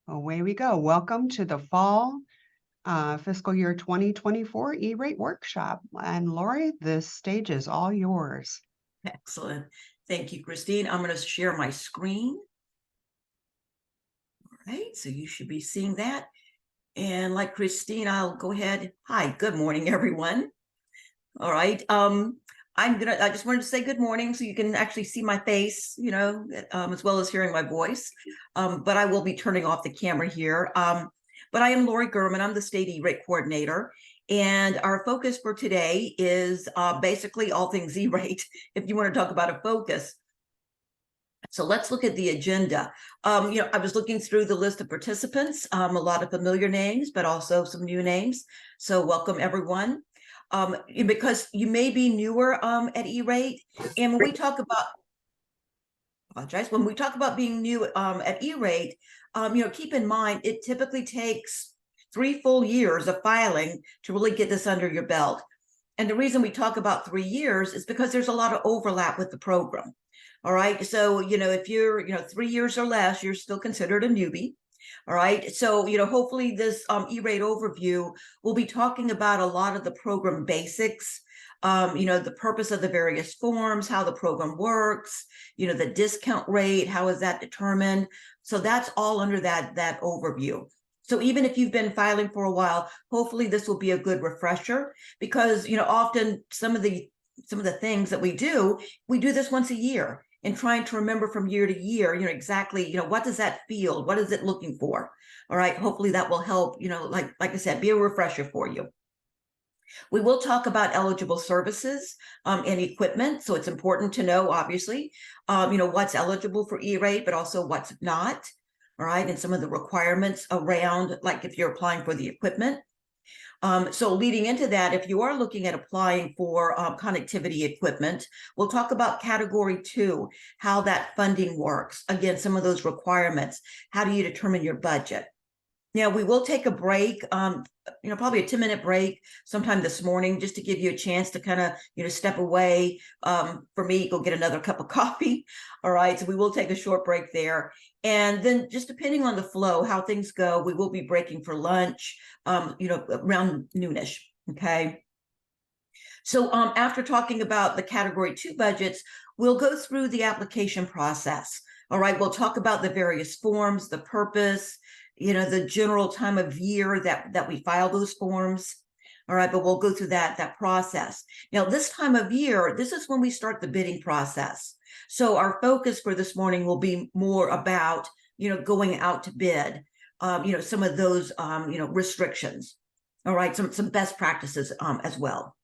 Away we go. Welcome to the fall fiscal year 2024 E-rate workshop. And Lori, this stage is all yours. Excellent. Thank you, Christine. I'm going to share my screen. All right, so you should be seeing that. And like Christine, I'll go ahead. Hi, good morning, everyone. All right. I just wanted to say good morning so you can actually see my face, as well as hearing my voice. But I will be turning off the camera here. But I am Lorrie Germann. I'm the state E-rate coordinator. And our focus for today is basically all things E-rate, if you want to talk about a focus. So let's look at the agenda. I was looking through the list of participants, a lot of familiar names, but also some new names. So welcome, everyone. Because you may be newer at E-rate, and when we talk about being new at E-rate, keep in mind it typically takes 3 full years of filing to really get this under your belt. And the reason we talk about 3 years is because there's a lot of overlap with the program. All right, so if you're 3 years or less, you're still considered a newbie. All right, so hopefully this E-rate overview will be talking about a lot of the program basics, the purpose of the various forms, how the program works, the discount rate, how is that determined. So that's all under that overview. So even if you've been filing for a while, hopefully this will be a good refresher, because often some of the things that we do this once a year, and trying to remember from year to year, exactly, what does that field, what is it looking for? All right, hopefully that will help, like I said, be a refresher for you. We will talk about eligible services and equipment. So it's important to know, obviously, what's eligible for E-rate, but also what's not. All right, and some of the requirements around, like if you're applying for the equipment. So leading into that, if you are looking at applying for connectivity equipment, we'll talk about category 2, how that funding works. Again, some of those requirements. How do you determine your budget? Now, we will take a break, probably a 10-minute break sometime this morning, just to give you a chance to kind of, step away. For me, go get another cup of coffee. All right, so we will take a short break there. And then just depending on the flow, how things go, we will be breaking for lunch, around noonish, okay? So after talking about the category 2 budgets, we'll go through the application process. All right, we'll talk about the various forms, the purpose, the general time of year that we file those forms. All right, but we'll go through that process. Now, this time of year, this is when we start the bidding process. So our focus for this morning will be more about, going out to bid, some of those, restrictions. All right, some best practices as well.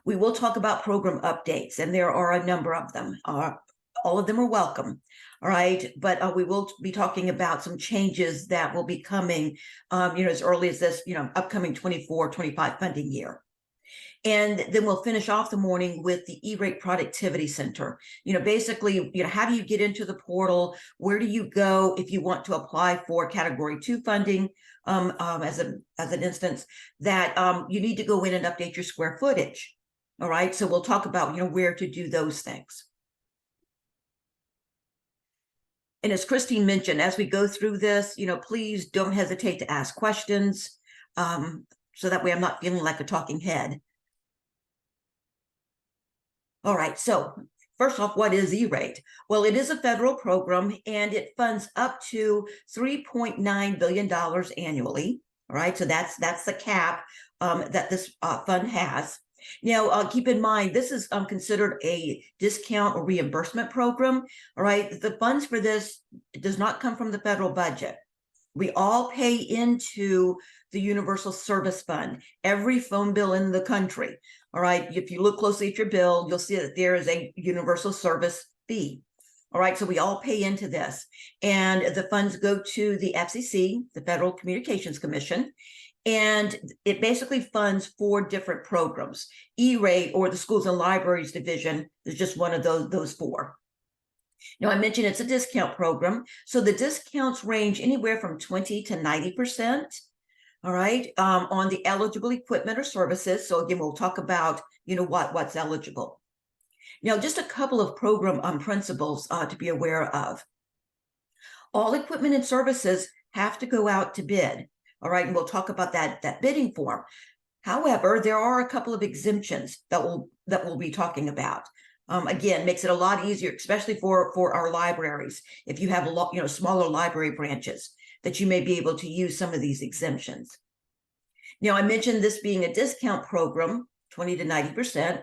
We will talk about program updates, and there are a number of them. All of them are welcome. All right, but we will be talking about some changes that will be coming, as early as this, upcoming 24-25 funding year. And then we'll finish off the morning with the E-rate Productivity Center. Basically, how do you get into the portal? Where do you go if you want to apply for category 2 funding? As an instance, that you need to go in and update your square footage. All right, so we'll talk about where to do those things. And as Christine mentioned, as we go through this, please don't hesitate to ask questions, so that way I'm not feeling like a talking head. All right, so first off, what is E-rate? Well, it is a federal program, and it funds up to $3.9 billion annually. All right, so that's the cap that this fund has. Now, keep in mind, this is considered a discount or reimbursement program. All right, the funds for this does not come from the federal budget. We all pay into the Universal Service Fund, every phone bill in the country. All right, if you look closely at your bill, you'll see that there is a universal service fee. All right, so we all pay into this, and the funds go to the FCC, the Federal Communications Commission, and it basically funds 4 different programs. E-rate, or the Schools and Libraries Division, is just one of those 4. Now, I mentioned it's a discount program, so the discounts range anywhere from 20 to 90%. All right, on the eligible equipment or services. So again, we'll talk about what's eligible. Now, just a couple of program principles to be aware of. All equipment and services have to go out to bid. All right, and we'll talk about that bidding form. However, there are a couple of exemptions that we'll be talking about. Again, makes it a lot easier, especially for our libraries. If you have a lot, smaller library branches, that you may be able to use some of these exemptions. Now, I mentioned this being a discount program, 20 to 90%.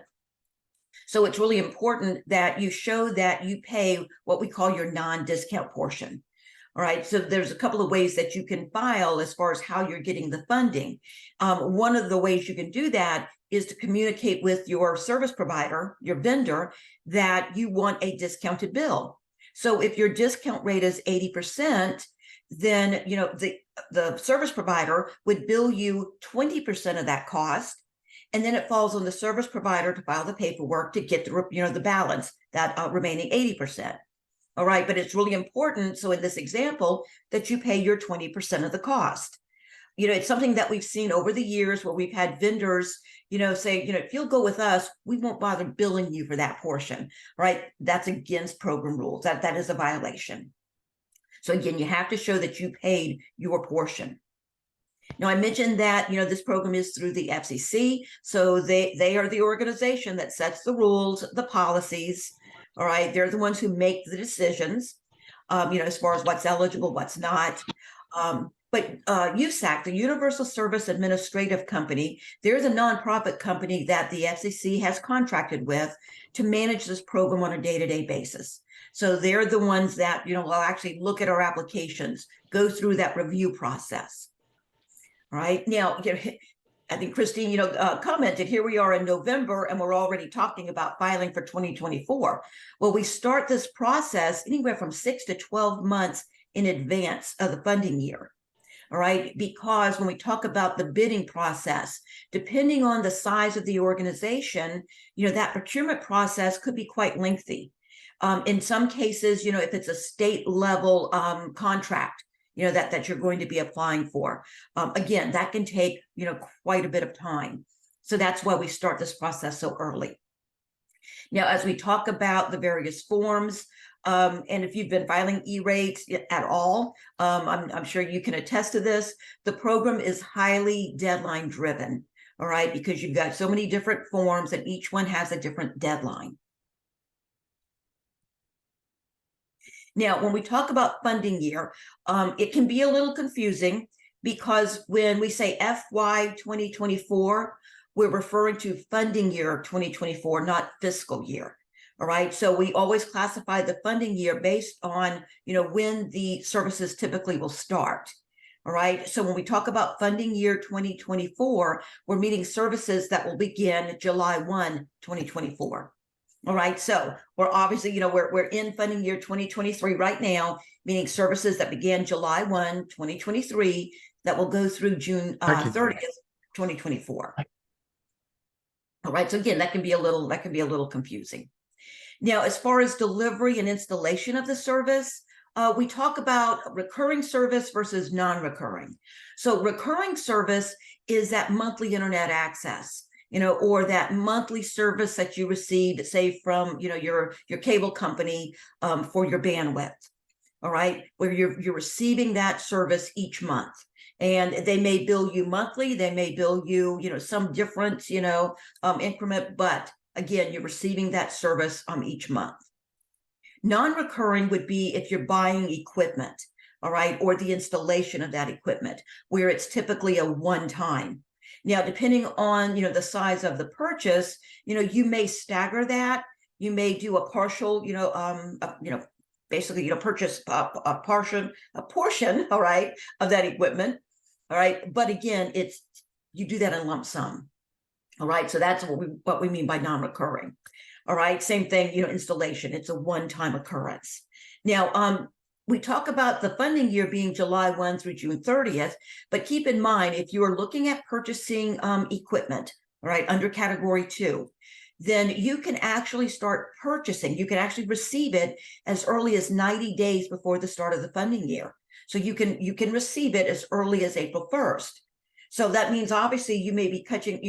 So it's really important that you show that you pay what we call your non-discount portion. All right, so there's a couple of ways that you can file as far as how you're getting the funding. One of the ways you can do that is to communicate with your service provider, your vendor, that you want a discounted bill. So if your discount rate is 80%, then the service provider would bill you 20% of that cost, and then it falls on the service provider to file the paperwork to get the balance, that remaining 80%. All right, but it's really important. So in this example, that you pay your 20% of the cost. It's something that we've seen over the years where we've had vendors, say, if you'll go with us, we won't bother billing you for that portion. Right? That's against program rules. That is a violation. So again, you have to show that you paid your portion. Now, I mentioned that, this program is through the FCC. So they are the organization that sets the rules, the policies. All right. They're the ones who make the decisions, as far as what's eligible, what's not. But USAC, the Universal Service Administrative Company, there's a nonprofit company that the FCC has contracted with to manage this program on a day-to-day basis. So they're the ones that, will actually look at our applications, go through that review process. All right. Now, I think Christine, commented, here we are in November and we're already talking about filing for 2024. Well, we start this process anywhere from 6 to 12 months in advance of the funding year. All right, because when we talk about the bidding process, depending on the size of the organization, that procurement process could be quite lengthy. In some cases, if it's a state level contract, that you're going to be applying for, again, that can take, quite a bit of time. So that's why we start this process so early. Now, as we talk about the various forms, and if you've been filing E-rates at all, I'm sure you can attest to this. The program is highly deadline driven, all right, because you've got so many different forms and each one has a different deadline. Now, when we talk about funding year, it can be a little confusing because when we say FY 2024, we're referring to funding year 2024, not fiscal year. All right, so we always classify the funding year based on, when the services typically will start. All right, so when we talk about funding year 2024, we're meaning services that will begin July 1, 2024. All right, so we're obviously, we're in funding year 2023 right now, meaning services that began July 1, 2023, that will go through June 30th, 2024. All right, so again, that can be a little confusing. Now, as far as delivery and installation of the service, we talk about recurring service versus non-recurring. So recurring service is that monthly internet access, or that monthly service that you received, say, from, your cable company for your bandwidth. All right, where you're receiving that service each month. And they may bill you monthly, they may bill you, some different, increment, but again, you're receiving that service each month. Non-recurring would be if you're buying equipment, all right, or the installation of that equipment, where it's typically a one-time. Now, depending on, the size of the purchase, you may stagger that. You may do a partial, basically, purchase a portion, all right, of that equipment. All right. But again, you do that in lump sum. All right. So that's what we mean by non-recurring. All right. Same thing, installation. It's a one-time occurrence. Now, we talk about the funding year being July 1 through June 30th, but keep in mind, if you are looking at purchasing equipment, all right, under category 2, then you can actually start purchasing. You can actually receive it as early as 90 days before the start of the funding year. So you can receive it as early as April 1st. So that means obviously you may be cutting,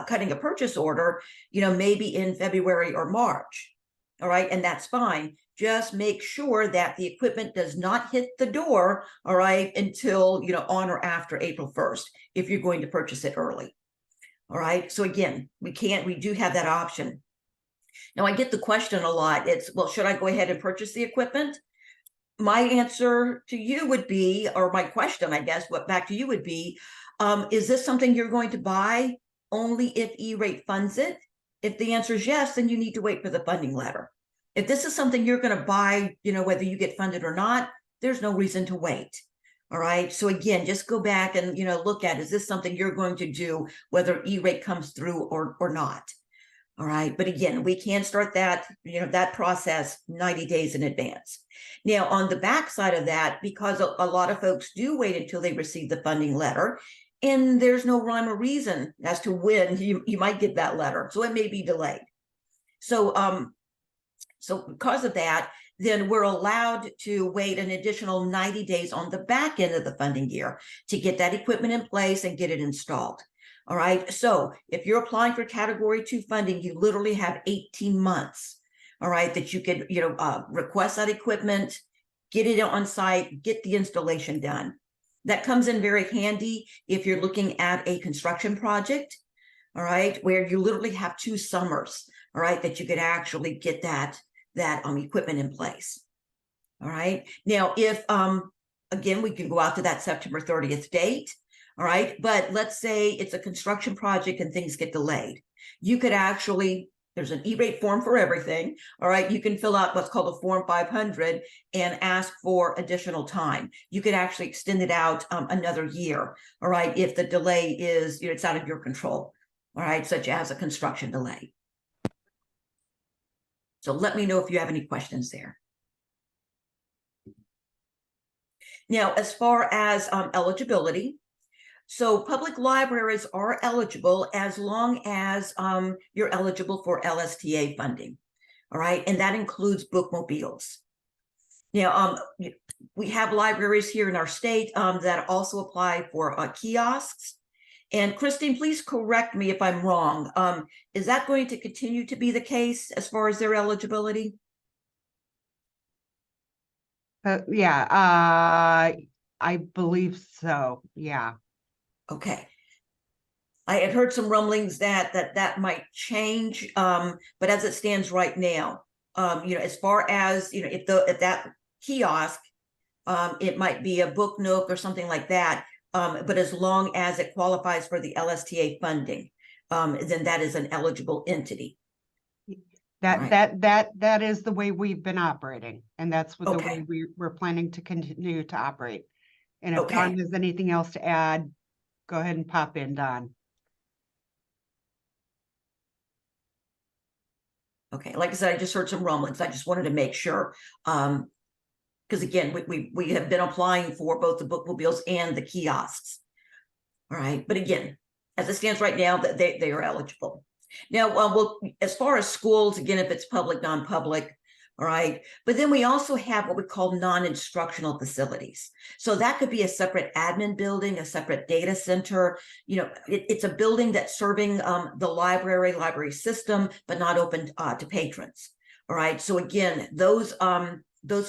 cutting a purchase order, maybe in February or March. All right. And that's fine. just make sure that the equipment does not hit the door, all right, until, on or after April 1st, if you're going to purchase it early. All right. So again, we do have that option. Now I get the question a lot. It's, well, should I go ahead and purchase the equipment? My answer to you would be, or my question, I guess, back to you would be, is this something you're going to buy only if E-rate funds it? If the answer is yes, then you need to wait for the funding letter. If this is something you're going to buy, whether you get funded or not, there's no reason to wait. All right. So again, just go back and, look at, is this something you're going to do, whether E-rate comes through or not? All right. But again, we can start that, that process 90 days in advance. Now, on the back side of that, because a lot of folks do wait until they receive the funding letter, and there's no rhyme or reason as to when you might get that letter. So it may be delayed. So, so because of that, then we're allowed to wait an additional 90 days on the back end of the funding year to get that equipment in place and get it installed. All right. So if you're applying for Category 2 funding, you literally have 18 months. All right, that you could, request that equipment, get it on site, get the installation done. That comes in very handy if you're looking at a construction project, all right, where you literally have 2 summers, all right, that you could actually get that equipment in place. All right. Now, if, again, we can go out to that September 30th date. All right. But let's say it's a construction project and things get delayed. You could actually, there's an E-rate form for everything. All right. You can fill out what's called a Form 500 and ask for additional time. You could actually extend it out another year. All right. If the delay is, it's out of your control. All right. Such as a construction delay. So let me know if you have any questions there. Now, as far as eligibility, so public libraries are eligible as long as you're eligible for LSTA funding. All right. And that includes bookmobiles. Now, we have libraries here in our state that also apply for kiosks. And Christine, please correct me if I'm wrong. Is that going to continue to be the case as far as their eligibility? Yeah, I believe so. Yeah. Okay. I had heard some rumblings that might change, but as it stands right now, as far as if that kiosk, it might be a book nook or something like that. But as long as it qualifies for the LSTA funding, then that is an eligible entity. That is the way we've been operating, and that's what the Okay. way we're planning to continue to operate. And if Okay. Don has anything else to add, go ahead and pop in, Don. Okay, like I said, I just heard some rumblings. I just wanted to make sure. Because again, we have been applying for both the bookmobiles and the kiosks. All right. But again, as it stands right now, that they are eligible. Now, well, as far as schools, again, if it's public, non-public, all right. But then we also have what we call non-instructional facilities. So that could be a separate admin building, a separate data center. It's a building that's serving the library system, but not open to patrons. All right. So again, those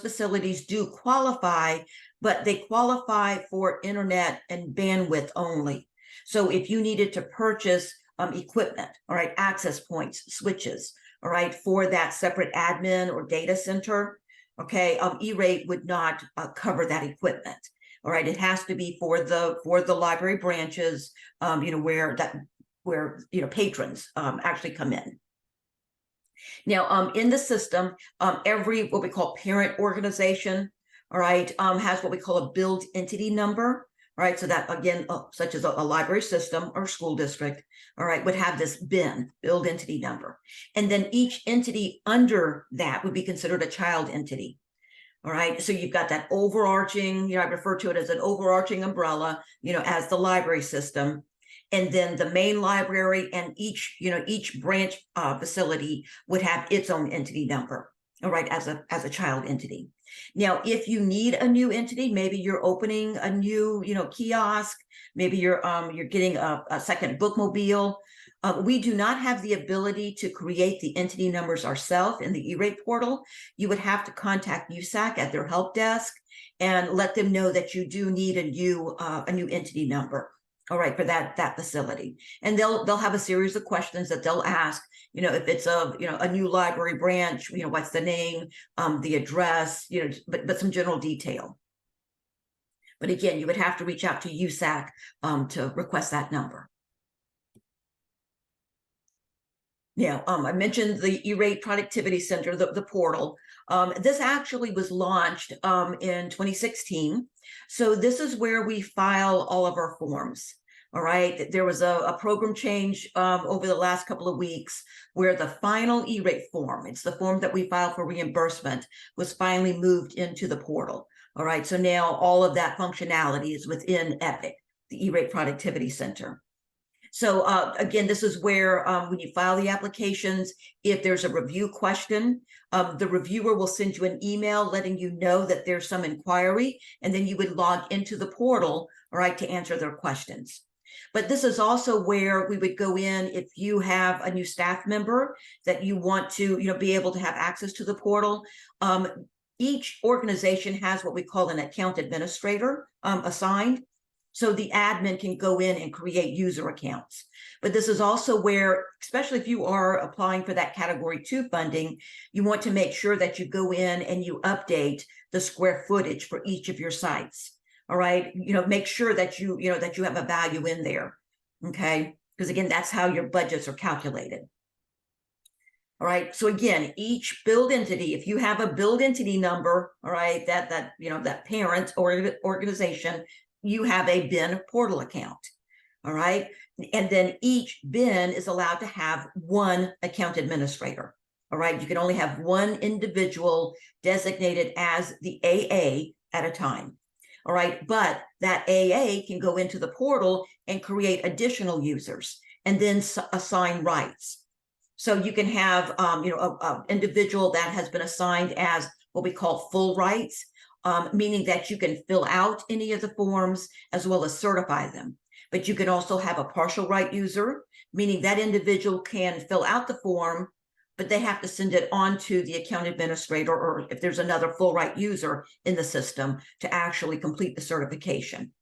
facilities do qualify, but they qualify for internet and bandwidth only. So if you needed to purchase equipment, all right, access points, switches, all right, for that separate admin or data center, okay, E-rate would not cover that equipment. All right, it has to be for the library branches, where patrons actually come in. Now, in the system, every what we call parent organization, all right, has what we call a build entity number. All right, so that again, such as a library system or school district, all right, would have this BIN, build entity number. And then each entity under that would be considered a child entity. All right, so you've got that overarching, I refer to it as an overarching umbrella, as the library system. And then the main library and each branch facility would have its own entity number, all right, as a child entity. Now, if you need a new entity, maybe you're opening a new, kiosk, maybe you're getting a second bookmobile, We do not have the ability to create the entity numbers ourselves in the E-rate portal. You would have to contact USAC at their help desk and let them know that you do need a new entity number. All right, for that facility, and they'll have a series of questions that they'll ask. If it's a new library branch, what's the name, the address, but some general detail. But again, you would have to reach out to USAC to request that number. Now, I mentioned the E-rate Productivity Center, the portal. This actually was launched in 2016. So this is where we file all of our forms. All right, there was a program change over the last couple of weeks where the final E-rate form, it's the form that we file for reimbursement, was finally moved into the portal. All right, so now all of that functionality is within EPIC, the E-rate Productivity Center. So again, this is where when you file the applications, if there's a review question, the reviewer will send you an email letting you know that there's some inquiry, and then you would log into the portal, all right, to answer their questions. But this is also where we would go in if you have a new staff member that you want to, be able to have access to the portal. Each organization has what we call an account administrator assigned. So the admin can go in and create user accounts. But this is also where, especially if you are applying for that Category 2 funding, you want to make sure that you go in and you update the square footage for each of your sites. All right, make sure that you have a value in there, okay? Because again, that's how your budgets are calculated. All right, so again, each billed entity, if you have a billed entity number, all right, that parent or organization, you have a BIN portal account. All right, and then each BIN is allowed to have one account administrator. All right, you can only have one individual designated as the AA at a time. All right, but that AA can go into the portal and create additional users and then assign rights. So you can have, an individual that has been assigned as what we call full rights, meaning that you can fill out any of the forms as well as certify them. But you can also have a partial right user, meaning that individual can fill out the form, but they have to send it on to the account administrator, or if there's another full right user in the system, to actually complete the certification.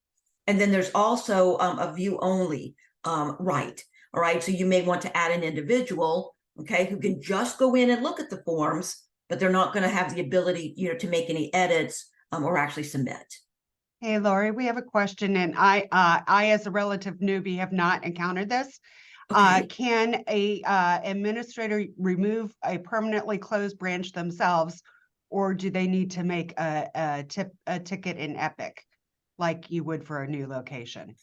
And then there's also a view only right. All right, so you may want to add an individual, okay, who can just go in and look at the forms, but they're not going to have the ability, to make any edits or actually submit. Hey, Lorrie, we have a question, and I as a relative newbie have not encountered this. Okay. Can a administrator remove a permanently closed branch themselves, or do they need to make a ticket in EPIC like you would for a new location?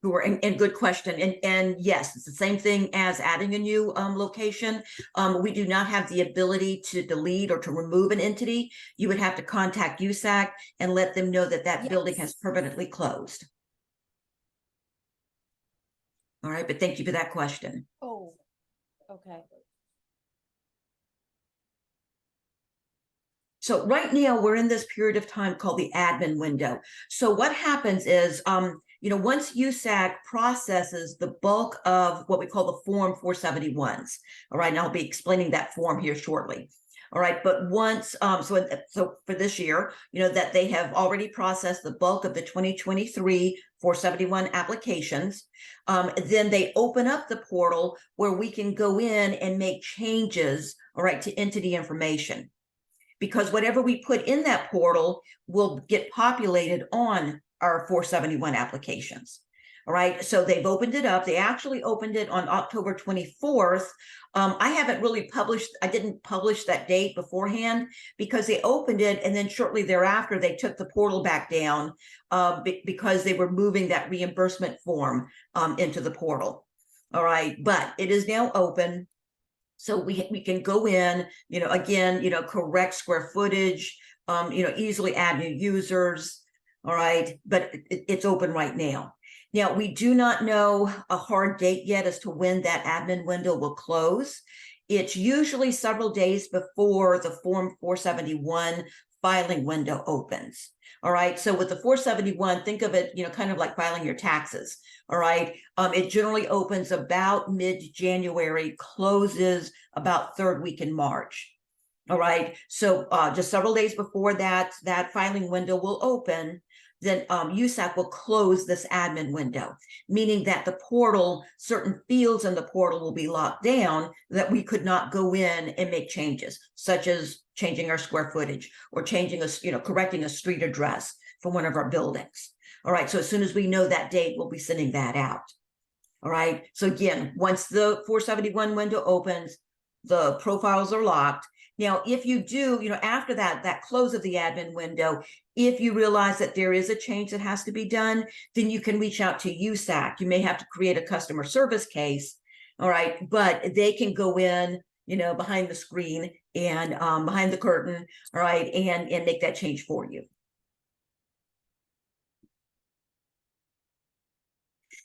Sure, and good question. And yes, it's the same thing as adding a new location. We do not have the ability to delete or to remove an entity. You would have to contact USAC and let them know that that building has permanently closed. All right, but thank you for that question. Oh, okay. So right now we're in this period of time called the admin window. So what happens is, once USAC processes the bulk of what we call the Form 471s, all right, and I'll be explaining that form here shortly. All right, but once, so for this year, that they have already processed the bulk of the 2023 471 applications, then they open up the portal where we can go in and make changes, all right, to entity information. Because whatever we put in that portal will get populated on our 471 applications. All right, so they've opened it up. They actually opened it on October 24th. I haven't really published, I didn't publish that date beforehand because they opened it and then shortly thereafter they took the portal back down because they were moving that reimbursement form into the portal. All right, but it is now open. So we can go in, again, correct square footage, easily add new users. All right, but it's open right now. Now, we do not know a hard date yet as to when that admin window will close. It's usually several days before the Form 471 filing window opens. All right, so with the 471, think of it, kind of like filing your taxes. All right, it generally opens about mid-January, closes about third week in March. All right, so just several days before that filing window will open, then USAC will close this admin window, meaning that the portal, certain fields in the portal will be locked down that we could not go in and make changes, such as changing our square footage or changing correcting a street address for one of our buildings. All right, so as soon as we know that date, we'll be sending that out. All right, so again, once the 471 window opens, the profiles are locked. Now, if you do, after that close of the admin window, if you realize that there is a change that has to be done, then you can reach out to USAC. You may have to create a customer service case, all right, but they can go in, behind the screen and behind the curtain, all right, and make that change for you.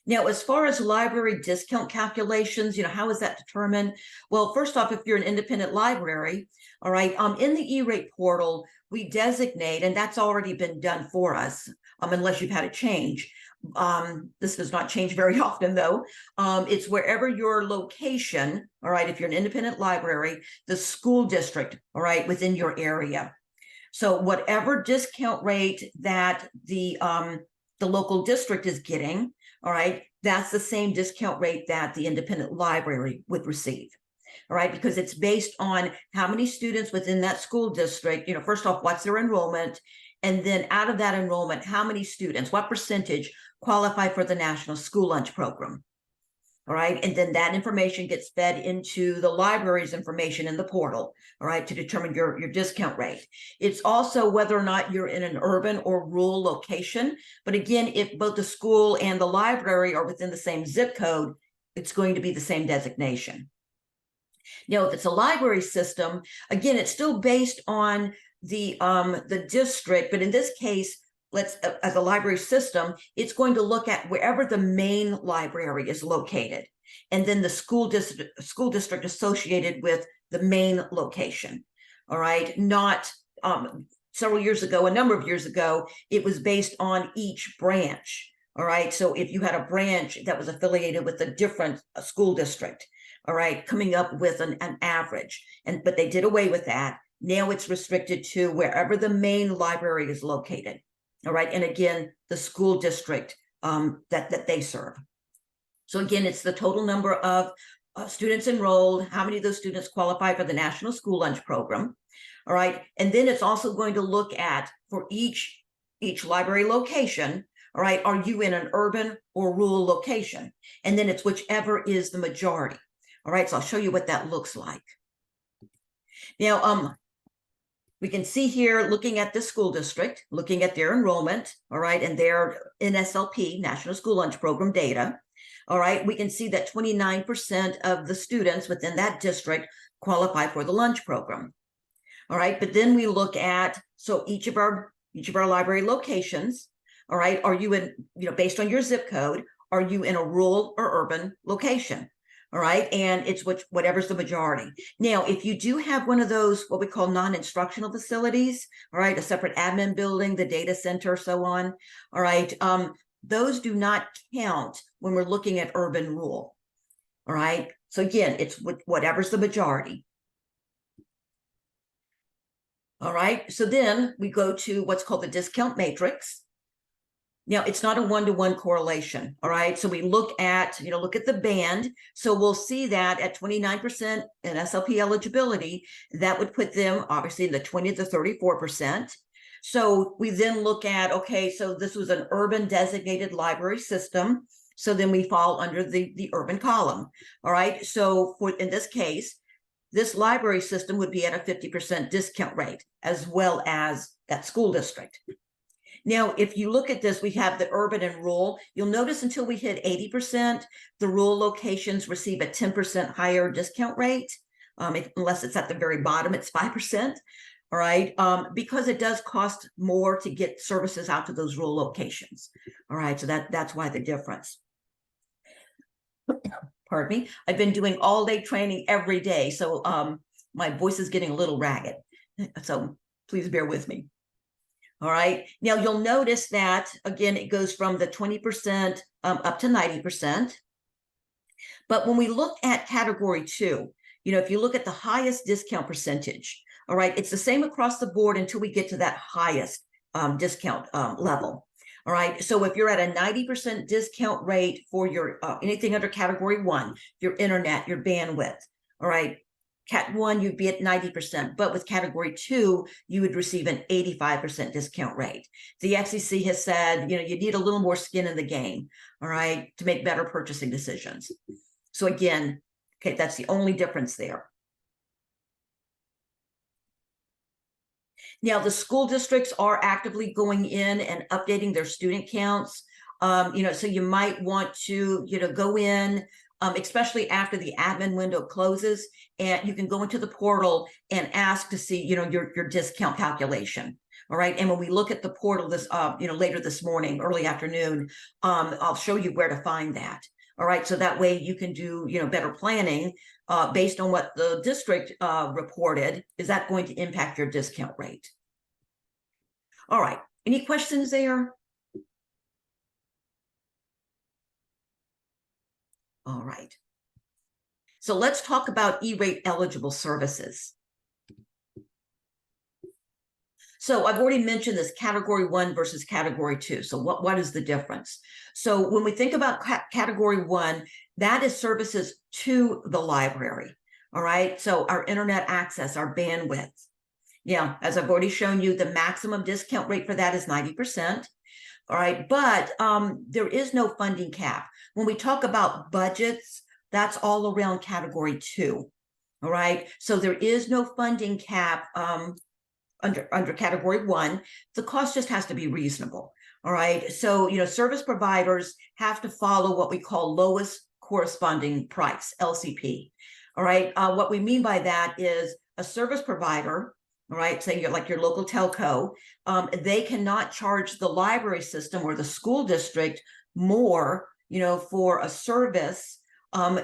Now, as far as library discount calculations, how is that determined? Well, first off, if you're an independent library, all right, in the E-rate portal, we designate, and that's already been done for us, unless you've had a change. This does not change very often, though. It's wherever your location, all right, if you're an independent library, the school district, all right, within your area. So whatever discount rate that the local district is getting, all right, that's the same discount rate that the independent library would receive. All right, because it's based on how many students within that school district, first off, what's their enrollment, and then out of that enrollment, how many students, what percentage qualify for the National School Lunch Program. All right, and then that information gets fed into the library's information in the portal, all right, to determine your discount rate. It's also whether or not you're in an urban or rural location. But again, if both the school and the library are within the same zip code, it's going to be the same designation. Now, if it's a library system, again, it's still based on the district, but in this case, as a library system, it's going to look at wherever the main library is located, and then the school district associated with the main location. All right, not several years ago, a number of years ago, it was based on each branch. All right, so if you had a branch that was affiliated with a different school district, all right, coming up with an average, but they did away with that. Now it's restricted to wherever the main library is located. All right, and again, the school district that they serve. So again, it's the total number of students enrolled, how many of those students qualify for the National School Lunch Program. All right, and then it's also going to look at, for each library location, all right, are you in an urban or rural location? And then it's whichever is the majority. All right, so I'll show you what that looks like. Now, we can see here, looking at the school district, looking at their enrollment, all right, and their NSLP, National School Lunch Program data, all right, we can see that 29% of the students within that district qualify for the lunch program. All right, but then we look at, so each of our library locations, all right, are you in, based on your zip code, are you in a rural or urban location? All right, and it's whatever's the majority. Now, if you do have one of those, what we call non-instructional facilities, all right, a separate admin building, the data center, so on, all right, those do not count when we're looking at urban rural. All right, so again, it's whatever's the majority. All right, so then we go to what's called the discount matrix. Now, it's not a one-to-one correlation, all right? So we look at, look at the band. So we'll see that at 29% in SLP eligibility, that would put them obviously in the 20 to 34%. So we then look at, okay, so this was an urban designated library system. So then we fall under the urban column, all right? So in this case, this library system would be at a 50% discount rate, as well as that school district. Now, if you look at this, we have the urban and rural. You'll notice until we hit 80%, the rural locations receive a 10% higher discount rate, unless it's at the very bottom, it's 5%, all right, because it does cost more to get services out to those rural locations, all right, so that's why the difference. Pardon me, I've been doing all-day training every day, so my voice is getting a little ragged, so please bear with me. All right. Now you'll notice that, again, it goes from the 20% up to 90%. But when we look at category 2, if you look at the highest discount percentage, all right, it's the same across the board until we get to that highest discount level. All right. So if you're at a 90% discount rate for your anything under category 1, your internet, your bandwidth, all right, Cat 1, you'd be at 90%, but with category 2, you would receive an 85% discount rate. The FCC has said, you need a little more skin in the game, all right, to make better purchasing decisions. So again, okay, that's the only difference there. Now, the school districts are actively going in and updating their student counts. So you might want to, go in, especially after the admin window closes, and you can go into the portal and ask to see, your discount calculation. All right. And when we look at the portal this, later this morning, early afternoon, I'll show you where to find that. All right. So that way you can do, better planning based on what the district reported. Is that going to impact your discount rate? All right. Any questions there? All right. So let's talk about E-rate eligible services. So I've already mentioned this category 1 versus category 2. So what is the difference? So when we think about category 1, that is services to the library. All right. So our internet access, our bandwidth. Yeah, as I've already shown you, the maximum discount rate for that is 90%. All right. But there is no funding cap. When we talk about budgets, that's all around category 2. All right. So there is no funding cap under category 1. The cost just has to be reasonable. All right. So, service providers have to follow what we call lowest corresponding price, LCP. All right. What we mean by that is a service provider, all right, say you're like your local telco, they cannot charge the library system or the school district more, for a service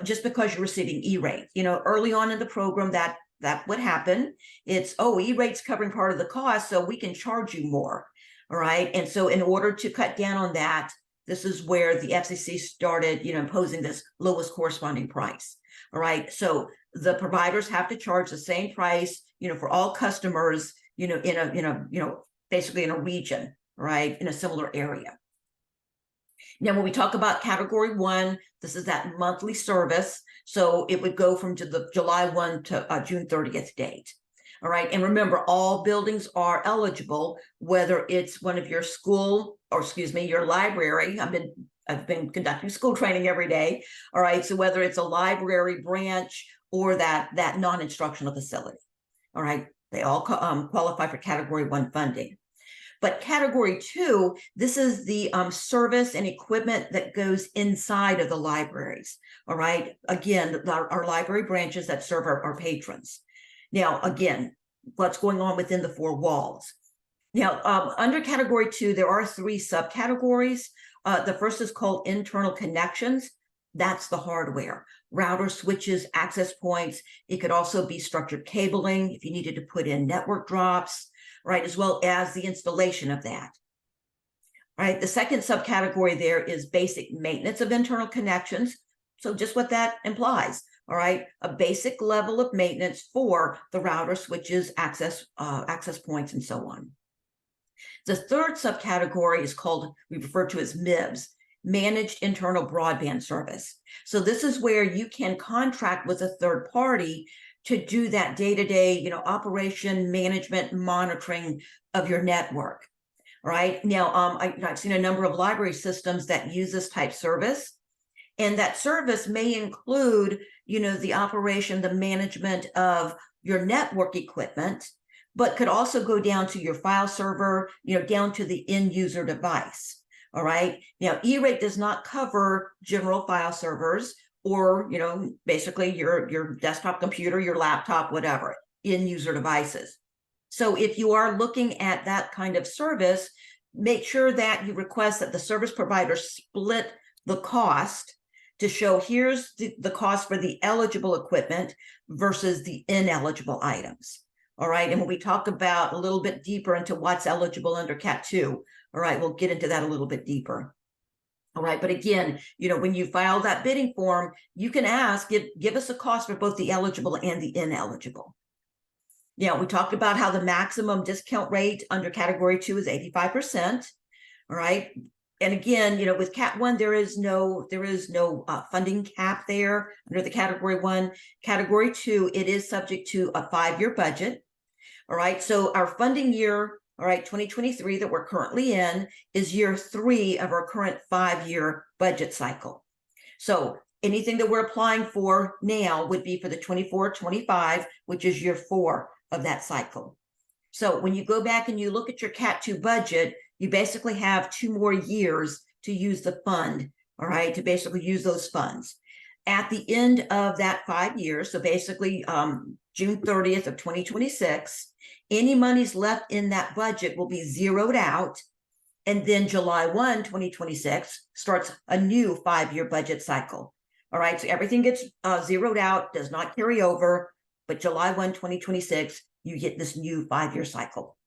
just because you're receiving E-rate. Early on in the program, that would happen. It's, E-rate's covering part of the cost, so we can charge you more. All right. And so in order to cut down on that, this is where the FCC started, imposing this lowest corresponding price. All right. So the providers have to charge the same price, for all customers, basically in a region, right, in a similar area. Now, when we talk about category 1, this is that monthly service. So it would go from the July 1 to June 30th date. All right. And remember, all buildings are eligible, whether it's one of your school or, your library. I've been conducting school training every day. All right. So whether it's a library branch or that non-instructional facility. All right. They all qualify for category 1 funding. But category 2, this is the service and equipment that goes inside of the libraries. All right. Again, our library branches that serve our patrons. Now, again, what's going on within the 4 walls. Now, under category 2, there are 3 subcategories. The first is called internal connections. That's the hardware, router, switches, access points. It could also be structured cabling if you needed to put in network drops, right, as well as the installation of that. All right, the second subcategory there is basic maintenance of internal connections. So just what that implies, all right, a basic level of maintenance for the router, switches, access points, and so on. The third subcategory is called, we refer to as MIBS, Managed Internal Broadband Service. So this is where you can contract with a third party to do that day-to-day, operation, management, monitoring of your network. All right. Now, I've seen a number of library systems that use this type service, and that service may include, the operation, the management of your network equipment, but could also go down to your file server, down to the end user device. All right. Now, E-rate does not cover general file servers or, basically your desktop computer, your laptop, whatever, end user devices. So if you are looking at that kind of service, make sure that you request that the service provider split the cost to show here's the cost for the eligible equipment versus the ineligible items. All right. And when we talk about a little bit deeper into what's eligible under Cat 2, all right, we'll get into that a little bit deeper. All right. But again, when you file that bidding form, you can ask, give us a cost for both the eligible and the ineligible. Now, we talked about how the maximum discount rate under Category 2 is 85%. All right. And again, with Cat 1, there is no funding cap there under the Category 1. Category 2, it is subject to a 5-year budget. All right. So our funding year, all right, 2023 that we're currently in is year 3 of our current 5-year budget cycle. So anything that we're applying for now would be for the 24-25, which is year 4 of that cycle. So when you go back and you look at your Cat 2 budget, you basically have 2 more years to use the fund, all right, to basically use those funds. At the end of that 5 years, so basically June 30th of 2026, any monies left in that budget will be zeroed out. And then July 1, 2026 starts a new 5-year budget cycle. All right, so everything gets zeroed out, does not carry over, but July 1, 2026, you get this new 5-year cycle.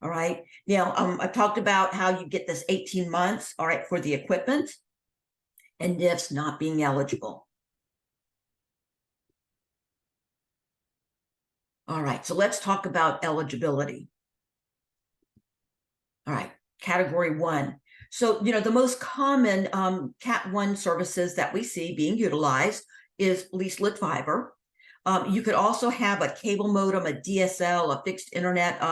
All right, now I've talked about how you get this 18 months, all right, for the equipment and NIFs not being eligible. All right, so let's talk about eligibility. All right, Category 1. So, the most common Cat 1 services that we see being utilized is leased lit fiber. You could also have a cable modem, a DSL, a fixed internet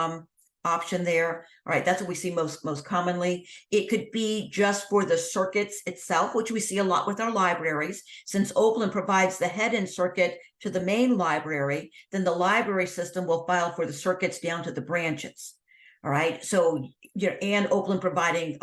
option there. All right, that's what we see most commonly. It could be just for the circuits itself, which we see a lot with our libraries. Since Oakland provides the head-end circuit to the main library, then the library system will file for the circuits down to the branches. All right, so and Oakland providing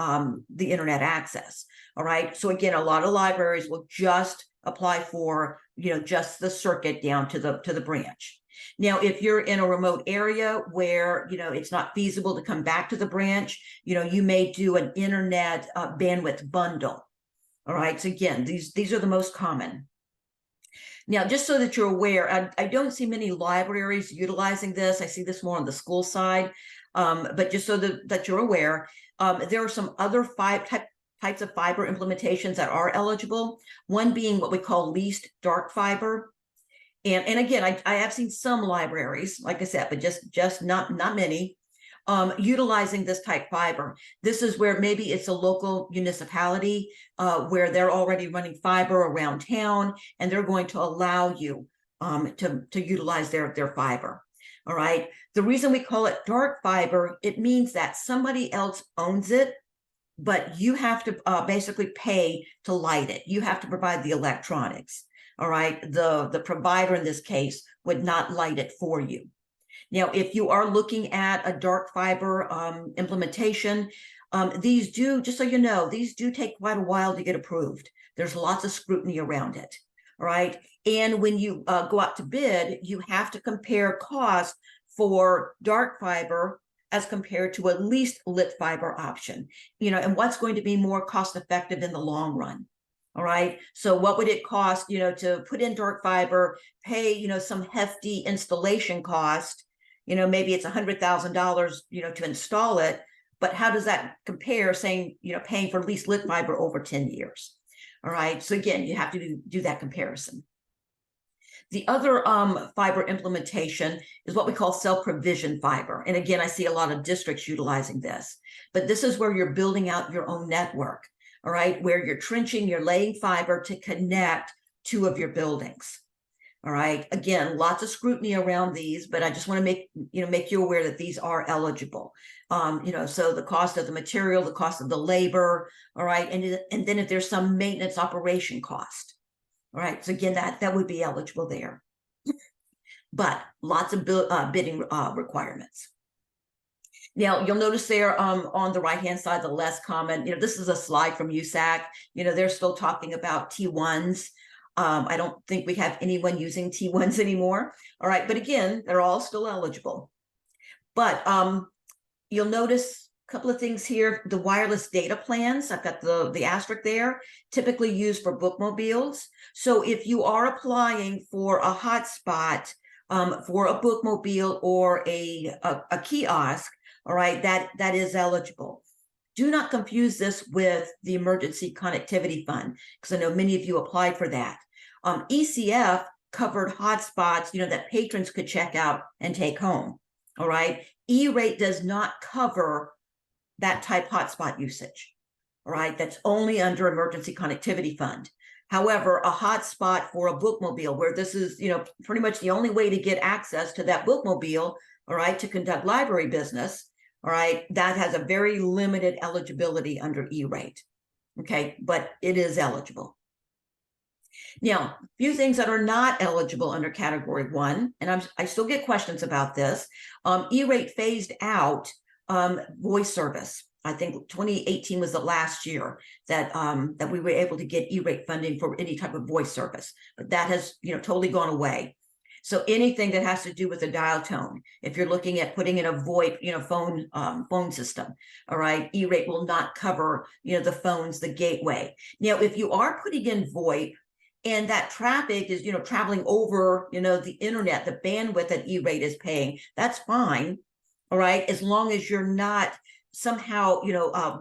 the internet access. All right, so again, a lot of libraries will just apply for just the circuit down to the branch. Now, if you're in a remote area where it's not feasible to come back to the branch, you may do an internet bandwidth bundle. All right, so again, these are the most common. Now, just so that you're aware, I don't see many libraries utilizing this. I see this more on the school side. But just so that you're aware, there are some other types of fiber implementations that are eligible. One being what we call leased dark fiber. And again, I have seen some libraries, like I said, but just not many, utilizing this type fiber. This is where maybe it's a local municipality where they're already running fiber around town, and they're going to allow you to utilize their fiber. All right. The reason we call it dark fiber, it means that somebody else owns it, but you have to basically pay to light it. You have to provide the electronics. All right. The provider in this case would not light it for you. Now, if you are looking at a dark fiber implementation, these do, just so you know, these do take quite a while to get approved. There's lots of scrutiny around it. All right. And when you go out to bid, you have to compare cost for dark fiber as compared to a leased lit fiber option, and what's going to be more cost effective in the long run. All right. So what would it cost, to put in dark fiber, pay, some hefty installation cost, maybe it's $100,000, to install it. But how does that compare saying, paying for leased lit fiber over 10 years? All right. So again, you have to do that comparison. The other fiber implementation is what we call self-provision fiber. And again, I see a lot of districts utilizing this, but this is where you're building out your own network, all right, where you're trenching, you're laying fiber to connect 2 of your buildings. All right. Again, lots of scrutiny around these, but I just want to make you aware that these are eligible. So the cost of the material, the cost of the labor, all right, and then if there's some maintenance operation cost. All right, so again, that would be eligible there, but lots of bidding requirements. Now, you'll notice there on the right-hand side, the less common, this is a slide from USAC, they're still talking about T1s. I don't think we have anyone using T1s anymore. All right, but again, they're all still eligible. But you'll notice a couple of things here. The wireless data plans, I've got the asterisk there, typically used for bookmobiles. So if you are applying for a hotspot for a bookmobile or a kiosk, all right, that is eligible. Do not confuse this with the Emergency Connectivity Fund, because I know many of you applied for that. ECF covered hotspots, that patrons could check out and take home, all right? E-rate does not cover that type hotspot usage, all right? That's only under Emergency Connectivity Fund. However, a hotspot for a bookmobile, where this is, pretty much the only way to get access to that bookmobile, all right, to conduct library business, all right, that has a very limited eligibility under E-rate, okay, but it is eligible. Now, a few things that are not eligible under Category 1, and I still get questions about this. E-rate phased out voice service. I think 2018 was the last year that that we were able to get E-rate funding for any type of voice service, but that has totally gone away. So anything that has to do with a dial tone, if you're looking at putting in a VoIP phone system, all right, E-rate will not cover the phones, the gateway. Now, if you are putting in VoIP and that traffic is traveling over the internet, the bandwidth that E-rate is paying, that's fine, all right, as long as you're not somehow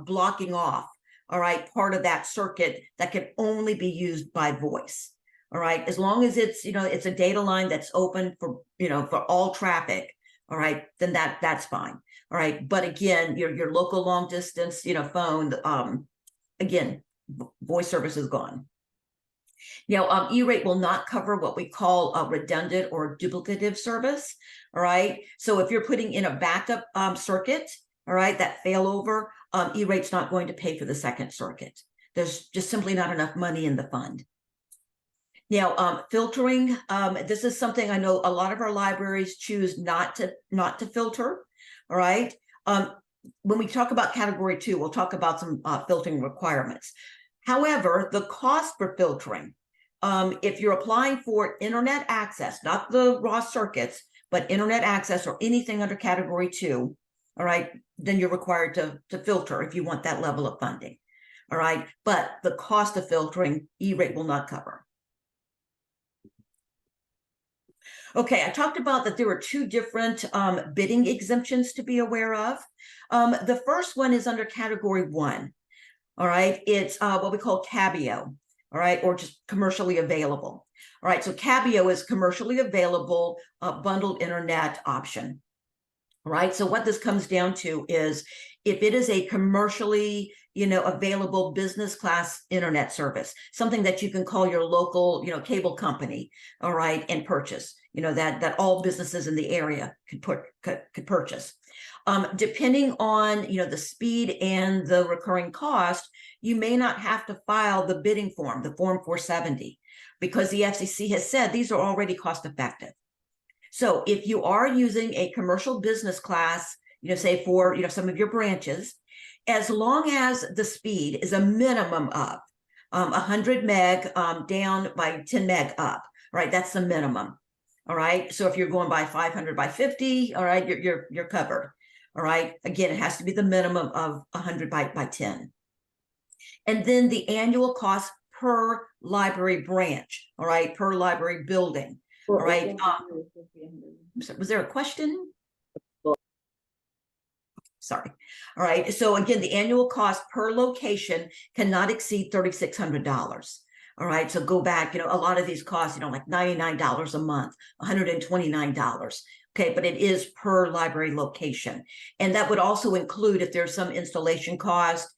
blocking off, all right, part of that circuit that can only be used by voice, all right, as long as it's it's a data line that's open for for all traffic, all right, then that's fine, all right. But again, your local long distance phone, again, voice service is gone. Now, E-rate will not cover what we call a redundant or duplicative service, all right. So if you're putting in a backup circuit, all right, that failover, E-rate's not going to pay for the second circuit. There's just simply not enough money in the fund. Now, filtering, this is something I know a lot of our libraries choose not to filter, all right? When we talk about Category 2, we'll talk about some filtering requirements. However, the cost for filtering, if you're applying for internet access, not the raw circuits, but internet access or anything under Category 2, all right, then you're required to filter if you want that level of funding, all right? But the cost of filtering, E-rate will not cover. Okay, I talked about that there are two different bidding exemptions to be aware of. The first one is under Category 1, all right? It's what we call CABIO, all right, or just commercially available. All right, so CABIO is commercially available bundled internet option. Right. So what this comes down to is if it is a commercially, available business class internet service, something that you can call your local, cable company, all right, and purchase, that all businesses in the area could purchase. Depending on, the speed and the recurring cost, you may not have to file the bidding form, the Form 470, because the FCC has said these are already cost effective. So if you are using a commercial business class, say for, some of your branches, as long as the speed is a minimum of 100 meg down by 10 meg up, right? That's the minimum. All right. So if you're going by 500 by 50, all right, you're covered. All right. Again, it has to be the minimum of 100 by 10. And then the annual cost per library branch, all right, per library building. All right. Was there a question? Sorry. All right. So again, the annual cost per location cannot exceed $3,600. All right. So go back, a lot of these costs, like $99 a month, $129. Okay. But it is per library location. And that would also include if there's some installation cost,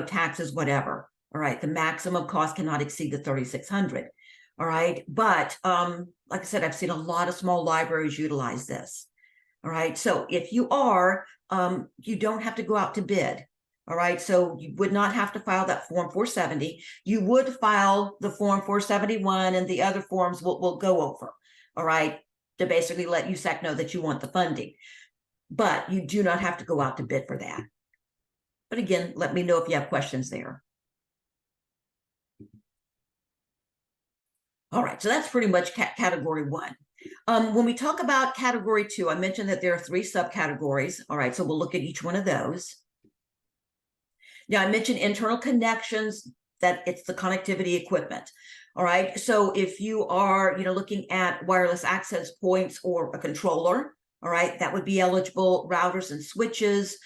taxes, whatever. All right. The maximum cost cannot exceed the $3,600. All right. But like I said, I've seen a lot of small libraries utilize this. All right. So if you are, you don't have to go out to bid. All right. So you would not have to file that Form 470. You would file the Form 471 and the other forms we'll go over. All right. To basically let USAC know that you want the funding. But you do not have to go out to bid for that. But again, let me know if you have questions there. All right, so that's pretty much Category 1. When we talk about Category 2, I mentioned that there are 3 subcategories. All right, so we'll look at each one of those. Now, I mentioned internal connections, that it's the connectivity equipment. All right. So if you are, looking at wireless access points or a controller, all right, that would be eligible. Routers and switches,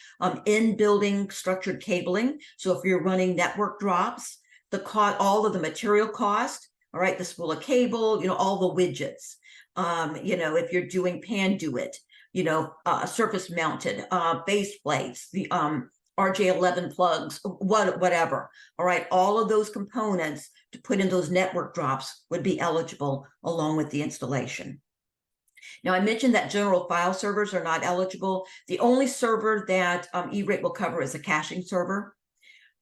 in-building structured cabling. So if you're running network drops, all of the material cost, all right, the spool of cable, all the widgets. If you're doing Panduit, surface mounted base plates, the RJ11 plugs, whatever. All right, all of those components to put in those network drops would be eligible along with the installation. Now, I mentioned that general file servers are not eligible. The only server that E-rate will cover is a caching server.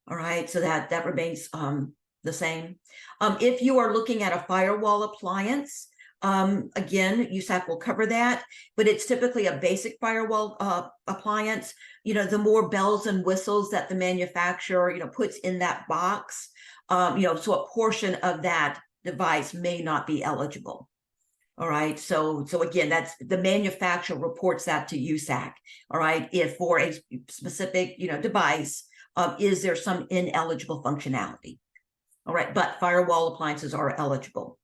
All right, so that remains the same. If you are looking at a firewall appliance, again, USAC will cover that, but it's typically a basic firewall appliance. The more bells and whistles that the manufacturer, puts in that box, so a portion of that device may not be eligible. All right, so again, that's the manufacturer reports that to USAC. All right, if for a specific, device, is there some ineligible functionality? All right, but firewall appliances are eligible.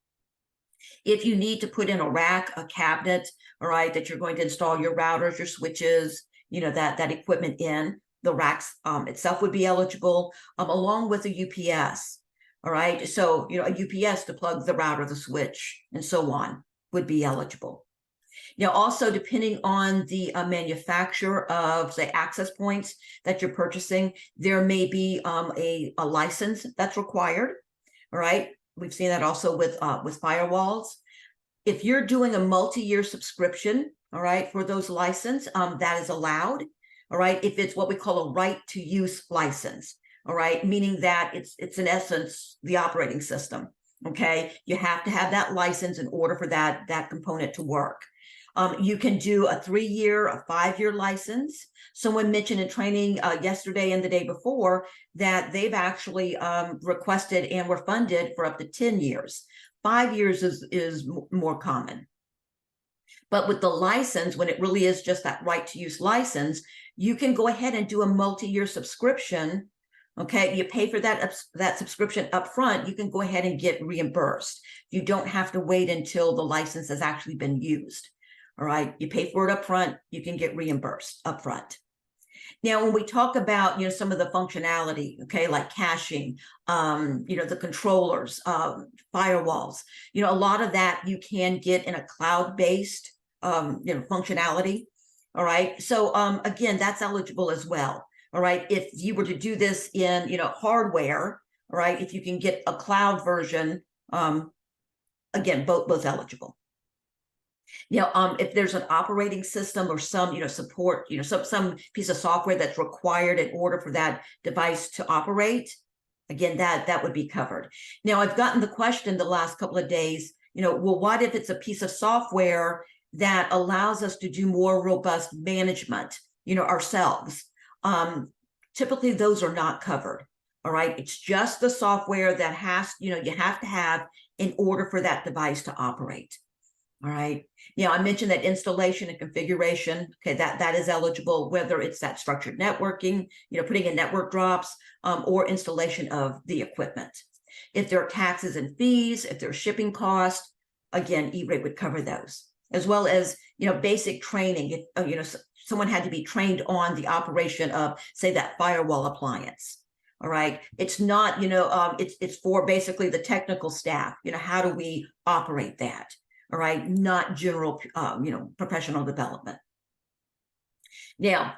If you need to put in a rack, a cabinet, all right, that you're going to install your routers, your switches, that equipment in, the racks itself would be eligible, along with a UPS. All right, so, a UPS to plug the router, the switch, and so on would be eligible. Now, also, depending on the manufacturer of, say, access points that you're purchasing, there may be a license that's required. All right, we've seen that also with firewalls. If you're doing a multi-year subscription, all right, for those license, that is allowed. All right, if it's what we call a right-to-use license, all right, meaning that it's in essence the operating system. Okay, you have to have that license in order for that component to work. You can do a 3-year, a 5-year license. Someone mentioned in training yesterday and the day before that they've actually requested and were funded for up to 10 years. 5 years is more common. But with the license, when it really is just that right to use license, you can go ahead and do a multi-year subscription. Okay, you pay for that subscription up front, you can go ahead and get reimbursed. You don't have to wait until the license has actually been used. All right, you pay for it up front, you can get reimbursed up front. Now, when we talk about, some of the functionality, okay, like caching, the controllers, firewalls, a lot of that you can get in a cloud-based, functionality. All right, so again, that's eligible as well. All right, if you were to do this in, hardware, all right, if you can get a cloud version, again, both eligible. Now, if there's an operating system or some, support, some piece of software that's required in order for that device to operate, again, that would be covered. Now, I've gotten the question the last couple of days, well, what if it's a piece of software that allows us to do more robust management, ourselves? Typically, those are not covered. All right, it's just the software that you have to have in order for that device to operate. All right. I mentioned that installation and configuration. Okay, that is eligible, whether it's that structured networking, putting in network drops, or installation of the equipment. If there are taxes and fees, if there's shipping costs, again, E-rate would cover those, as well as basic training. If someone had to be trained on the operation of, say, that firewall appliance. All right, it's not, it's for basically the technical staff. How do we operate that? All right, not general, professional development. Now,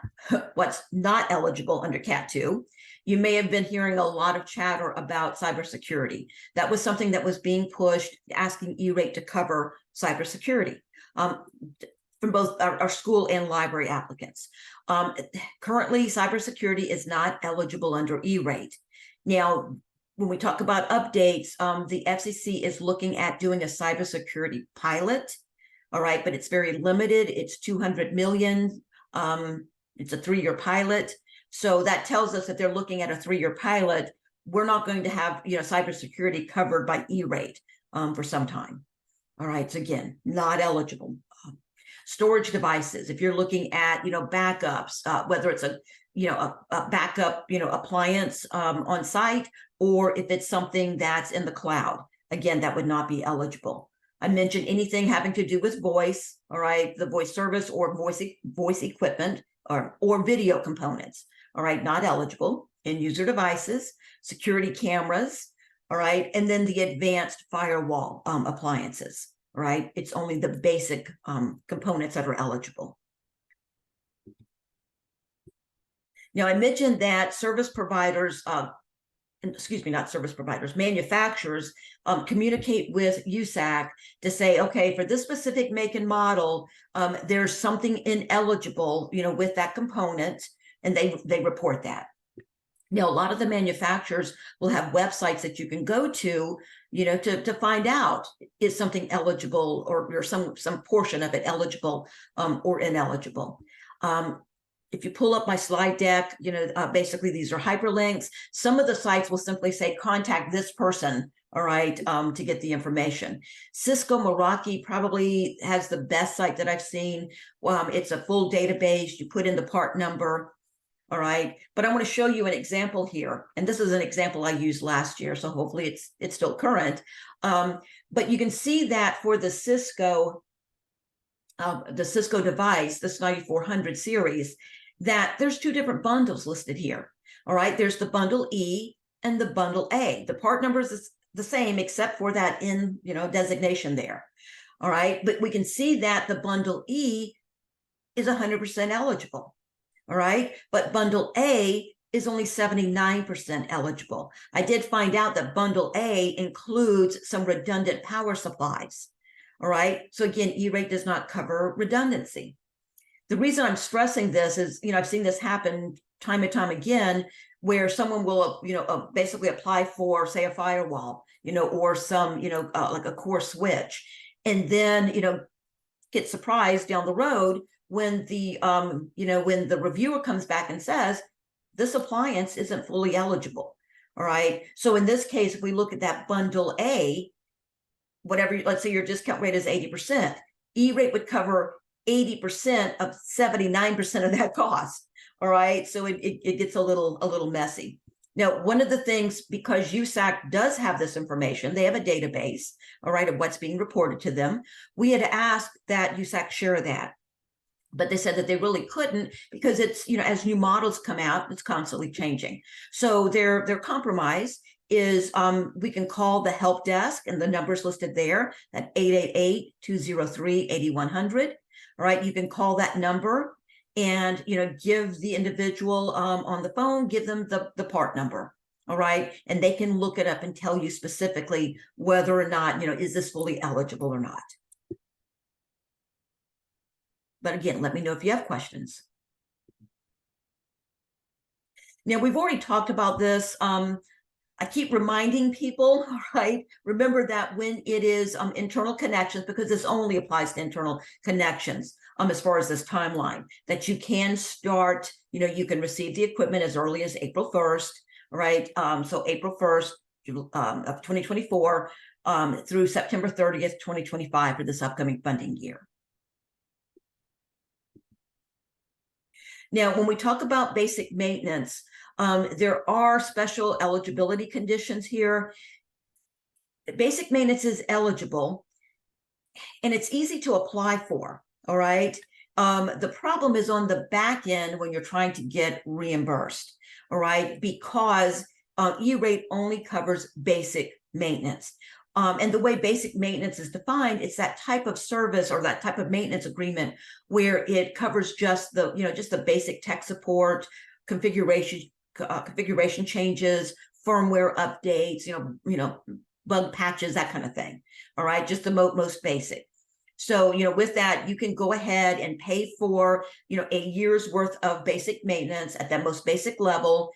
what's not eligible under Cat 2, you may have been hearing a lot of chatter about cybersecurity. That was something that was being pushed, asking E-rate to cover cybersecurity from both our school and library applicants. Currently, cybersecurity is not eligible under E-rate. Now, when we talk about updates, the FCC is looking at doing a cybersecurity pilot. All right, but it's very limited. It's 200 million. It's a 3-year pilot. So that tells us that they're looking at a 3-year pilot. We're not going to have, cybersecurity covered by E-rate for some time. All right, so again, not eligible. Storage devices, if you're looking at, backups, whether it's a a backup, appliance on site, or if it's something that's in the cloud. Again, that would not be eligible. I mentioned anything having to do with voice, all right, the voice service or voice equipment or video components, all right, not eligible. End user devices, security cameras, all right, and then the advanced firewall appliances, all right. It's only the basic components that are eligible. Now, I mentioned that service providers, not service providers, manufacturers communicate with USAC to say, okay, for this specific make and model, there's something ineligible, with that component, and they report that. Now, a lot of the manufacturers will have websites that you can go to, to find out is something eligible or some portion of it eligible or ineligible. If you pull up my slide deck, basically these are hyperlinks. Some of the sites will simply say, contact this person, all right, to get the information. Cisco Meraki probably has the best site that I've seen. It's a full database. You put in the part number, all right. But I want to show you an example here. And this is an example I used last year, so hopefully it's still current. But you can see that for the Cisco device, this 9400 series, that there's two different bundles listed here. All right, there's the bundle E and the bundle A. The part number is the same except for that in designation there. All right, but we can see that the bundle E is 100% eligible. All right, but bundle A is only 79% eligible. I did find out that bundle A includes some redundant power supplies. All right, so again, E-rate does not cover redundancy. The reason I'm stressing this is, I've seen this happen time and time again, where someone will, basically apply for, say, a firewall, or some, like a core switch, and then, get surprised down the road when the, when the reviewer comes back and says, this appliance isn't fully eligible. All right, so in this case, if we look at that bundle A, whatever, let's say your discount rate is 80%, E-rate would cover 80% of 79% of that cost. All right, so it gets a little messy. Now, one of the things, because USAC does have this information, they have a database, all right, of what's being reported to them. We had asked that USAC share that, but they said that they really couldn't because it's, as new models come out, it's constantly changing. So their compromise is we can call the help desk, and the number's listed there at 888-203-8100. All right, you can call that number and, give the individual on the phone, give them the part number. All right, and they can look it up and tell you specifically whether or not, is this fully eligible or not. But again, let me know if you have questions. Now, we've already talked about this. I keep reminding people, all right, remember that when it is internal connections, because this only applies to internal connections as far as this timeline, that you can start, you can receive the equipment as early as April 1st, right? So April 1st of 2024 through September 30th, 2025 for this upcoming funding year. Now, when we talk about basic maintenance, there are special eligibility conditions here. Basic maintenance is eligible, and it's easy to apply for, all right? The problem is on the back end when you're trying to get reimbursed, all right? Because E-rate only covers basic maintenance. And the way basic maintenance is defined, it's that type of service or that type of maintenance agreement where it covers just the, just the basic tech support, configuration changes, firmware updates, bug patches, that kind of thing. All right, just the most basic. So, with that, you can go ahead and pay for, a year's worth of basic maintenance at that most basic level.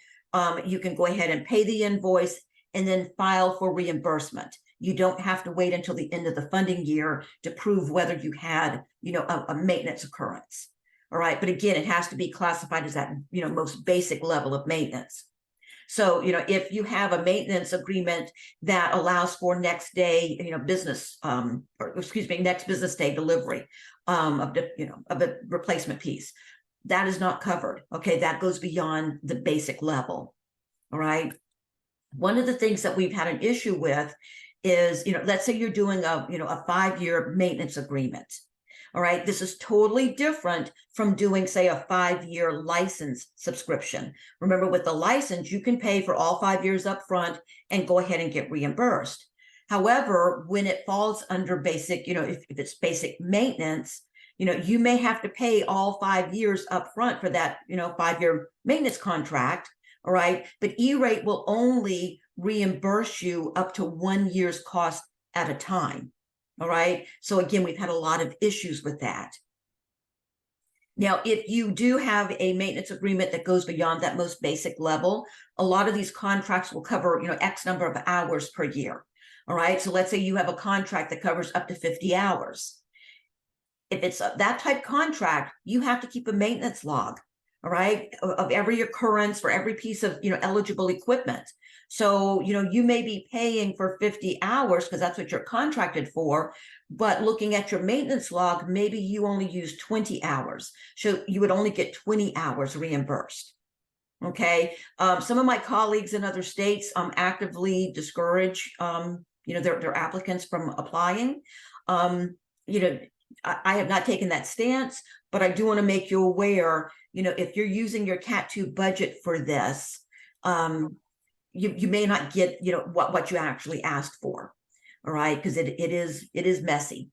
You can go ahead and pay the invoice and then file for reimbursement. You don't have to wait until the end of the funding year to prove whether you had, a maintenance occurrence. All right, but again, it has to be classified as that, most basic level of maintenance. So, if you have a maintenance agreement that allows for next day, next business day delivery of a replacement piece, that is not covered. Okay, that goes beyond the basic level. All right. One of the things that we've had an issue with is, let's say you're doing a 5-year maintenance agreement. All right, this is totally different from doing, say, a 5-year license subscription. Remember, with the license, you can pay for all 5 years up front and go ahead and get reimbursed. However, when it falls under basic, if it's basic maintenance, you may have to pay all 5 years up front for that, 5-year maintenance contract. All right, but E-rate will only reimburse you up to 1 year's cost at a time. All right, so again, we've had a lot of issues with that. Now, if you do have a maintenance agreement that goes beyond that most basic level, a lot of these contracts will cover, X number of hours per year. All right, so let's say you have a contract that covers up to 50 hours. If it's that type contract, you have to keep a maintenance log, all right, of every occurrence for every piece of, eligible equipment. So, you may be paying for 50 hours because that's what you're contracted for, but looking at your maintenance log, maybe you only use 20 hours. So you would only get 20 hours reimbursed. Okay. Some of my colleagues in other states actively discourage, their applicants from applying. I have not taken that stance, but I do want to make you aware, if you're using your Cat 2 budget for this, you may not get, what you actually asked for. All right, because it is messy.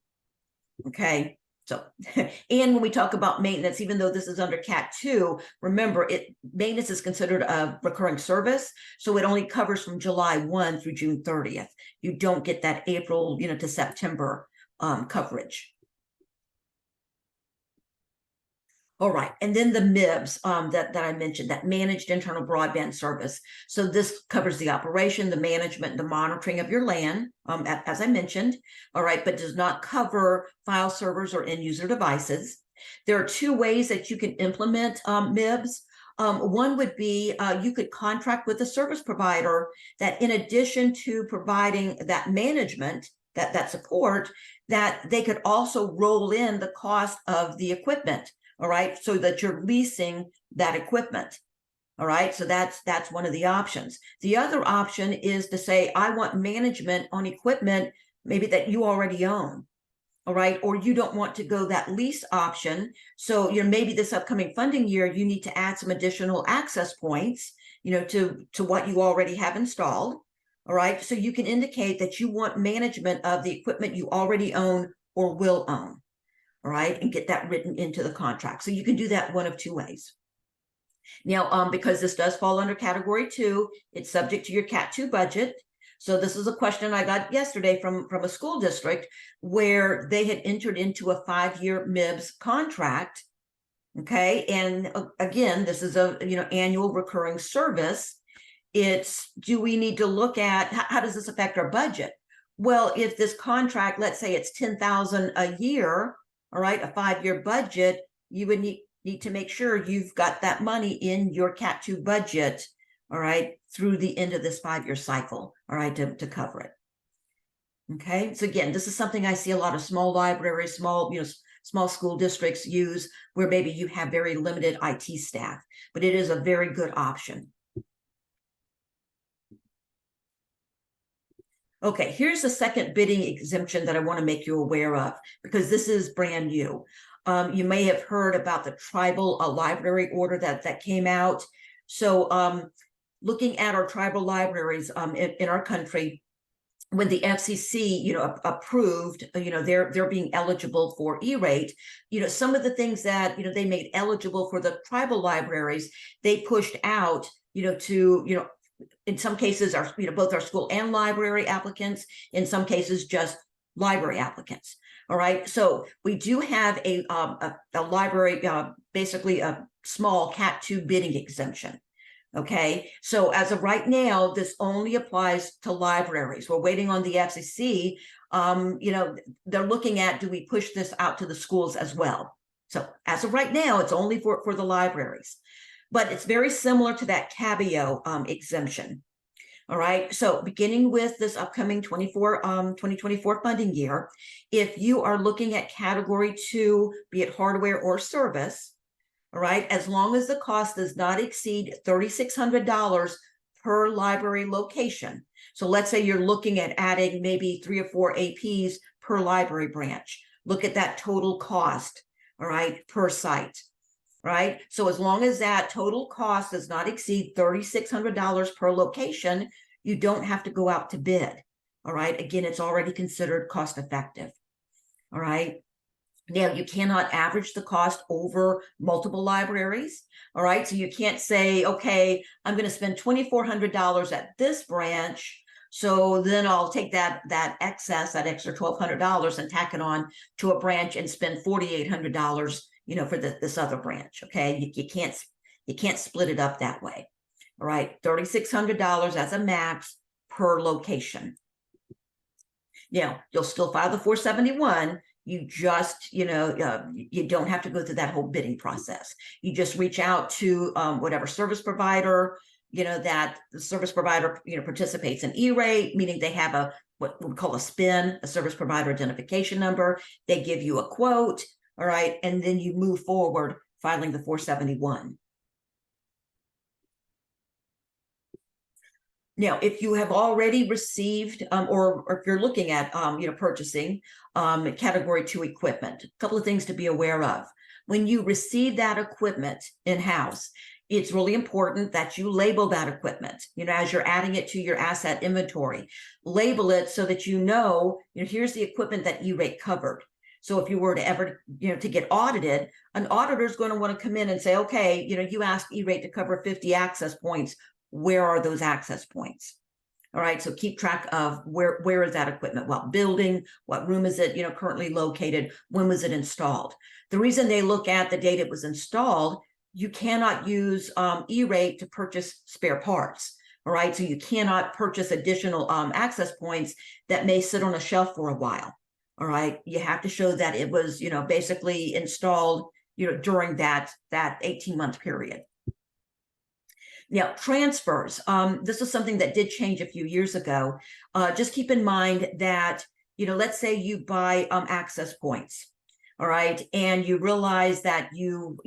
Okay, so and when we talk about maintenance, even though this is under Cat 2, remember maintenance is considered a recurring service, so it only covers from July 1 through June 30th. You don't get that April, to September coverage. All right, and then the MIBS that I mentioned, that managed internal broadband service. So this covers the operation, the management, the monitoring of your LAN, as I mentioned. All right, but does not cover file servers or end user devices. There are 2 ways that you can implement MIBS. One would be you could contract with a service provider that, in addition to providing that management, that support, that they could also roll in the cost of the equipment. All right, so that you're leasing that equipment. All right, so that's one of the options. The other option is to say, I want management on equipment maybe that you already own. All right, or you don't want to go that lease option. So maybe this upcoming funding year, you need to add some additional access points, to what you already have installed. All right, so you can indicate that you want management of the equipment you already own or will own. All right, and get that written into the contract. So you can do that one of 2 ways. Now, because this does fall under Category 2, it's subject to your Cat 2 budget. So this is a question I got yesterday from a school district where they had entered into a 5-year MIBS contract. Okay, and again, this is a annual recurring service. It's, do we need to look at how does this affect our budget? Well, if this contract, let's say it's $10,000 a year, all right, a 5-year budget, you would need to make sure you've got that money in your Cat 2 budget, all right, through the end of this 5-year cycle, all right, to cover it. Okay, so again, this is something I see a lot of small libraries, small school districts use, where maybe you have very limited IT staff, but it is a very good option. Okay, here's the second bidding exemption that I want to make you aware of, because this is brand new. You may have heard about the tribal library order that came out. So looking at our tribal libraries in our country, when the FCC, approved, they're being eligible for E-rate, some of the things that, they made eligible for the tribal libraries, they pushed out, to, in some cases, both our school and library applicants, in some cases, just library applicants. All right, so we do have a library, basically a small Cat 2 bidding exemption. Okay, so as of right now, this only applies to libraries. We're waiting on the FCC. They're looking at, do we push this out to the schools as well? So as of right now, it's only for the libraries. But it's very similar to that CABIO exemption. All right, so beginning with this upcoming 2024 funding year, if you are looking at Category 2, be it hardware or service, all right, as long as the cost does not exceed $3,600 per library location. So let's say you're looking at adding maybe 3 or 4 APs per library branch. Look at that total cost, all right, per site, right? So as long as that total cost does not exceed $3,600 per location, you don't have to go out to bid, all right? Again, it's already considered cost effective, all right? Now, you cannot average the cost over multiple libraries, all right? So you can't say, okay, I'm going to spend $2,400 at this branch, so then I'll take that excess, that extra $1,200 and tack it on to a branch and spend $4,800, for this other branch, okay? You can't split it up that way, all right? $3,600 as a max per location. Now, you'll still file the 471. You just, you don't have to go through that whole bidding process. You just reach out to whatever service provider, that the service provider, participates in E-rate, meaning they have what we call a SPIN, a service provider identification number. They give you a quote, all right, and then you move forward filing the 471. Now, if you have already received, or if you're looking at, purchasing Category 2 equipment, a couple of things to be aware of. When you receive that equipment in-house, it's really important that you label that equipment, as you're adding it to your asset inventory. Label it so that here's the equipment that E-rate covered. So if you were to ever, to get audited, an auditor is going to want to come in and say, okay, you asked E-rate to cover 50 access points. Where are those access points? All right, so keep track of where is that equipment? What building? What room is it, currently located? When was it installed? The reason they look at the date it was installed, you cannot use E-rate to purchase spare parts. All right, so you cannot purchase additional access points that may sit on a shelf for a while. All right, you have to show that it was, basically installed, during that 18-month period. Now, transfers. This is something that did change a few years ago. Just keep in mind that, let's say you buy access points, all right, and you realize that you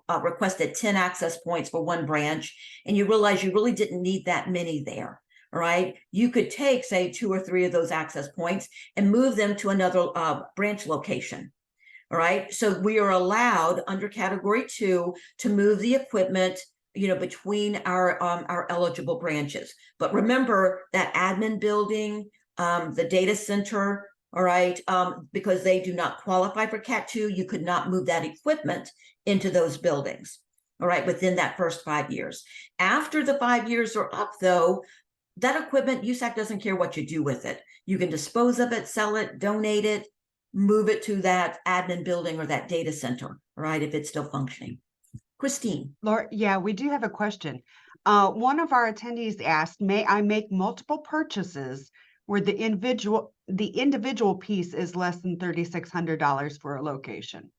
requested 10 access points for one branch, and you realize you really didn't need that many there, all right? You could take, say, 2 or 3 of those access points and move them to another branch location. All right, so we are allowed under Category 2 to move the equipment between our eligible branches. But remember that admin building, the data center, all right, because they do not qualify for Cat 2, you could not move that equipment into those buildings, all right, within that first 5 years. After the 5 years are up, though, that equipment, USAC doesn't care what you do with it. You can dispose of it, sell it, donate it, move it to that admin building or that data center, all right, if it's still functioning. Christine. Laura, yeah, we do have a question. One of our attendees asked, may I make multiple purchases where the individual piece is less than $3,600 for a location?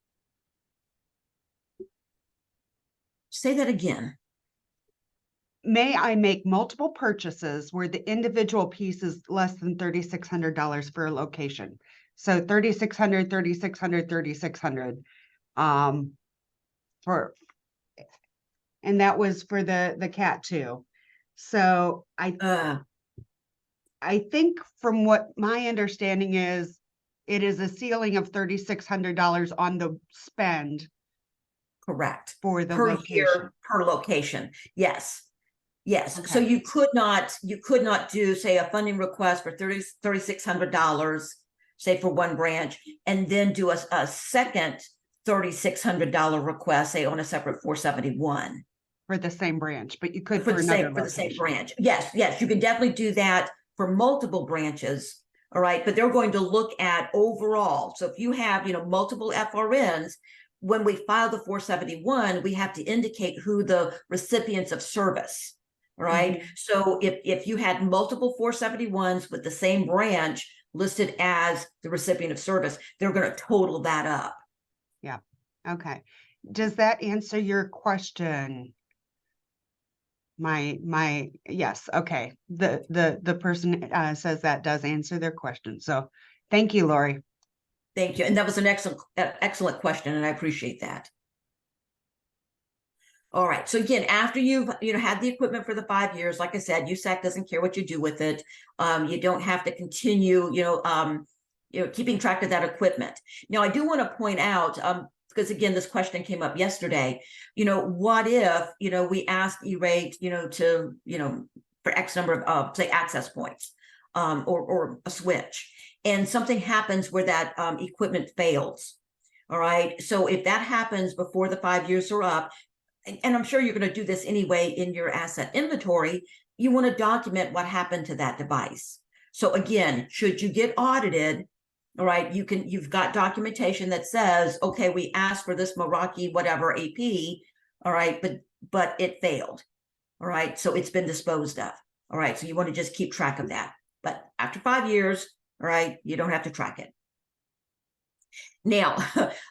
Say that again. May I make multiple purchases where the individual piece is less than $3,600 for a location? So 3,600, 3,600, 3,600 and that was for the Cat 2. So I think from what my understanding is, it is a ceiling of $3,600 on the spend. Correct. For the per location. year, per location. Yes. Yes. Okay. So you could not do, say, a funding request for $3,600, say, for one branch, and then do a second $3,600 request, say, on a separate 471. For the same branch, but you could for for the same branch. Yes, you can definitely do that for multiple branches. All right, but they're going to look at overall. So if you have, multiple FRNs, when we file the 471, we have to indicate who the recipients of service. All right. Mm-hmm. So if you had multiple 471s with the same branch listed as the recipient of service, they're going to total that up. Yeah. Okay. Does that answer your question? Yes. Okay. The person says that does answer their question. So thank you, Lorrie. Thank you. And that was an excellent question, and I appreciate that. All right. So again, after you've had the equipment for the 5 years, like I said, USAC doesn't care what you do with it. You don't have to continue, keeping track of that equipment. Now, I do want to point out, because again, this question came up yesterday. What if we asked E-Rate, to for X number of say access points, or a switch, and something happens where that equipment fails. All right. So if that happens before the 5 years are up, and I'm sure you're going to do this anyway in your asset inventory, you want to document what happened to that device. So again, should you get audited, all right, you've got documentation that says, okay, we asked for this Meraki whatever AP, all right, but it failed. All right, so it's been disposed of. All right, so you want to just keep track of that. But after 5 years, all right, you don't have to track it. Now,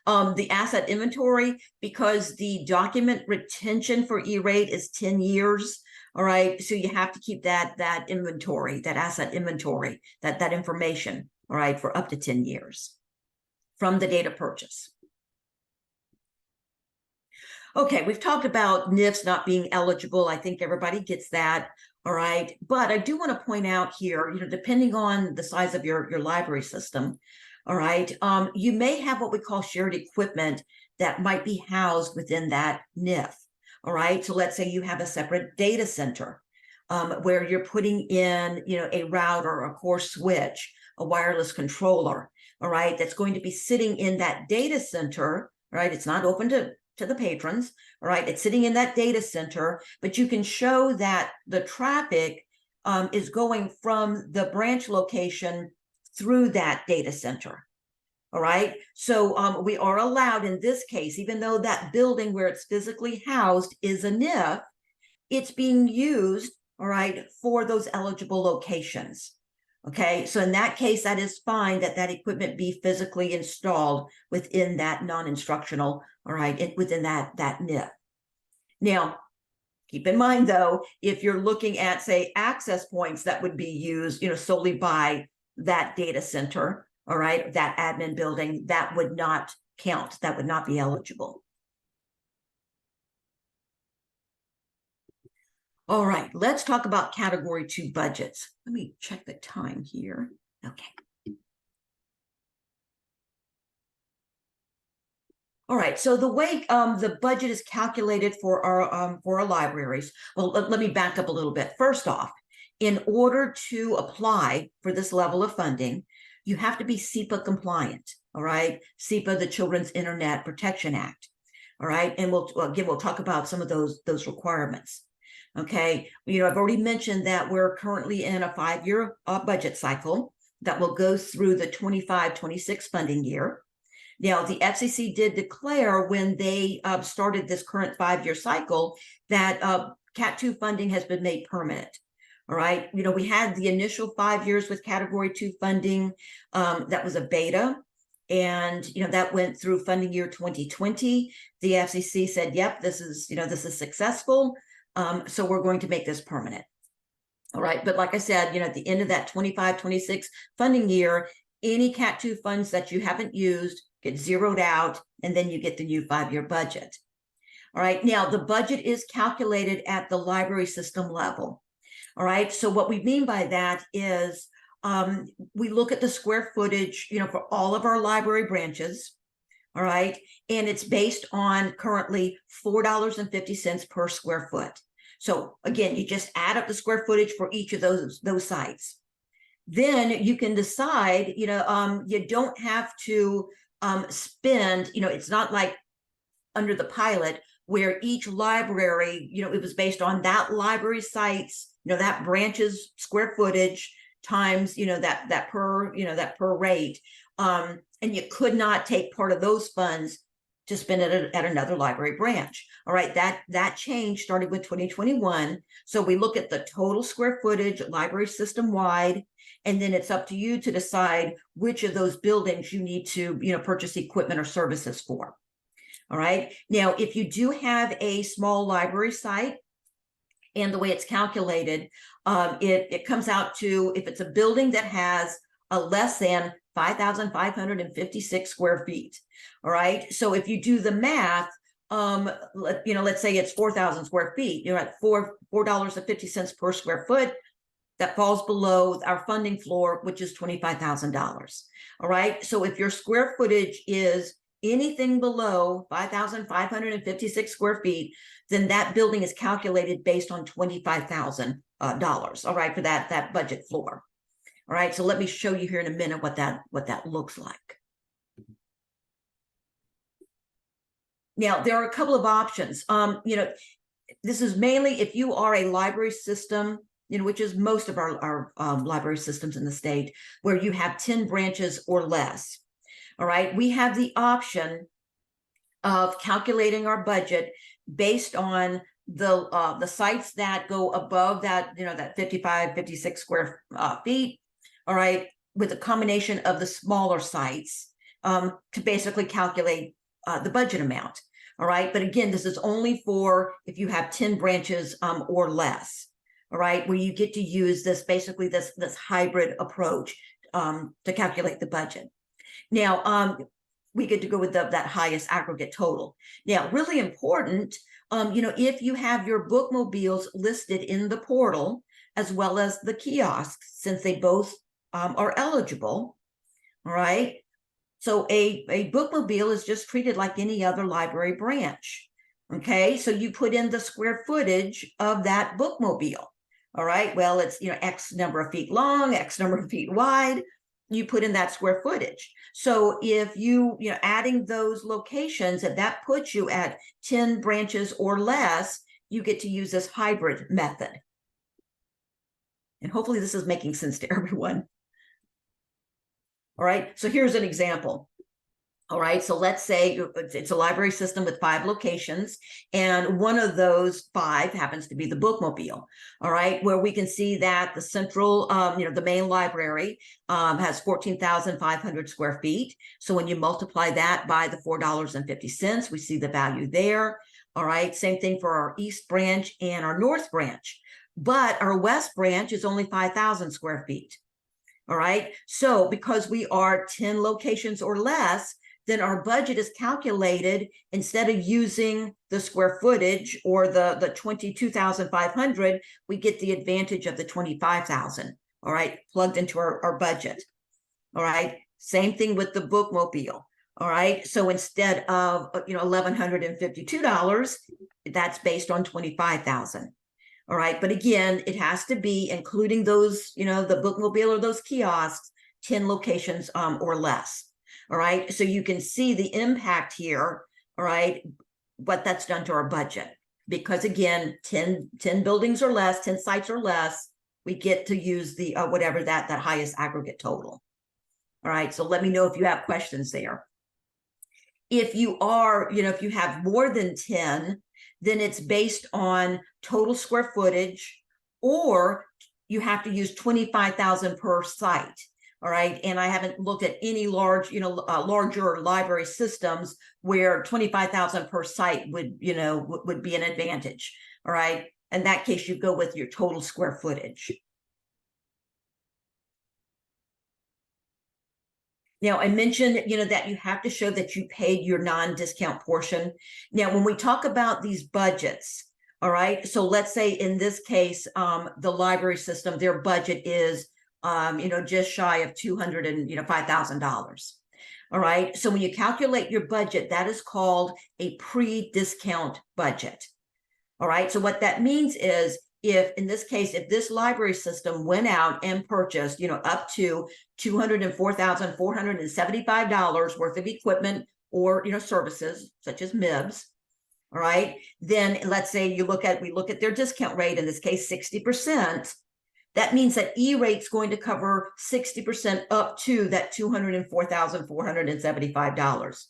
the asset inventory, because the document retention for E-Rate is 10 years, all right, so you have to keep that inventory, that asset inventory, that information, all right, for up to 10 years from the date of purchase. Okay, we've talked about NIFs not being eligible. I think everybody gets that, all right, but I do want to point out here, depending on the size of your library system, all right, you may have what we call shared equipment that might be housed within that NIF. All right, so let's say you have a separate data center where you're putting in, a router, a core switch, a wireless controller. All right, that's going to be sitting in that data center. Right, it's not open to the patrons. All right, it's sitting in that data center, but you can show that the traffic is going from the branch location through that data center. All right, so we are allowed in this case, even though that building where it's physically housed is a NIF, it's being used, all right, for those eligible locations. Okay, so in that case, that is fine that equipment be physically installed within that non-instructional, all right, within that NIF. Now, keep in mind though, if you're looking at say access points that would be used, solely by that data center, all right, that admin building, that would not count. That would not be eligible. All right, let's talk about Category 2 budgets. Let me check the time here. Okay. All right, so the way the budget is calculated for our libraries, well, let me back up a little bit. First off, in order to apply for this level of funding, you have to be CIPA compliant, all right? CIPA, the Children's Internet Protection Act, all right? And we'll talk about some of those requirements, okay? I've already mentioned that we're currently in a 5-year budget cycle that will go through the 25-26 funding year. Now, the FCC did declare when they started this current 5-year cycle that Cat 2 funding has been made permanent. All right, we had the initial 5 years with Category 2 funding. That was a beta, and that went through funding year 2020. The FCC said, "Yep, this is successful. So we're going to make this permanent." All right, but like I said, at the end of that 25-26 funding year, any Cat 2 funds that you haven't used get zeroed out, and then you get the new 5-year budget. All right, now the budget is calculated at the library system level. All right, so what we mean by that is we look at the square footage, for all of our library branches, all right, and it's based on currently $4.50 per square foot. So again, you just add up the square footage for each of those sites. Then you can decide, you don't have to spend, it's not like under the pilot where each library, it was based on that library site's, that branch's square footage times, that per rate. And you could not take part of those funds to spend it at another library branch. All right, that change started with 2021. So we look at the total square footage library system wide, and then it's up to you to decide which of those buildings you need to, purchase equipment or services for. All right, now if you do have a small library site, and the way it's calculated, it comes out to, if it's a building that has a less than 5,556 square feet. All right, so if you do the math, let's say it's 4,000 square feet, you're at $4.50 per square foot. That falls below our funding floor, which is $25,000. All right. So if your square footage is anything below 5,556 square feet, then that building is calculated based on $25,000. All right, for that budget floor. All right. So let me show you here in a minute what that looks like. Now, there are a couple of options. This is mainly if you are a library system, which is most of our library systems in the state, where you have 10 branches or less. All right, we have the option of calculating our budget based on the sites that go above that, that 55, 56 square feet. All right, with a combination of the smaller sites to basically calculate the budget amount. All right, but again, this is only for if you have 10 branches or less. All right, where you get to use this hybrid approach to calculate the budget. Now, we get to go with that highest aggregate total. Now, really important, if you have your bookmobiles listed in the portal, as well as the kiosks, since they both are eligible, all right? So a bookmobile is just treated like any other library branch, okay? So you put in the square footage of that bookmobile. All right, well, it's, X number of feet long, X number of feet wide, you put in that square footage. So if adding those locations, that puts you at 10 branches or less, you get to use this hybrid method. And hopefully this is making sense to everyone. All right, so here's an example. All right, so let's say it's a library system with 5 locations, and one of those 5 happens to be the bookmobile. All right, where we can see that the central, the main library has 14,500 square feet. So when you multiply that by the $4.50, we see the value there. All right, same thing for our East branch and our North branch, but our West branch is only 5,000 square feet. All right, so because we are 10 locations or less, then our budget is calculated, instead of using the square footage or the 22,500, we get the advantage of the 25,000, all right, plugged into our budget. All right, same thing with the bookmobile. All right, so instead of $1,152, that's based on 25,000. All right, but again, it has to be including those, the bookmobile or those kiosks, 10 locations or less. All right, so you can see the impact here, all right, what that's done to our budget. Because again, 10 buildings or less, 10 sites or less, we get to use the whatever that highest aggregate total. All right, so let me know if you have questions there. If you are, if you have more than 10, then it's based on total square footage, or you have to use 25,000 per site. All right, and I haven't looked at any large, larger library systems where 25,000 per site would, would be an advantage. All right, in that case, you go with your total square footage. Now, I mentioned, that you have to show that you paid your non-discount portion. Now, when we talk about these budgets, all right, so let's say in this case, the library system, their budget is just shy of $205,000. All right, so when you calculate your budget, that is called a pre-discount budget. All right, so what that means is, if in this case, if this library system went out and purchased, up to $204,475 worth of equipment or, services such as MIBS, all right, then let's say we look at their discount rate, in this case, 60%. That means that E-rate's going to cover 60% up to that $204,475.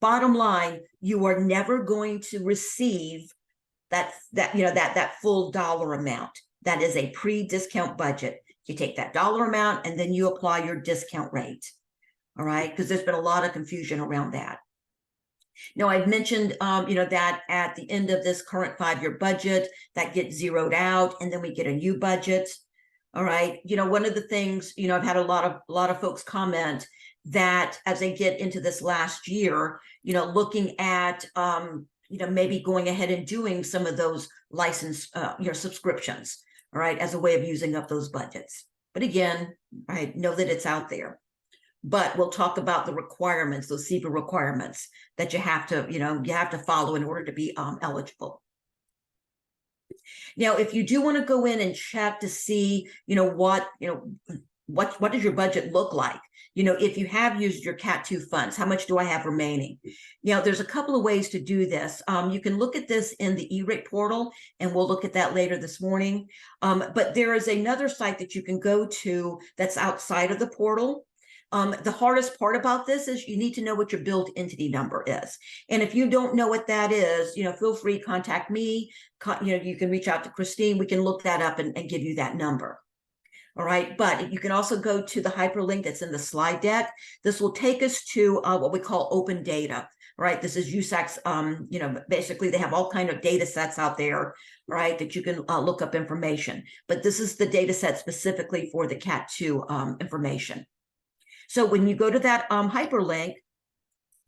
Bottom line, you are never going to receive that full dollar amount. That is a pre-discount budget. You take that dollar amount and then you apply your discount rate. All right, because there's been a lot of confusion around that. Now, I've mentioned, that at the end of this current 5-year budget, that gets zeroed out, and then we get a new budget. All right, one of the things, I've had a lot of folks comment that as they get into this last year, looking at, maybe going ahead and doing some of those license, your subscriptions, all right, as a way of using up those budgets. But again, I know that it's out there. But we'll talk about the requirements, those CIPA requirements that you have to follow in order to be eligible. Now, if you do want to go in and check to see, what does your budget look like? If you have used your CAT 2 funds, how much do I have remaining? There's a couple of ways to do this. You can look at this in the E-rate portal, and we'll look at that later this morning. But there is another site that you can go to that's outside of the portal. The hardest part about this is you need to know what your billed entity number is. And if you don't know what that is, feel free to contact me. You can reach out to Christine. We can look that up and give you that number. All right. But you can also go to the hyperlink that's in the slide deck. This will take us to what we call open data. Right. This is USAC's, basically they have all kinds of data sets out there, right, that you can look up information. But this is the data set specifically for the CAT 2 information. So when you go to that hyperlink,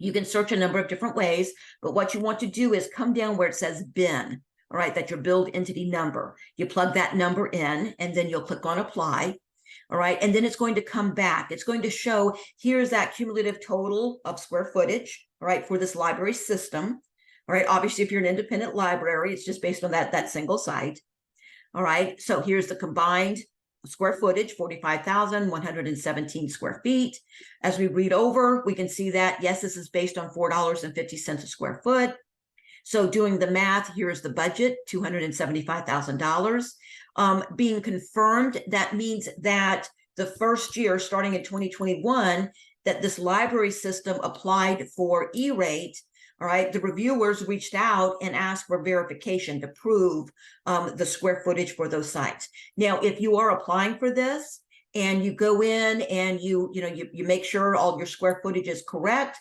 you can search a number of different ways, but what you want to do is come down where it says BIN, all right, that's your billed entity number. You plug that number in, and then you'll click on apply, all right, and then it's going to come back. It's going to show here's that cumulative total of square footage, all right, for this library system, all right. Obviously, if you're an independent library, it's just based on that single site, all right. So here's the combined square footage, 45,117 square feet. As we read over, we can see that, yes, this is based on $4.50 a square foot. So doing the math, here's the budget, $275,000. Being confirmed, that means that the first year, starting in 2021, that this library system applied for E-rate. All right, the reviewers reached out and asked for verification to prove the square footage for those sites. Now, if you are applying for this and you go in and you make sure all your square footage is correct,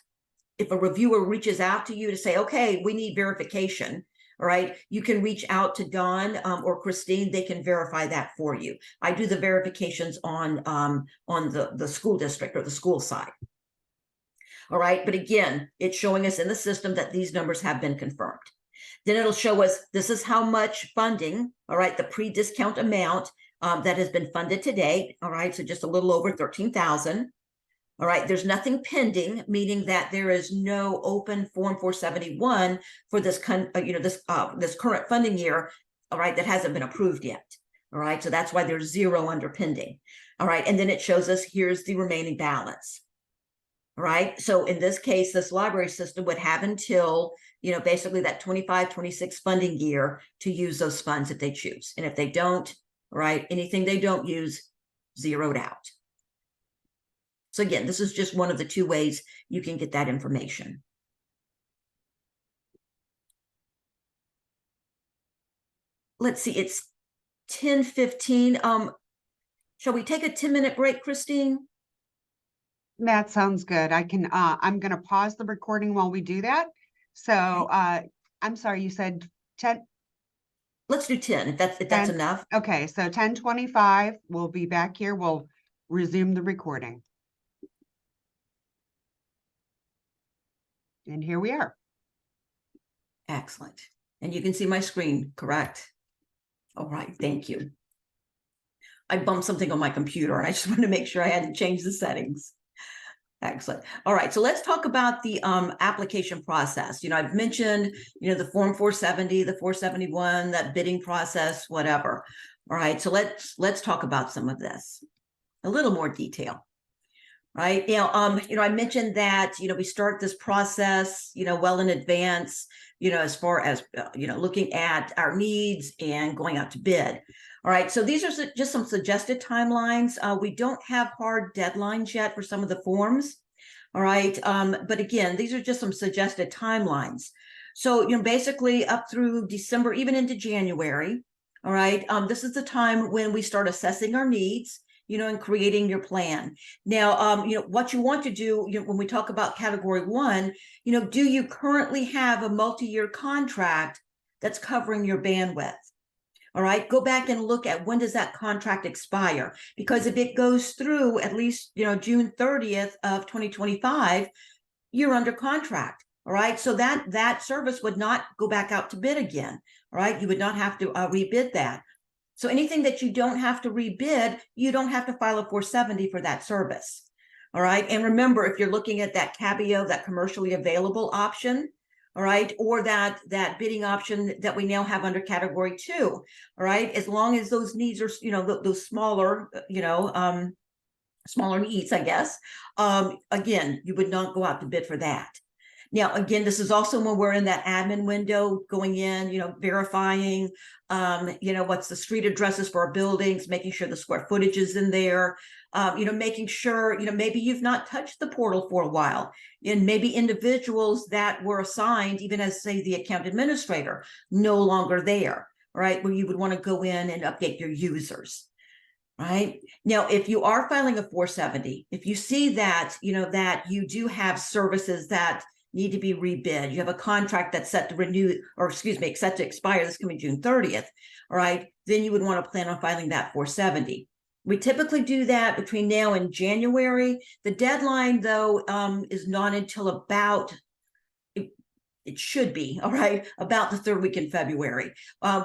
if a reviewer reaches out to you to say, okay, we need verification, all right, you can reach out to Dawn or Christine. They can verify that for you. I do the verifications on the school district or the school side. All right, but again, it's showing us in the system that these numbers have been confirmed. Then it'll show us this is how much funding, all right, the pre-discount amount that has been funded to date. All right, so just a little over 13,000. All right, there's nothing pending, meaning that there is no open Form 471 for this this current funding year, all right, that hasn't been approved yet. All right, so that's why there's 0 under pending. All right, and then it shows us here's the remaining balance. All right, so in this case, this library system would have until, basically that 25-26 funding year to use those funds if they choose. And if they don't, right, anything they don't use, zeroed out. So again, this is just one of the 2 ways you can get that information. Let's see, it's 10:15. Shall we take a 10-minute break, Christine? That sounds good. I can, I'm going to pause the recording while we do that. So, I'm sorry, you said 10. Let's do 10 if that's enough. Okay, so 10:25, we'll be back here. We'll resume the recording. And here we are. Excellent. And you can see my screen, correct? All right, thank you. I bumped something on my computer and I just wanted to make sure I hadn't changed the settings. Excellent. All right, so let's talk about the application process. I've mentioned, the Form 470, the 471, that bidding process, whatever. All right, so let's talk about some of this, a little more detail. Right now, I mentioned that we start this process, well in advance, as far as looking at our needs and going out to bid. All right, so these are just some suggested timelines. We don't have hard deadlines yet for some of the forms. All right, but again, these are just some suggested timelines. So basically up through December, even into January. All right, this is the time when we start assessing our needs, and creating your plan. Now, what you want to do, when we talk about category 1, do you currently have a multi-year contract that's covering your bandwidth? All right, go back and look at when does that contract expire? Because if it goes through at least, June 30th of 2025, you're under contract. All right, so that service would not go back out to bid again. All right, you would not have to rebid that. So anything that you don't have to rebid, you don't have to file a 470 for that service. All right, and remember, if you're looking at that CABIO, that commercially available option, all right, or that bidding option that we now have under category 2, all right, as long as those needs are, those smaller, smaller needs, I guess, again, you would not go out to bid for that. Now, again, this is also when we're in that admin window, going in, verifying, what's the street addresses for our buildings, making sure the square footage is in there, making sure, maybe you've not touched the portal for a while, and maybe individuals that were assigned, even as, say, the account administrator, no longer there, right, where you would want to go in and update your users. Right now, if you are filing a 470, if you see that, that you do have services that need to be rebid, you have a contract that's set to renew, or set to expire this coming June 30th, all right, then you would want to plan on filing that 470. We typically do that between now and January. The deadline, though, is not until about, it should be, all right, about the 3rd week in February.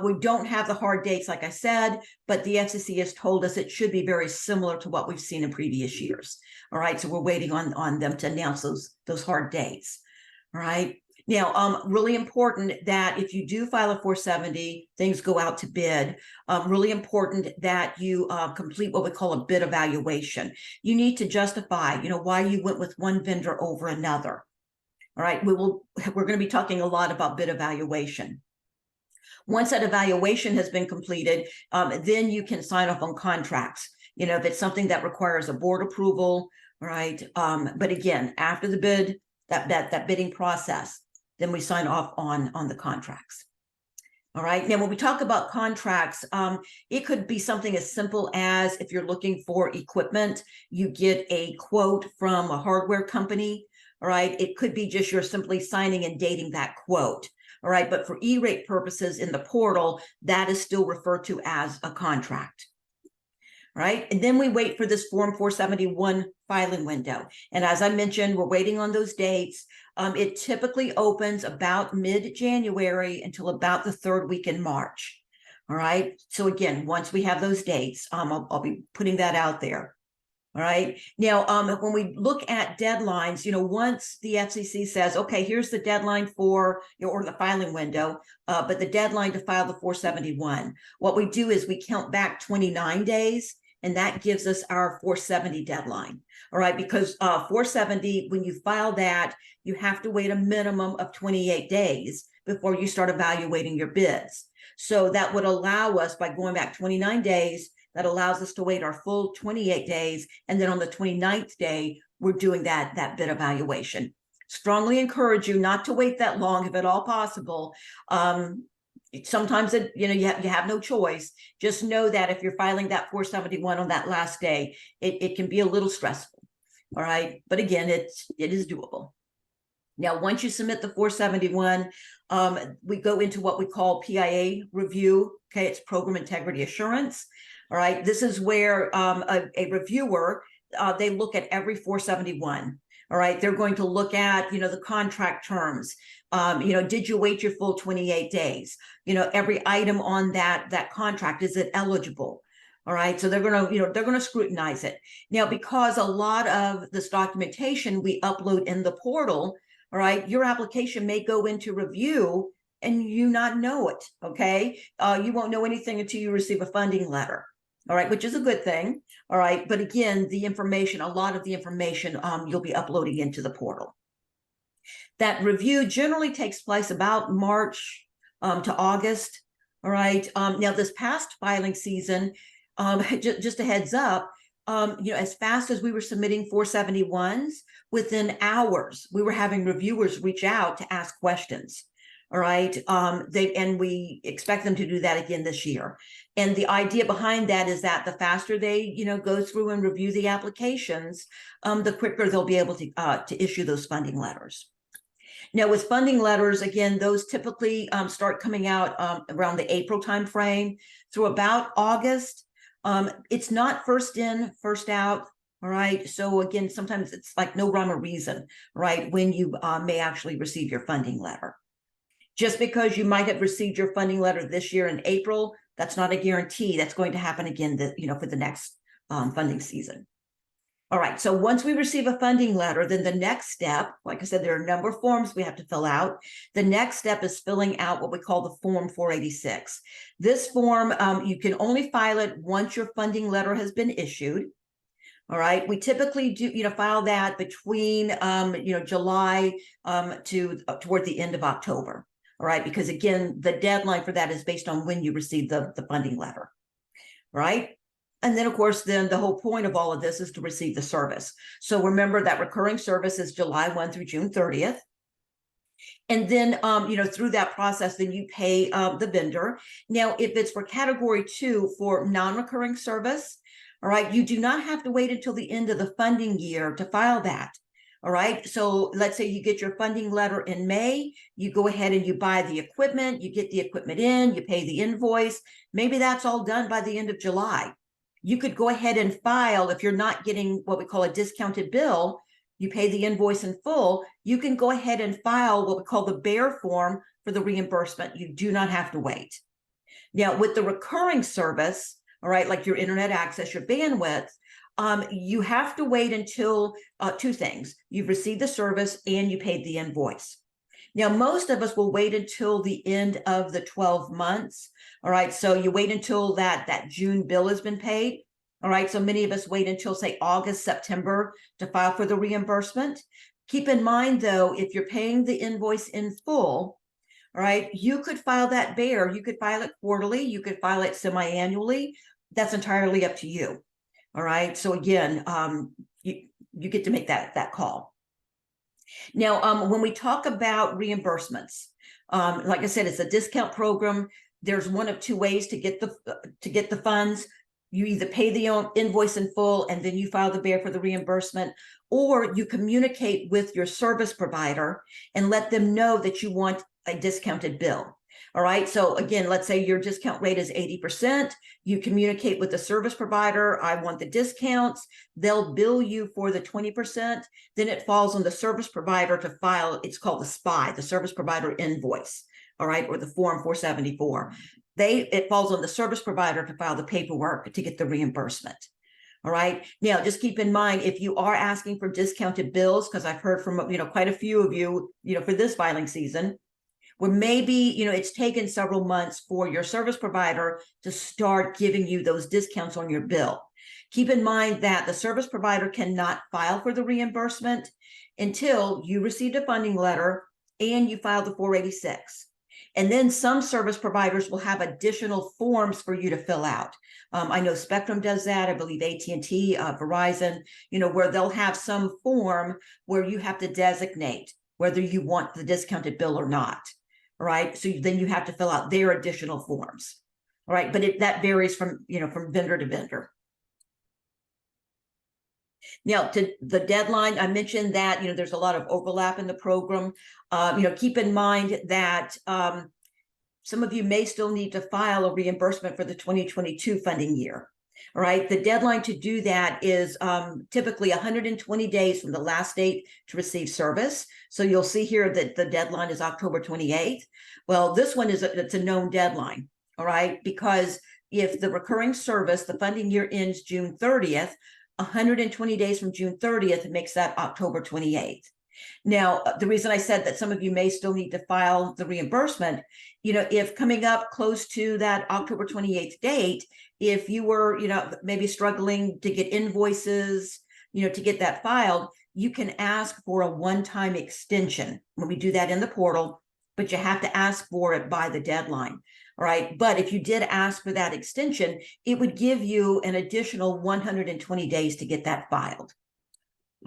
We don't have the hard dates, like I said, but the FCC has told us it should be very similar to what we've seen in previous years. All right, so we're waiting on them to announce those hard dates. All right. Now, really important that if you do file a 470, things go out to bid. Really important that you complete what we call a bid evaluation. You need to justify, why you went with one vendor over another. All right, we're going to be talking a lot about bid evaluation. Once that evaluation has been completed, then you can sign off on contracts. If it's something that requires a board approval, all right. But again, after the bid, that bidding process, then we sign off on the contracts. All right. Now, when we talk about contracts, it could be something as simple as, if you're looking for equipment, you get a quote from a hardware company. All right, it could be just you're simply signing and dating that quote. All right, but for E-rate purposes in the portal, that is still referred to as a contract. All right, and then we wait for this Form 471 filing window. And as I mentioned, we're waiting on those dates. It typically opens about mid-January until about the 3rd week in March. All right, so again, once we have those dates, I'll be putting that out there. All right. Now, when we look at deadlines, once the FCC says, okay, here's the deadline for, or the filing window, but the deadline to file the 471, what we do is we count back 29 days, and that gives us our 470 deadline. All right. Because 470, when you file that, you have to wait a minimum of 28 days before you start evaluating your bids. So that would allow us, by going back 29 days, that allows us to wait our full 28 days. And then on the 29th day, we're doing that bid evaluation. Strongly encourage you not to wait that long, if at all possible. Sometimes you have no choice. Just know that if you're filing that 471 on that last day, it can be a little stressful. All right. But again, it is doable. Now, once you submit the 471, we go into what we call PIA review. Okay, it's Program Integrity Assurance. All right, this is where a reviewer, they look at every 471. All right, they're going to look at, the contract terms. Did you wait your full 28 days? Every item on that contract, is it eligible? All right, so they're going to scrutinize it. Now, because a lot of this documentation we upload in the portal, all right, your application may go into review and you not know it. Okay, you won't know anything until you receive a funding letter. All right, which is a good thing. All right, but again, the information, a lot of the information you'll be uploading into the portal. That review generally takes place about March to August. All right, now this past filing season, just a heads up, as fast as we were submitting 471s, within hours, we were having reviewers reach out to ask questions. All right. And we expect them to do that again this year. And the idea behind that is that the faster they, go through and review the applications, the quicker they'll be able to issue those funding letters. Now, with funding letters, again, those typically start coming out around the April timeframe through about August. It's not first in, first out. All right. So again, sometimes it's like no rhyme or reason, right, when you may actually receive your funding letter. Just because you might have received your funding letter this year in April, that's not a guarantee that's going to happen again, for the next funding season. All right, so once we receive a funding letter, then the next step, like I said, there are a number of forms we have to fill out. The next step is filling out what we call the Form 486. This form, you can only file it once your funding letter has been issued. All right, we typically do, file that between, July toward the end of October. All right, because again, the deadline for that is based on when you receive the funding letter. Right. And then, of course, then the whole point of all of this is to receive the service. So remember that recurring service is July 1 through June 30th. And then, through that process, then you pay the vendor. Now, if it's for category 2 for non-recurring service, all right, you do not have to wait until the end of the funding year to file that. All right, so let's say you get your funding letter in May, you go ahead and you buy the equipment, you get the equipment in, you pay the invoice. Maybe that's all done by the end of July. You could go ahead and file, if you're not getting what we call a discounted bill, you pay the invoice in full, you can go ahead and file what we call the bear form for the reimbursement. You do not have to wait. Now, with the recurring service, all right, like your internet access, your bandwidth, you have to wait until two things. You've received the service and you paid the invoice. Now, most of us will wait until the end of the 12 months. All right, so you wait until that June bill has been paid. All right, so many of us wait until, say, August, September to file for the reimbursement. Keep in mind, though, if you're paying the invoice in full, all right, you could file that bear. You could file it quarterly. You could file it semi-annually. That's entirely up to you. All right, so again, you get to make that call. Now, when we talk about reimbursements, like I said, it's a discount program. There's one of two ways to get the funds. You either pay the invoice in full and then you file the bear for the reimbursement, or you communicate with your service provider and let them know that you want a discounted bill. All right, so again, let's say your discount rate is 80%. You communicate with the service provider, I want the discounts. They'll bill you for the 20%. Then it falls on the service provider to file, it's called the SPI, the service provider invoice, all right, or the Form 474. It falls on the service provider to file the paperwork to get the reimbursement. All right, now just keep in mind, if you are asking for discounted bills, because I've heard from quite a few of you, for this filing season, where maybe, it's taken several months for your service provider to start giving you those discounts on your bill. Keep in mind that the service provider cannot file for the reimbursement until you received a funding letter and you filed the 486. And then some service providers will have additional forms for you to fill out. I know Spectrum does that. I believe AT&T, Verizon, where they'll have some form where you have to designate whether you want the discounted bill or not. All right, so then you have to fill out their additional forms. All right, but that varies from from vendor to vendor. Now, to the deadline, I mentioned that there's a lot of overlap in the program. Keep in mind that some of you may still need to file a reimbursement for the 2022 funding year. All right, the deadline to do that is typically 120 days from the last date to receive service. So you'll see here that the deadline is October 28th. Well, this one it's a known deadline, all right, because if the recurring service, the funding year ends June 30th, 120 days from June 30th makes that October 28th. Now, the reason I said that some of you may still need to file the reimbursement, if coming up close to that October 28th date, if you were, maybe struggling to get invoices, to get that filed, you can ask for a one-time extension when we do that in the portal, but you have to ask for it by the deadline. All right. But if you did ask for that extension, it would give you an additional 120 days to get that filed.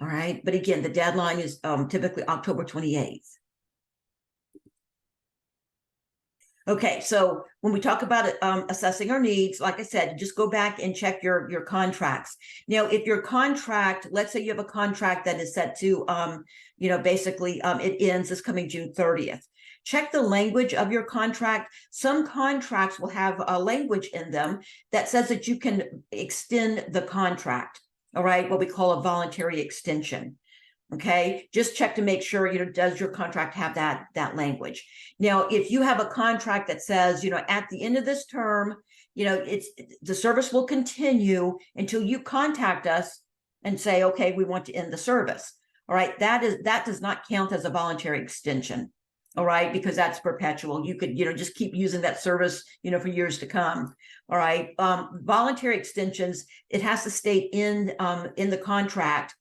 All right. But again, the deadline is typically October 28th. Okay, so when we talk about assessing our needs, like I said, just go back and check your contracts. Now, if your contract, let's say you have a contract that is set to, basically it ends this coming June 30th. Check the language of your contract. Some contracts will have a language in them that says that you can extend the contract. all right, what we call a voluntary extension. Okay, just check to make sure, does your contract have that language? Now, if you have a contract that says, at the end of this term, the service will continue until you contact us and say, okay, we want to end the service. All right, that does not count as a voluntary extension. All right, because that's perpetual. You could, just keep using that service, for years to come. All right, voluntary extensions, it has to state in the contract,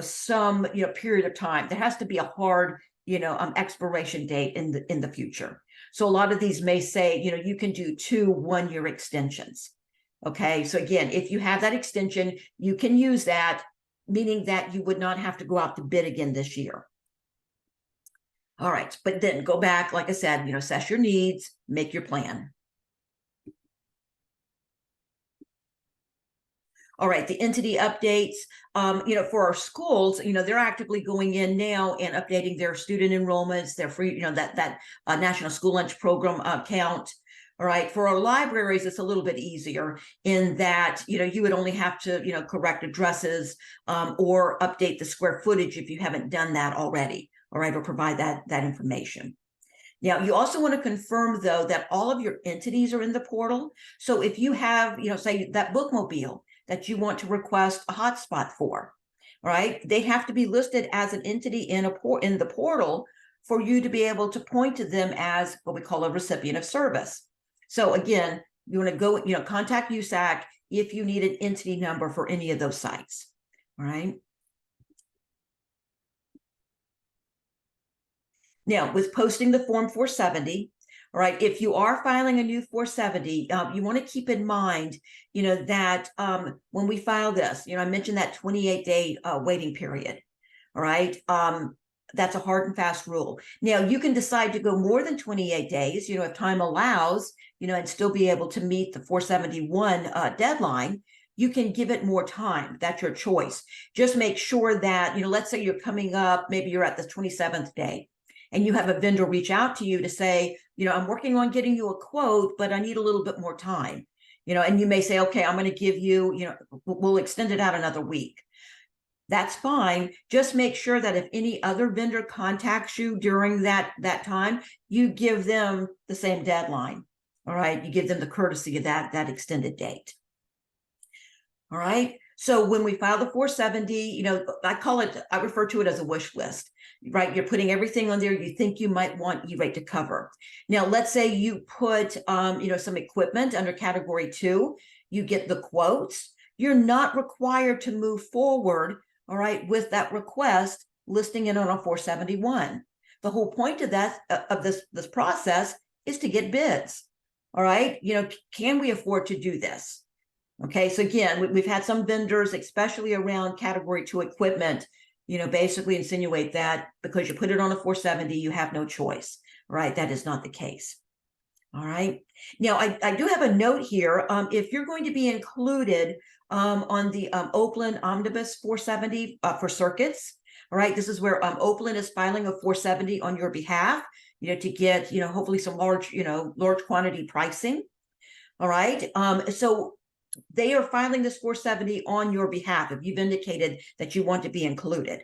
some, period of time. There has to be a hard, expiration date in the future. So a lot of these may say, you can do 2 one-year extensions. Okay, so again, if you have that extension, you can use that, meaning that you would not have to go out to bid again this year. All right, but then go back, like I said, assess your needs, make your plan. All right, the entity updates, for our schools, they're actively going in now and updating their student enrollments, their free, that National School Lunch Program count. All right, for our libraries, it's a little bit easier in that, you would only have to, correct addresses or update the square footage if you haven't done that already. All right, or provide that information. Now, you also want to confirm, though, that all of your entities are in the portal. So if you have, say that bookmobile that you want to request a hotspot for, all right, they have to be listed as an entity in the portal for you to be able to point to them as what we call a recipient of service. So again, you want to go, contact USAC if you need an entity number for any of those sites. All right. Now, with posting the Form 470, all right, if you are filing a new 470, you want to keep in mind, that when we file this, I mentioned that 28-day waiting period. All right, that's a hard and fast rule. Now, you can decide to go more than 28 days, if time allows, and still be able to meet the 471 deadline. You can give it more time. That's your choice. Just make sure that, let's say you're coming up, maybe you're at the 27th day, and you have a vendor reach out to you to say, I'm working on getting you a quote, but I need a little bit more time, and you may say, okay, I'm going to give you, we'll extend it out another week. That's fine. Just make sure that if any other vendor contacts you during that time, you give them the same deadline. All right. You give them the courtesy of that extended date. All right. So when we file the 470, I refer to it as a wish list, right? You're putting everything on there you think you might want E-rate to cover. Now, let's say you put, some equipment under category 2, you get the quotes. You're not required to move forward, all right, with that request listing it on a 471. The whole point of this process is to get bids. All right. Can we afford to do this? Okay, so again, we've had some vendors, especially around category 2 equipment, basically insinuate that because you put it on a 470, you have no choice, right? That is not the case. All right. Now, I do have a note here. If you're going to be included on the Oakland Omnibus 470 for circuits, all right, this is where Oakland is filing a 470 on your behalf, to get, hopefully some large quantity pricing. All right. So they are filing this 470 on your behalf if you've indicated that you want to be included.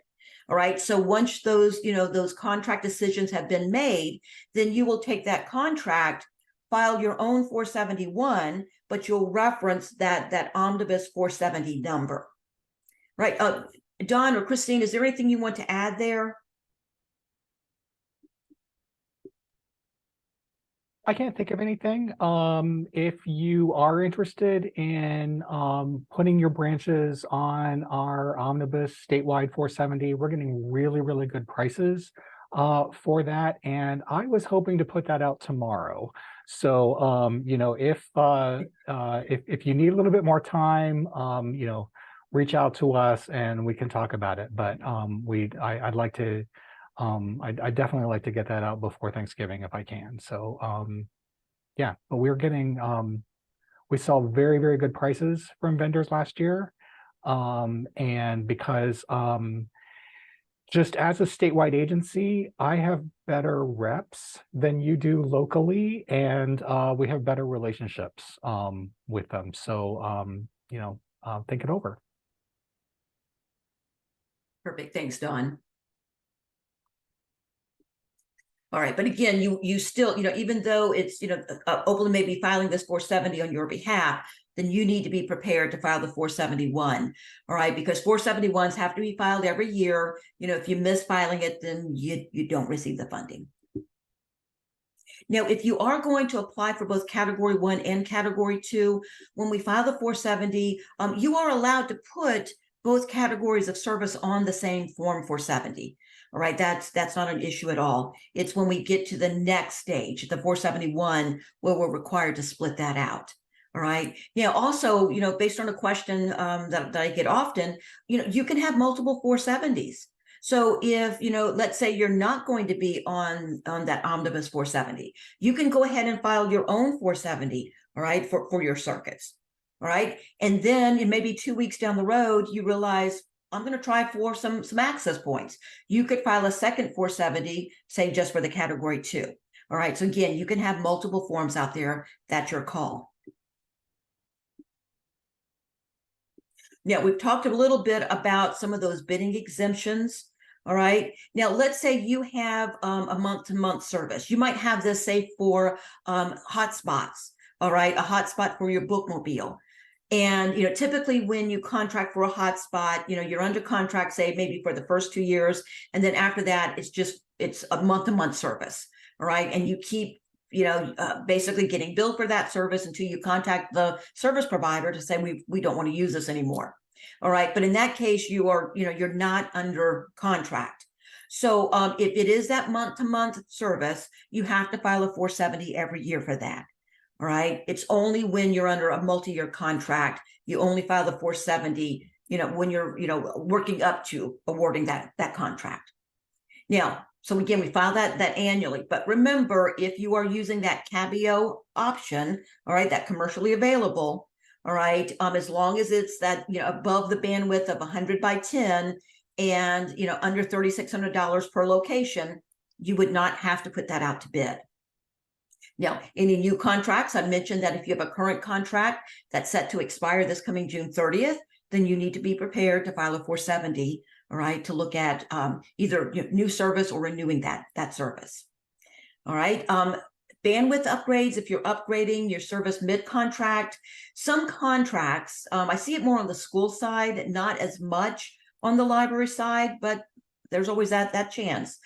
All right. So once those, those contract decisions have been made, then you will take that contract, file your own 471, but you'll reference that Omnibus 470 number. Right. Don or Christine, is there anything you want to add there? I can't think of anything. If you are interested in putting your branches on our Omnibus statewide 470, we're getting really, really good prices for that. And I was hoping to put that out tomorrow. So, if you need a little bit more time, reach out to us and we can talk about it. But I'd like to. I'd definitely like to get that out before Thanksgiving if I can. So yeah, but we're getting, we saw very, very good prices from vendors last year. And because just as a statewide agency, I have better reps than you do locally, and we have better relationships with them. So, think it over. Perfect. Thanks, Dawn. All right, but again, you still, even though it's, Oberlin may be filing this 470 on your behalf, then you need to be prepared to file the 471. All right, because 471s have to be filed every year. If you miss filing it, then you don't receive the funding. Now, if you are going to apply for both Category 1 and Category 2, when we file the 470, you are allowed to put both categories of service on the same Form 470. All right, that's not an issue at all. It's when we get to the next stage, the 471, where we're required to split that out. All right. Now, also, based on a question that I get often, you can have multiple 470s. So if, let's say you're not going to be on that omnibus 470, you can go ahead and file your own 470, all right, for your circuits. All right. And then maybe 2 weeks down the road, you realize, I'm going to try for some access points. You could file a second 470, say just for the Category 2. All right. So again, you can have multiple forms out there. That's your call. Now, we've talked a little bit about some of those bidding exemptions. All right. Now, let's say you have a month-to-month service. You might have this, say, for hotspots. All right. A hotspot for your bookmobile. And, typically when you contract for a hotspot, you're under contract, say maybe for the first 2 years. And then after that, it's a month-to-month service. All right. And you keep, basically getting billed for that service until you contact the service provider to say, we don't want to use this anymore. All right. But in that case, you're not under contract. So if it is that month-to-month service, you have to file a 470 every year for that. All right. It's only when you're under a multi-year contract, you only file the 470, when you're, working up to awarding that contract. Now, so again, we file that annually. But remember, if you are using that CABIO option, all right, that commercially available, all right, as long as it's that, above the bandwidth of 100 by 10 and, under $3,600 per location, you would not have to put that out to bid. Now, any new contracts, I mentioned that if you have a current contract that's set to expire this coming June 30th, then you need to be prepared to file a 470, all right, to look at either new service or renewing that service. All right. Bandwidth upgrades, if you're upgrading your service mid-contract, some contracts, I see it more on the school side, not as much on the library side, but there's always that chance.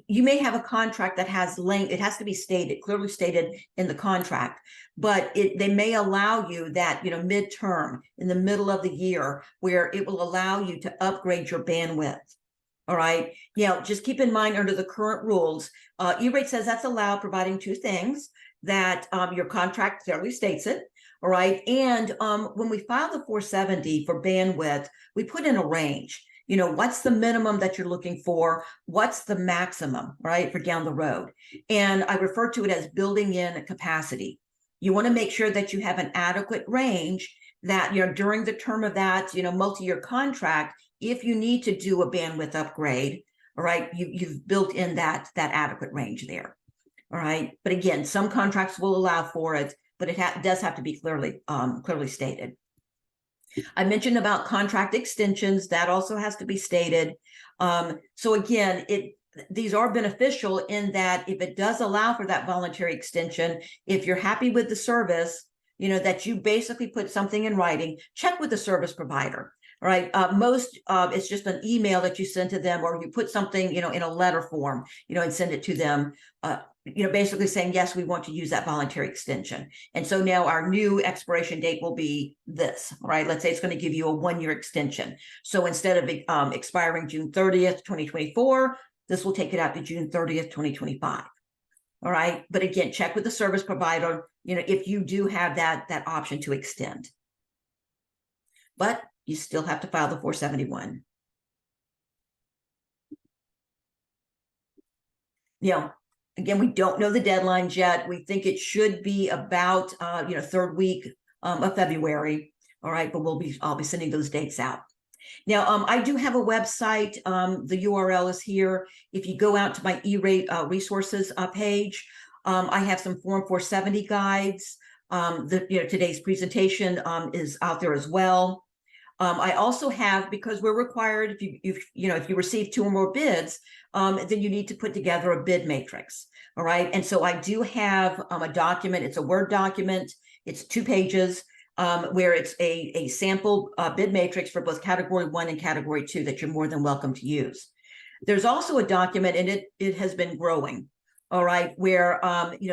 You may have a contract that has length, it has to be stated, clearly stated in the contract, but they may allow you that, midterm in the middle of the year where it will allow you to upgrade your bandwidth. All right. Just keep in mind under the current rules, E-rate says that's allowed providing two things, that your contract clearly states it. All right. And when we file the 470 for bandwidth, we put in a range. What's the minimum that you're looking for? What's the maximum, right, for down the road? And I refer to it as building in capacity. You want to make sure that you have an adequate range that, during the term of that, multi-year contract, if you need to do a bandwidth upgrade, all right, you've built in that adequate range there. All right. But again, some contracts will allow for it, but it does have to be clearly stated. I mentioned about contract extensions, that also has to be stated. So again, these are beneficial in that if it does allow for that voluntary extension, if you're happy with the service, that you basically put something in writing, check with the service provider. All right. Most it's just an email that you send to them, or you put something, in a letter form, and send it to them, basically saying, yes, we want to use that voluntary extension. And so now our new expiration date will be this, right? Let's say it's going to give you a 1-year extension. So instead of expiring June 30th, 2024, this will take it out to June 30th, 2025. All right. But again, check with the service provider, if you do have that option to extend. But you still have to file the 471. Again, we don't know the deadlines yet. We think it should be about, third week of February. All right, but I'll be sending those dates out. Now, I do have a website. The URL is here. If you go out to my E-rate resources page, I have some Form 470 guides. Today's presentation is out there as well. I also have, because we're required, if you receive 2 or more bids, then you need to put together a bid matrix. All right. And so I do have a document. It's a Word document. It's 2 pages where it's a sample bid matrix for both category 1 and category 2 that you're more than welcome to use. There's also a document, and it has been growing. All right, where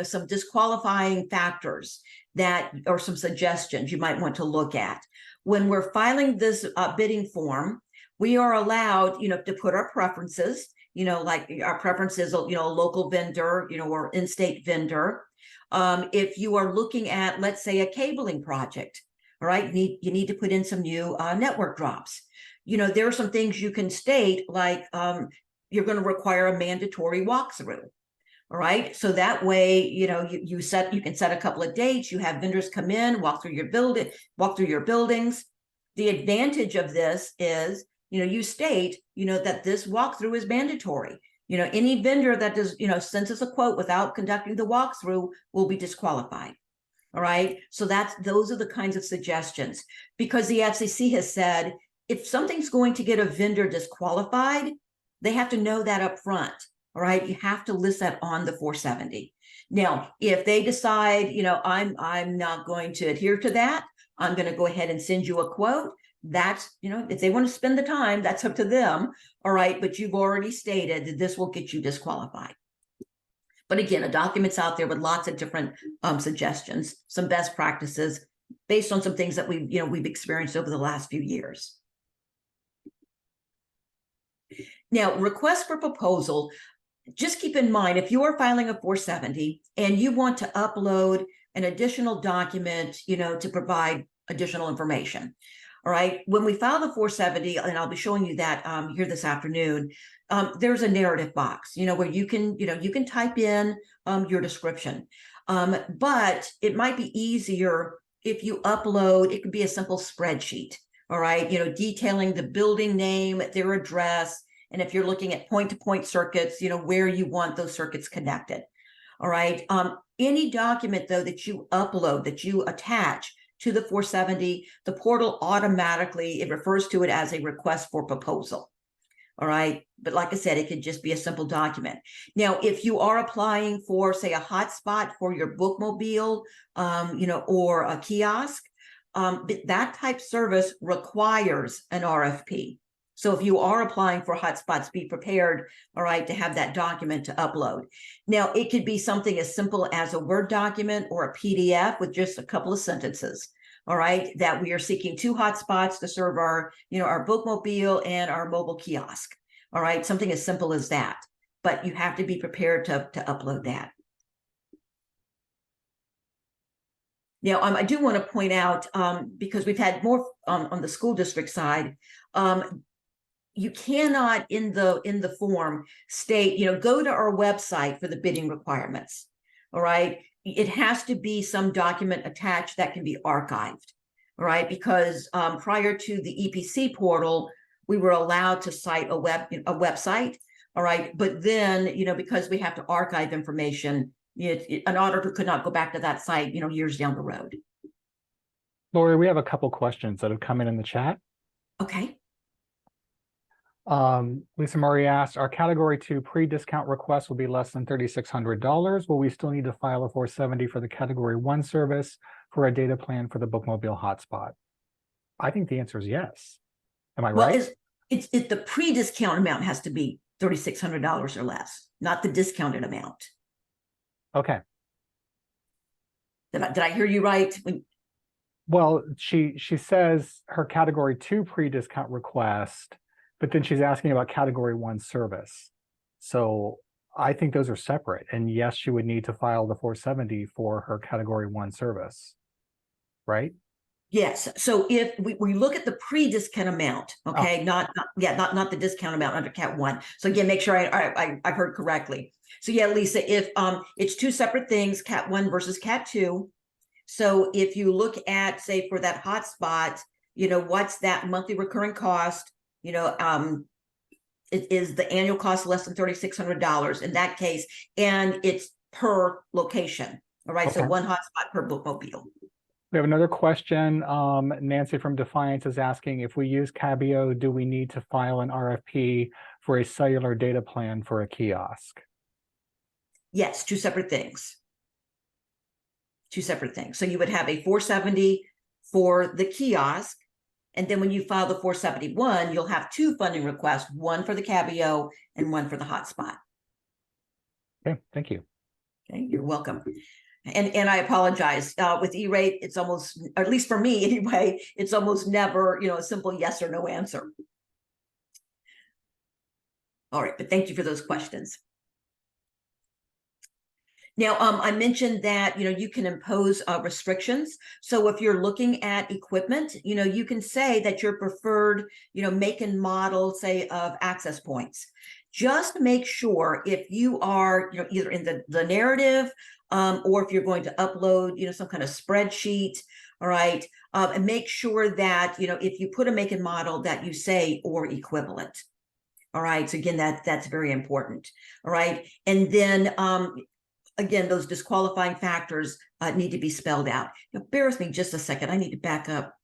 some disqualifying factors that, or some suggestions you might want to look at. When we're filing this bidding form, we are allowed, to put our preferences, like our preferences, a local vendor, or in-state vendor. If you are looking at, let's say, a cabling project, all right, you need to put in some new network drops. There are some things you can state, like you're going to require a mandatory walkthrough. All right. So that way, you can set a couple of dates. You have vendors come in, walk through your buildings. The advantage of this is, you state, that this walkthrough is mandatory. Any vendor that does, sends us a quote without conducting the walkthrough will be disqualified. All right. So those are the kinds of suggestions, because the FCC has said, if something's going to get a vendor disqualified, they have to know that up front. All right, you have to list that on the 470. Now, if they decide, I'm not going to adhere to that, I'm going to go ahead and send you a quote. That's, if they want to spend the time, that's up to them. All right, but you've already stated that this will get you disqualified. But again, a document's out there with lots of different suggestions, some best practices based on some things that we've experienced over the last few years. Now, request for proposal. Just keep in mind, if you are filing a 470 and you want to upload an additional document, to provide additional information. All right. When we file the 470, and I'll be showing you that here this afternoon, there's a narrative box, where you can type in your description. But it might be easier if you upload, it could be a simple spreadsheet. All right. Detailing the building name, their address, and if you're looking at point-to-point circuits, where you want those circuits connected. All right. Any document, though, that you upload, that you attach to the 470, the portal automatically, it refers to it as a request for proposal. All right. But like I said, it could just be a simple document. Now, if you are applying for, say, a hotspot for your bookmobile, or a kiosk, that type service requires an RFP. So if you are applying for hotspots, be prepared, all right, to have that document to upload. Now, it could be something as simple as a Word document or a PDF with just a couple of sentences, all right, that we are seeking 2 hotspots to serve our, our bookmobile and our mobile kiosk, all right, something as simple as that. But you have to be prepared to upload that. Now, I do want to point out, because we've had more on the school district side, you cannot in the form state, go to our website for the bidding requirements. All right. It has to be some document attached that can be archived. All right. Because prior to the EPC portal, we were allowed to cite a website. All right. But then, because we have to archive information, an auditor could not go back to that site, years down the road. Lorrie, we have a couple questions that have come in the chat. Okay. Lisa Murray asked, our category 2 pre-discount request will be less than $3,600. Will we still need to file a 470 for the category 1 service for a data plan for the bookmobile hotspot? I think the answer is yes. Am I right? It's the pre-discount amount has to be $3,600 or less, not the discounted amount. Okay. Did I hear you right? Well, she says her category 2 pre-discount request, but then she's asking about category 1 service. So I think those are separate. And yes, she would need to file the 470 for her category 1 service, right? Yes. So if we look at the pre-discount amount, okay, not the discount amount under Cat 1. So again, make sure I heard correctly. So yeah, Lisa, if it's 2 separate things, Cat 1 versus Cat 2. So if you look at, say, for that hotspot, what's that monthly recurring cost? It is the annual cost less than $3,600 in that case, and it's per location. All right. Okay. So 1 hotspot per bookmobile. We have another question. Nancy from Defiance is asking, if we use CABIO, do we need to file an RFP for a cellular data plan for a kiosk? Yes, two separate things. Two separate things. So you would have a 470 for the kiosk, and then when you file the 471, you'll have two funding requests, one for the CABIO and one for the hotspot. Okay, thank you. Okay, you're welcome. And I apologize. With E-rate, it's almost, or at least for me anyway, it's almost never, a simple yes or no answer. All right, but thank you for those questions. Now, I mentioned that, you can impose restrictions. So if you're looking at equipment, you can say that your preferred, make and model, say, of access points. Just make sure if you are, either in the narrative or if you're going to upload, some kind of spreadsheet, all right, and make sure that, if you put a make and model that you say or equivalent. All right, so again, that's very important. All right, and then again, those disqualifying factors need to be spelled out. Now, bear with me just a second. I need to back up.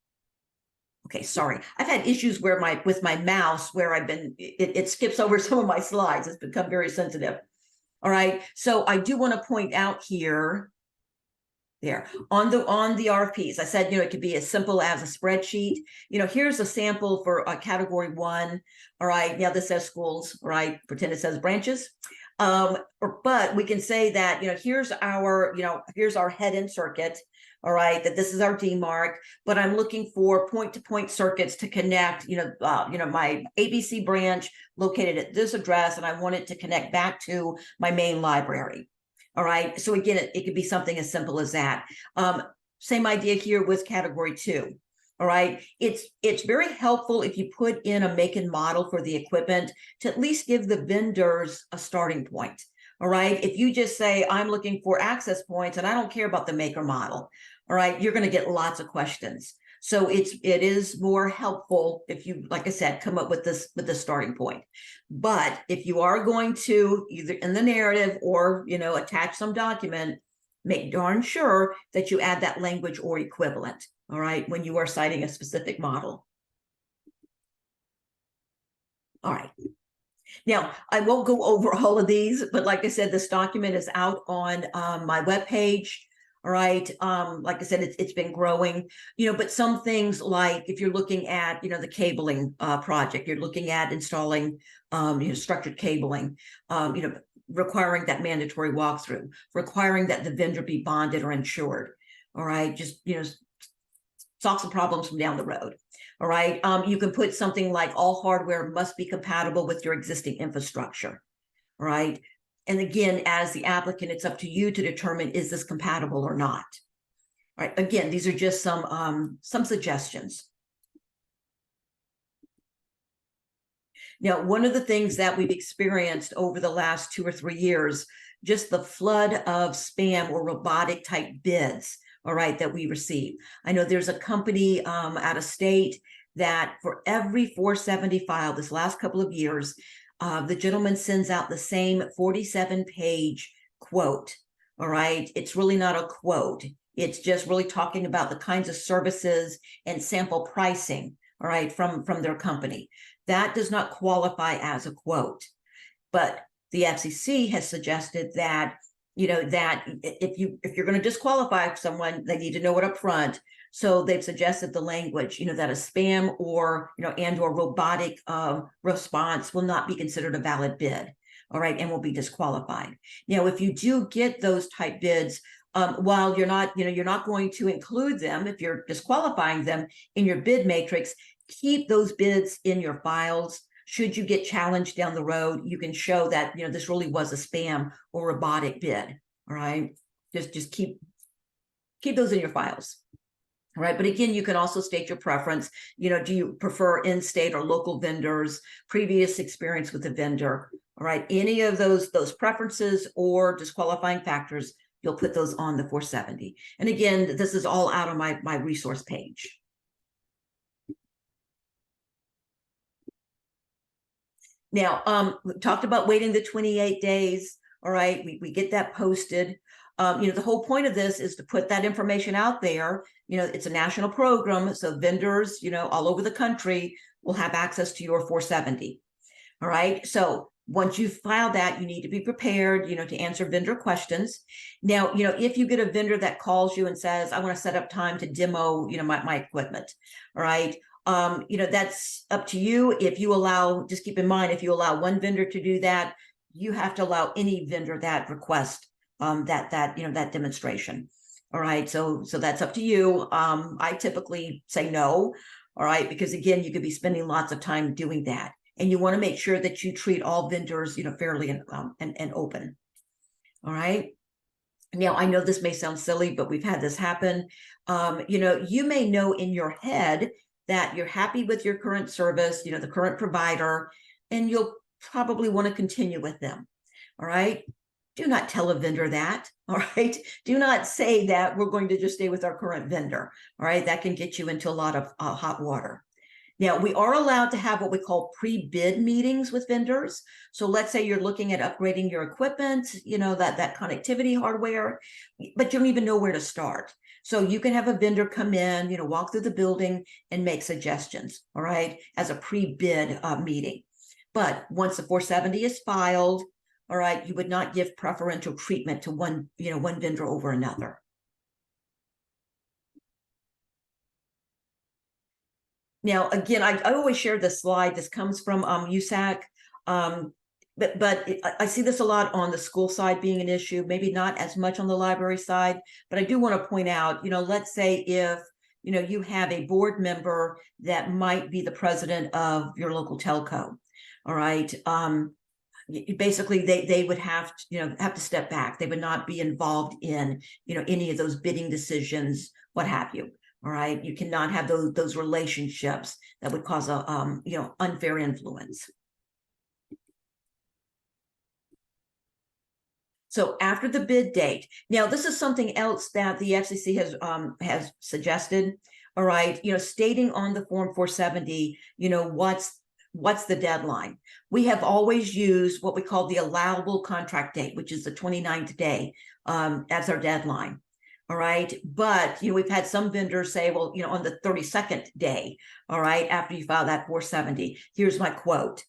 Okay, sorry. I've had issues where with my mouse where it skips over some of my slides. It's become very sensitive. All right, so I do want to point out here, there on the RFPs, I said, it could be as simple as a spreadsheet. Here's a sample for category 1. All right, now this says schools, right? Pretend it says branches. But we can say that, here's our head-in circuit, all right, that this is our DMARC, but I'm looking for point-to-point circuits to connect, my ABC branch located at this address, and I want it to connect back to my main library. All right, so again, it could be something as simple as that. Same idea here with category 2. All right, it's very helpful if you put in a make and model for the equipment to at least give the vendors a starting point. All right, if you just say, I'm looking for access points and I don't care about the make or model, all right, you're going to get lots of questions. So it is more helpful if you, like I said, come up with the starting point. But if you are going to either in the narrative or, attach some document, make darn sure that you add that language or equivalent. All right, when you are citing a specific model. All right. Now, I won't go over all of these, but like I said, this document is out on my webpage. All right. Like I said, it's been growing, but some things like if you're looking at, the cabling project, you're looking at installing, structured cabling, requiring that mandatory walkthrough, requiring that the vendor be bonded or insured. All right. Just, solve some problems from down the road. All right. You can put something like all hardware must be compatible with your existing infrastructure. All right. And again, as the applicant, it's up to you to determine, is this compatible or not? All right. Again, these are just some suggestions. Now, one of the things that we've experienced over the last 2 or 3 years, just the flood of spam or robotic type bids, all right, that we receive. I know there's a company out of state that for every 470 file this last couple of years, the gentleman sends out the same 47-page quote, all right? It's really not a quote. It's just really talking about the kinds of services and sample pricing, all right, from their company. That does not qualify as a quote. But the FCC has suggested that, that if you're going to disqualify someone, they need to know it up front. So they've suggested the language, that a spam or, and or robotic response will not be considered a valid bid, all right, and will be disqualified. Now, if you do get those type bids, while you're not going to include them, if you're disqualifying them in your bid matrix, keep those bids in your files. Should you get challenged down the road, you can show that, this really was a spam or robotic bid, all right? Just keep those in your files. All right, but again, you can also state your preference. Do you prefer in-state or local vendors, previous experience with the vendor? All right, any of those preferences or disqualifying factors, you'll put those on the 470. And again, this is all out on my resource page. Now, we talked about waiting the 28 days. All right, we get that posted. The whole point of this is to put that information out there. It's a national program, so vendors, all over the country will have access to your 470. All right. So once you file that, you need to be prepared, to answer vendor questions. Now, if you get a vendor that calls you and says, I want to set up time to demo, my equipment. All right. That's up to you. If you allow, just keep in mind, if you allow one vendor to do that, you have to allow any vendor that request that demonstration. All right. So that's up to you. I typically say no. All right. Because again, you could be spending lots of time doing that. And you want to make sure that you treat all vendors, fairly and open. All right. Now, I know this may sound silly, but we've had this happen. You may know in your head that you're happy with your current service, the current provider, and you'll probably want to continue with them. All right. Do not tell a vendor that. All right. Do not say that we're going to just stay with our current vendor. All right. That can get you into a lot of hot water. Now, we are allowed to have what we call pre-bid meetings with vendors. So let's say you're looking at upgrading your equipment, that connectivity hardware, but you don't even know where to start. So you can have a vendor come in, walk through the building and make suggestions, all right, as a pre-bid meeting. But once the 470 is filed, all right, you would not give preferential treatment to one vendor over another. Now, again, I always share this slide. This comes from USAC, but I see this a lot on the school side being an issue, maybe not as much on the library side, but I do want to point out, let's say if, you have a board member that might be the president of your local telco, all right, basically they would have to step back. They would not be involved in, any of those bidding decisions, what have you. All right, you cannot have those relationships that would cause a unfair influence. So after the bid date, now this is something else that the FCC has suggested. All right, stating on the form 470, what's the deadline? We have always used what we call the allowable contract date, which is the 29th day as our deadline. All right. But, we've had some vendors say, well, on the 32nd day, all right, after you file that 470, here's my quote.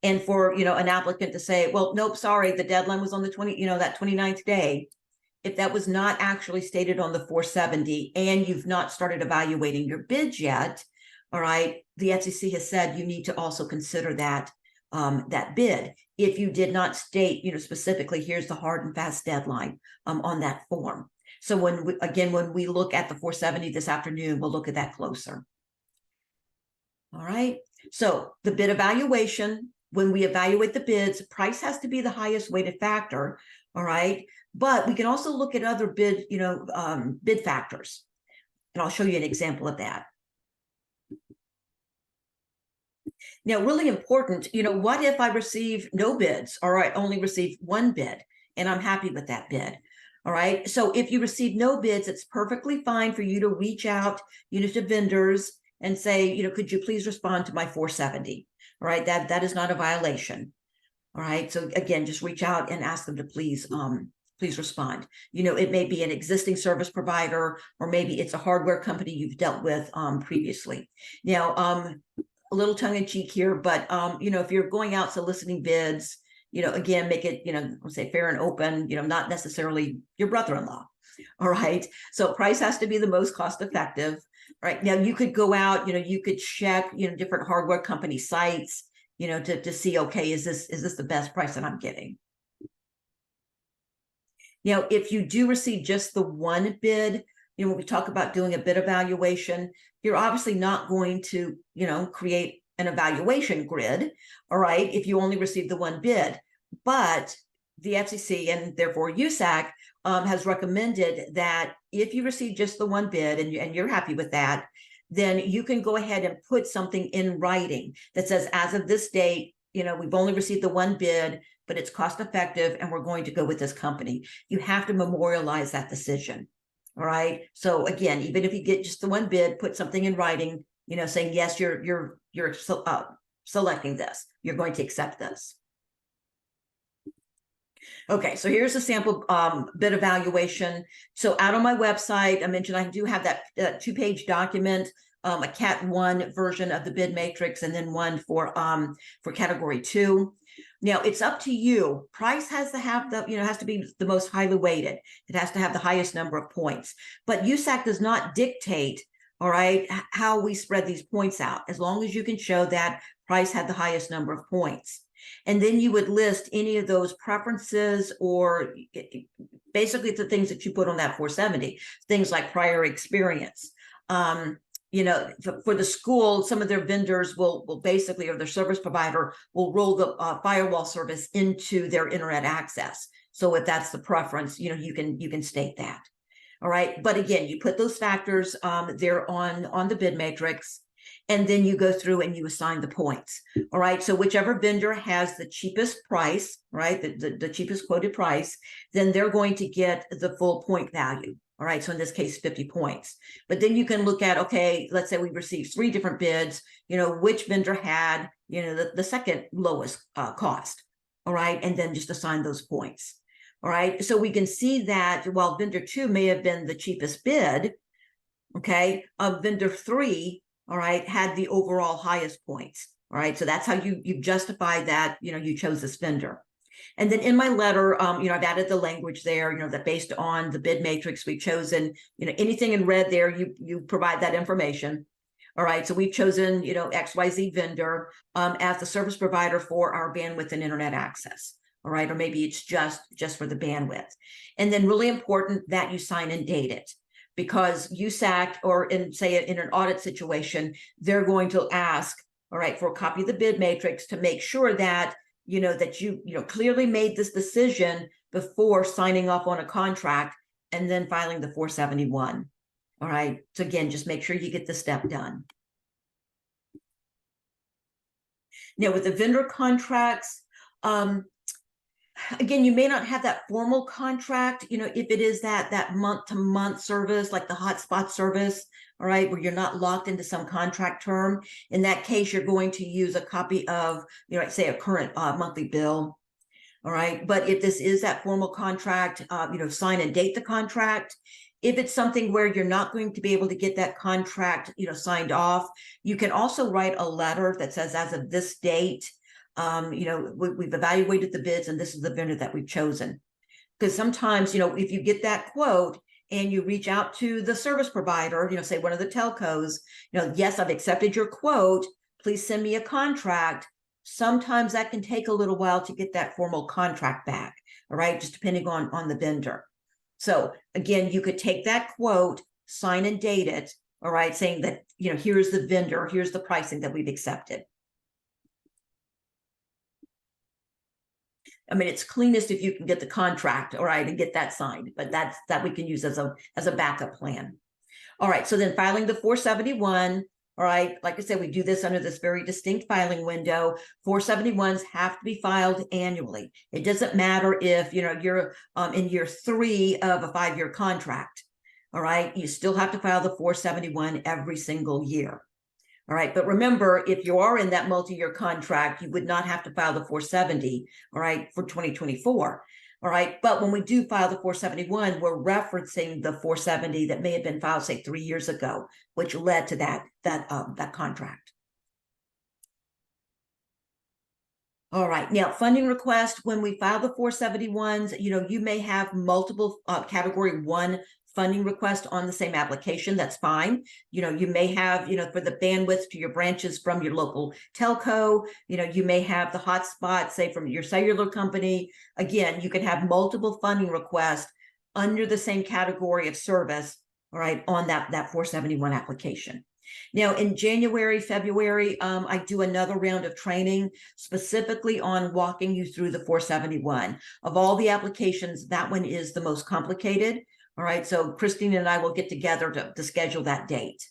And for, an applicant to say, well, nope, sorry, the deadline was on the that 29th day. If that was not actually stated on the 470 and you've not started evaluating your bids yet, all right, the FCC has said you need to also consider that bid. If you did not state, specifically, here's the hard and fast deadline on that form. So when we look at the 470 this afternoon, we'll look at that closer. All right. So the bid evaluation, when we evaluate the bids, price has to be the highest weighted factor. All right. But we can also look at other bid, bid factors. And I'll show you an example of that. Now, really important, what if I receive no bids or I only receive one bid and I'm happy with that bid? All right. So if you receive no bids, it's perfectly fine for you to reach out, to vendors and say, could you please respond to my 470? All right. That is not a violation. All right. So again, just reach out and ask them to please respond. It may be an existing service provider, or maybe it's a hardware company you've dealt with previously. Now, a little tongue in cheek here, but if you're going out soliciting bids, again, make it, let's say fair and open, not necessarily your brother-in-law. All right. So price has to be the most cost effective. Right. Now you could go out, you could check, different hardware company sites, to see, okay, is this the best price that I'm getting? Now, if you do receive just the one bid, when we talk about doing a bid evaluation, you're obviously not going to, create an evaluation grid, all right, if you only receive the one bid. But the FCC and therefore USAC has recommended that if you receive just the one bid and you're happy with that, then you can go ahead and put something in writing that says, as of this date, we've only received the one bid, but it's cost effective and we're going to go with this company. You have to memorialize that decision. All right. So again, even if you get just the one bid, put something in writing, saying, yes, you're selecting this, you're going to accept this. Okay, so here's a sample bid evaluation. So out on my website, I mentioned I do have that 2-page document, a Cat 1 version of the bid matrix, and then one for category 2. Now it's up to you. Price has to have has to be the most highly weighted. It has to have the highest number of points. But USAC does not dictate, all right, how we spread these points out, as long as you can show that price had the highest number of points. And then you would list any of those preferences, or basically the things that you put on that 470, things like prior experience. For the school, some of their vendors will basically, or their service provider will roll the firewall service into their internet access. So if that's the preference, you can state that. All right. But again, you put those factors there on the bid matrix, and then you go through and you assign the points. All right. So whichever vendor has the cheapest price, right, the cheapest quoted price, then they're going to get the full point value. All right. So in this case, 50 points. But then you can look at, okay, let's say we received 3 different bids, which vendor had, the second lowest cost. All right. And then just assign those points. All right. So we can see that while vendor 2 may have been the cheapest bid, okay, vendor 3, all right, had the overall highest points. All right. So that's how you justify that, you chose this vendor. And then in my letter, I've added the language there, that based on the bid matrix we've chosen, anything in red there, you provide that information. All right. So we've chosen, XYZ vendor as the service provider for our bandwidth and internet access. All right. Or maybe it's just for the bandwidth. And then really important that you sign and date it, because USAC, or in an audit situation, they're going to ask, all right, for a copy of the bid matrix to make sure that that you clearly made this decision before signing off on a contract and then filing the 471. All right. So again, just make sure you get the step done. Now with the vendor contracts, again, you may not have that formal contract, if it is that month-to-month service, like the hotspot service, all right, where you're not locked into some contract term. In that case, you're going to use a copy of, say a current monthly bill. All right. But if this is that formal contract, sign and date the contract. If it's something where you're not going to be able to get that contract, signed off, you can also write a letter that says, as of this date, we've evaluated the bids and this is the vendor that we've chosen. Because sometimes, if you get that quote and you reach out to the service provider, say one of the telcos, yes, I've accepted your quote, please send me a contract. Sometimes that can take a little while to get that formal contract back. All right. Just depending on the vendor. So again, you could take that quote, sign and date it. All right. Saying that, here's the vendor, here's the pricing that we've accepted. I mean, it's cleanest if you can get the contract, all right, and get that signed, but that we can use as a backup plan. All right, so then filing the 471, all right, like I said, we do this under this very distinct filing window. 471s have to be filed annually. It doesn't matter if, you're in year 3 of a 5-year contract, all right, you still have to file the 471 every single year. All right. But remember, if you are in that multi-year contract, you would not have to file the 470, all right, for 2024. All right. But when we do file the 471, we're referencing the 470 that may have been filed, say, 3 years ago, which led to that contract. All right. Now, funding request, when we file the 471s, you may have multiple category 1 funding request on the same application. That's fine. You may have, for the bandwidth to your branches from your local telco, you may have the hotspot, say, from your cellular company. Again, you can have multiple funding requests under the same category of service, all right, on that 471 application. Now, in January, February, I do another round of training specifically on walking you through the 471. Of all the applications, that one is the most complicated. All right, so Christine and I will get together to schedule that date.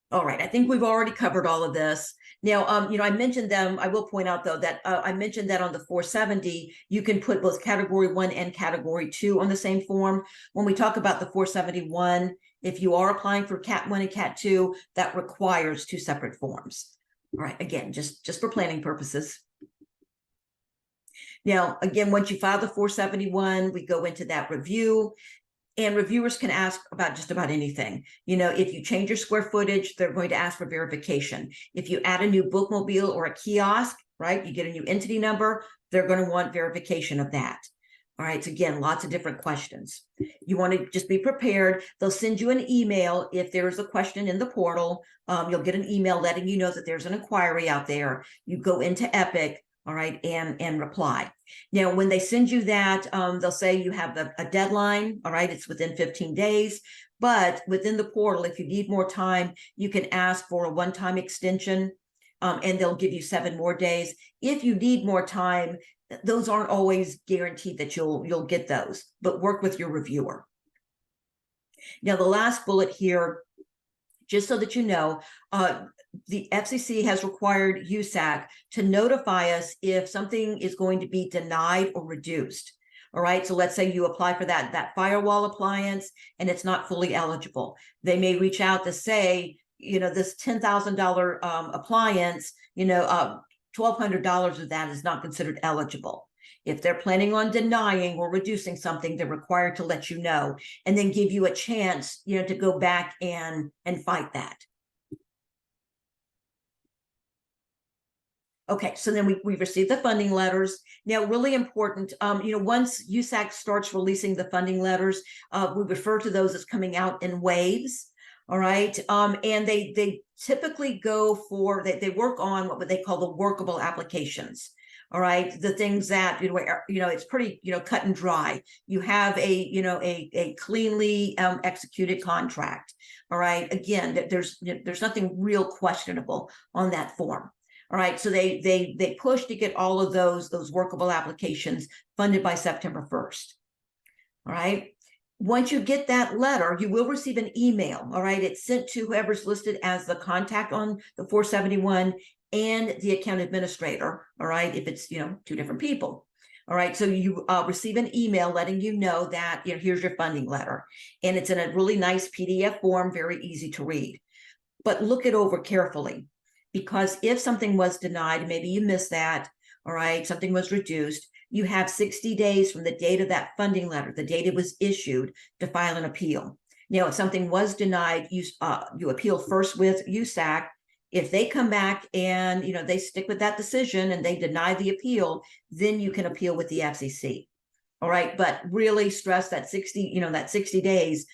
All right, I think we've already covered all of this. Now, I mentioned them. I will point out, though, that I mentioned that on the 470, you can put both category 1 and category 2 on the same form. When we talk about the 471, if you are applying for Cat 1 and Cat 2, that requires 2 separate forms. All right, again, just for planning purposes. Now, again, once you file the 471, we go into that review. And reviewers can ask about just about anything. You know, if you change your square footage, they're going to ask for verification. If you add a new bookmobile or a kiosk, right, you get a new entity number, they're going to want verification of that. All right, so again, lots of different questions. You want to just be prepared. They'll send you an email if there is a question in the portal. You'll get an email letting you know that there's an inquiry out there. You go into Epic, all right, and reply. Now, when they send you that, they'll say you have a deadline, all right, it's within 15 days, but within the portal, if you need more time, you can ask for a one-time extension, and they'll give you 7 more days. If you need more time, those aren't always guaranteed that you'll get those, but work with your reviewer. Now, the last bullet here, just so that you know, the FCC has required USAC to notify us if something is going to be denied or reduced. All right, so let's say you apply for that firewall appliance and it's not fully eligible. They may reach out to say, you know, this $10,000 appliance, you know, $1,200 of that is not considered eligible. If they're planning on denying or reducing something, they're required to let you know and then give you a chance, you know, to go back and fight that. Okay, so then we received the funding letters. Now, really important, you know, once USAC starts releasing the funding letters, we refer to those as coming out in waves. All right, and they typically go for, they work on what they call the workable applications. All right, the things that, you know, it's pretty, you know, cut and dry. You have a cleanly executed contract. All right, again, there's nothing real questionable on that form. All right, so they push to get all of those workable applications funded by September 1st. All right. Once you get that letter, you will receive an email. All right, it's sent to whoever's listed as the contact on the 471 and the account administrator. All right, if it's, you know, 2 different people. All right, so you receive an email letting you know that, you know, here's your funding letter, and it's in a really nice PDF form, very easy to read. But look it over carefully, because if something was denied, maybe you missed that. All right, something was reduced. You have 60 days from the date of that funding letter, the date it was issued, to file an appeal. Now, if something was denied, you appeal first with USAC. If they come back and, you know, they stick with that decision and they deny the appeal, then you can appeal with the FCC. All right, but really stress that 60 days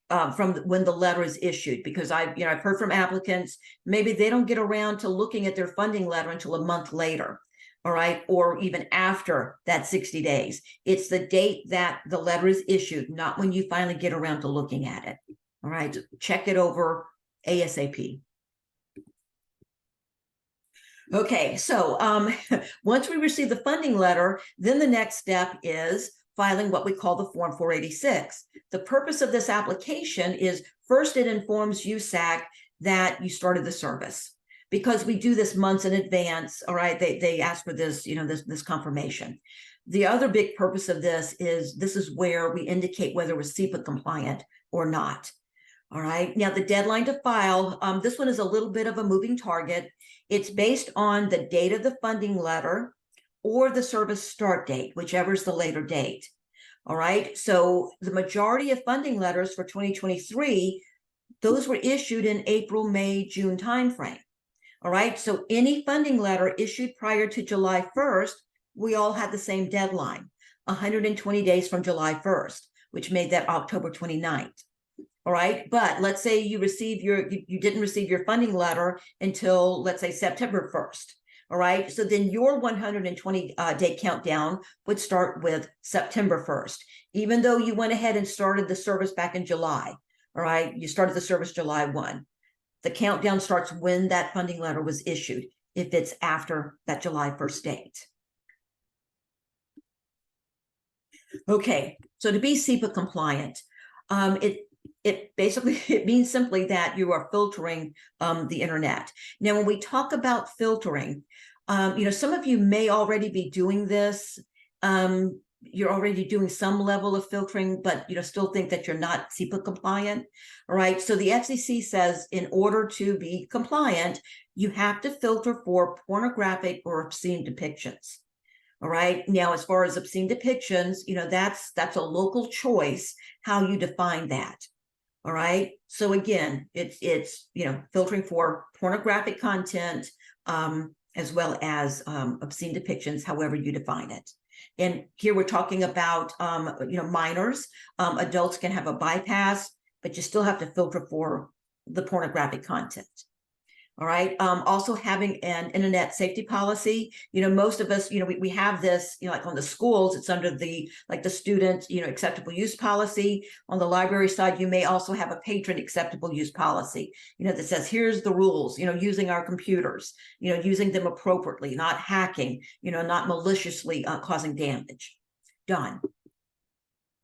from when the letter is issued, because I've heard from applicants, maybe they don't get around to looking at their funding letter until a month later. All right, or even after that 60 days. It's the date that the letter is issued, not when you finally get around to looking at it. All right, check it over ASAP. Okay, so once we receive the funding letter, then the next step is filing what we call the Form 486. The purpose of this application is, first, it informs USAC that you started the service, because we do this months in advance. All right, they ask for this, you know, this confirmation. The other big purpose of this is where we indicate whether we're CIPA compliant or not. All right, now the deadline to file, this one is a little bit of a moving target. It's based on the date of the funding letter or the service start date, whichever is the later date. All right, so the majority of funding letters for 2023, those were issued in April, May, June timeframe. All right, so any funding letter issued prior to July 1st, we all had the same deadline, 120 days from July 1st, which made that October 29th. All right, but let's say you didn't receive your funding letter until, let's say, September 1st. All right, so then your 120 day countdown would start with September 1st, even though you went ahead and started the service back in July. All right, you started the service July 1. The countdown starts when that funding letter was issued, if it's after that July 1st date. Okay, so to be CIPA compliant, it basically means simply that you are filtering the internet. Now, when we talk about filtering, some of you may already be doing this. you're already doing some level of filtering, but still think that you're not CIPA compliant. All right. So the FCC says in order to be compliant, you have to filter for pornographic or obscene depictions. All right. Now, as far as obscene depictions, that's a local choice how you define that. All right. So again, it's filtering for pornographic content, as well as obscene depictions, however you define it. And here we're talking about minors. Adults can have a bypass, but you still have to filter for the pornographic content. All right. Also having an internet safety policy. Most of us, we have this, like on the schools, it's under the student, acceptable use policy. On the library side, you may also have a patron acceptable use policy, that says, here's the rules, using our computers, using them appropriately, not hacking, not maliciously causing damage. Done.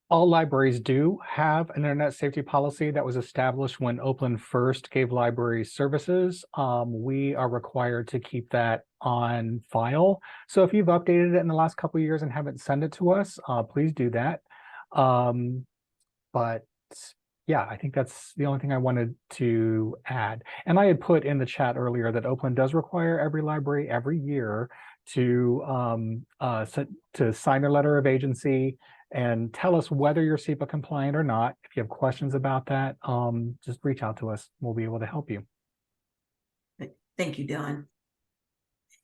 All libraries do have an internet safety policy that was established when Oakland first gave library services. We are required to keep that on file. So if you've updated it in the last couple of years and haven't sent it to us, please do that. But yeah, I think that's the only thing I wanted to add. And I had put in the chat earlier that Oakland does require every library every year to sign their letter of agency and tell us whether you're CIPA compliant or not. If you have questions about that, just reach out to us. We'll be able to help you. Thank you, Don.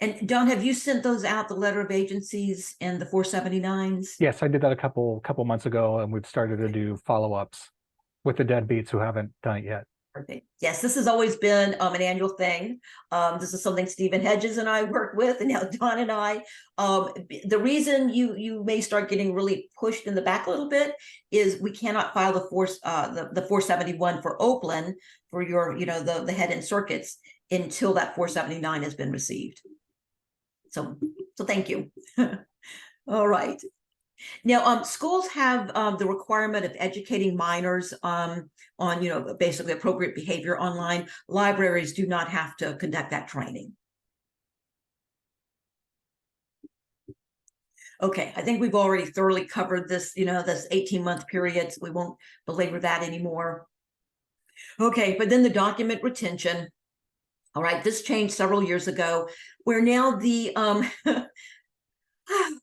And Don, have you sent those out, the letter of agencies and the 479s? Yes, I did that a couple months ago, and we've started to do follow-ups with the deadbeats who haven't done it yet. Perfect. Yes, this has always been an annual thing. This is something Stephen Hedges and I work with, and now Don and I. The reason you may start getting really pushed in the back a little bit is we cannot file the 471 for Oakland for your the head-end circuits until that 479 has been received. So thank you. All right. Now, schools have the requirement of educating minors on basically appropriate behavior online. Libraries do not have to conduct that training. Okay, I think we've already thoroughly covered this, this 18-month period, so we won't belabor that anymore. Okay, but then the document retention. All right, this changed several years ago, where now the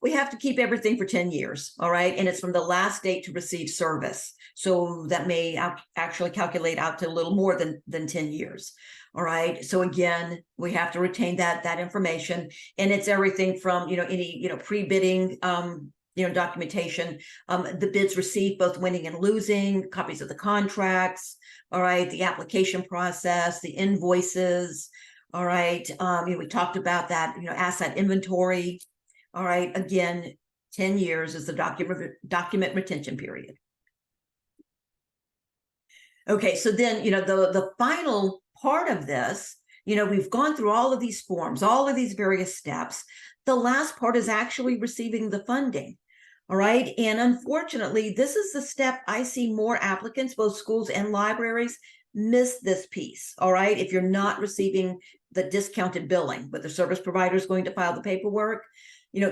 we have to keep everything for 10 years, all right? And it's from the last date to receive service. So that may actually calculate out to a little more than 10 years, all right? So again, we have to retain that information. And it's everything from, any, pre-bidding, documentation, the bids received, both winning and losing, copies of the contracts, all right? The application process, the invoices, all right? We talked about that, asset inventory. All right, again, 10 years is the document retention period. Okay, so then, the final part of this, we've gone through all of these forms, all of these various steps. The last part is actually receiving the funding. All right, and unfortunately, this is the step I see more applicants, both schools and libraries, miss this piece. All right, if you're not receiving the discounted billing, but the service provider is going to file the paperwork,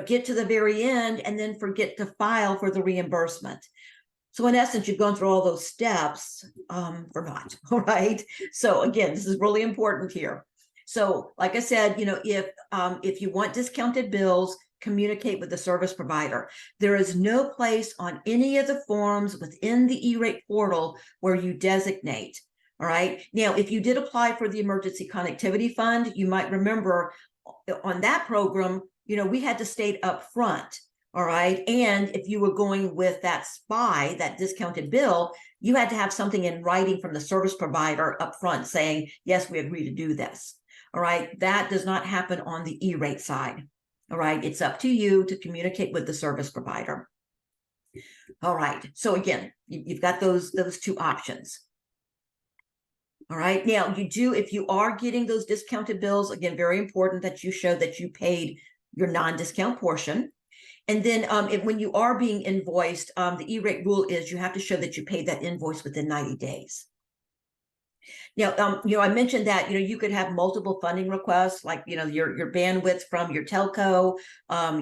get to the very end and then forget to file for the reimbursement. So in essence, you've gone through all those steps for naught, all right? So again, this is really important here. So like I said, if you want discounted bills, communicate with the service provider. There is no place on any of the forms within the E-rate portal where you designate, all right? Now, if you did apply for the Emergency Connectivity Fund, you might remember on that program, we had to state up front, all right? And if you were going with that SPI, that discounted bill, you had to have something in writing from the service provider up front saying, yes, we agree to do this, all right? That does not happen on the E-rate side, all right? It's up to you to communicate with the service provider. All right, so again, you've got those two options. All right, now if you are getting those discounted bills, again, very important that you show that you paid your non-discount portion. And then when you are being invoiced, the E-rate rule is you have to show that you paid that invoice within 90 days. Now, I mentioned that, you could have multiple funding requests, like, your bandwidth from your telco,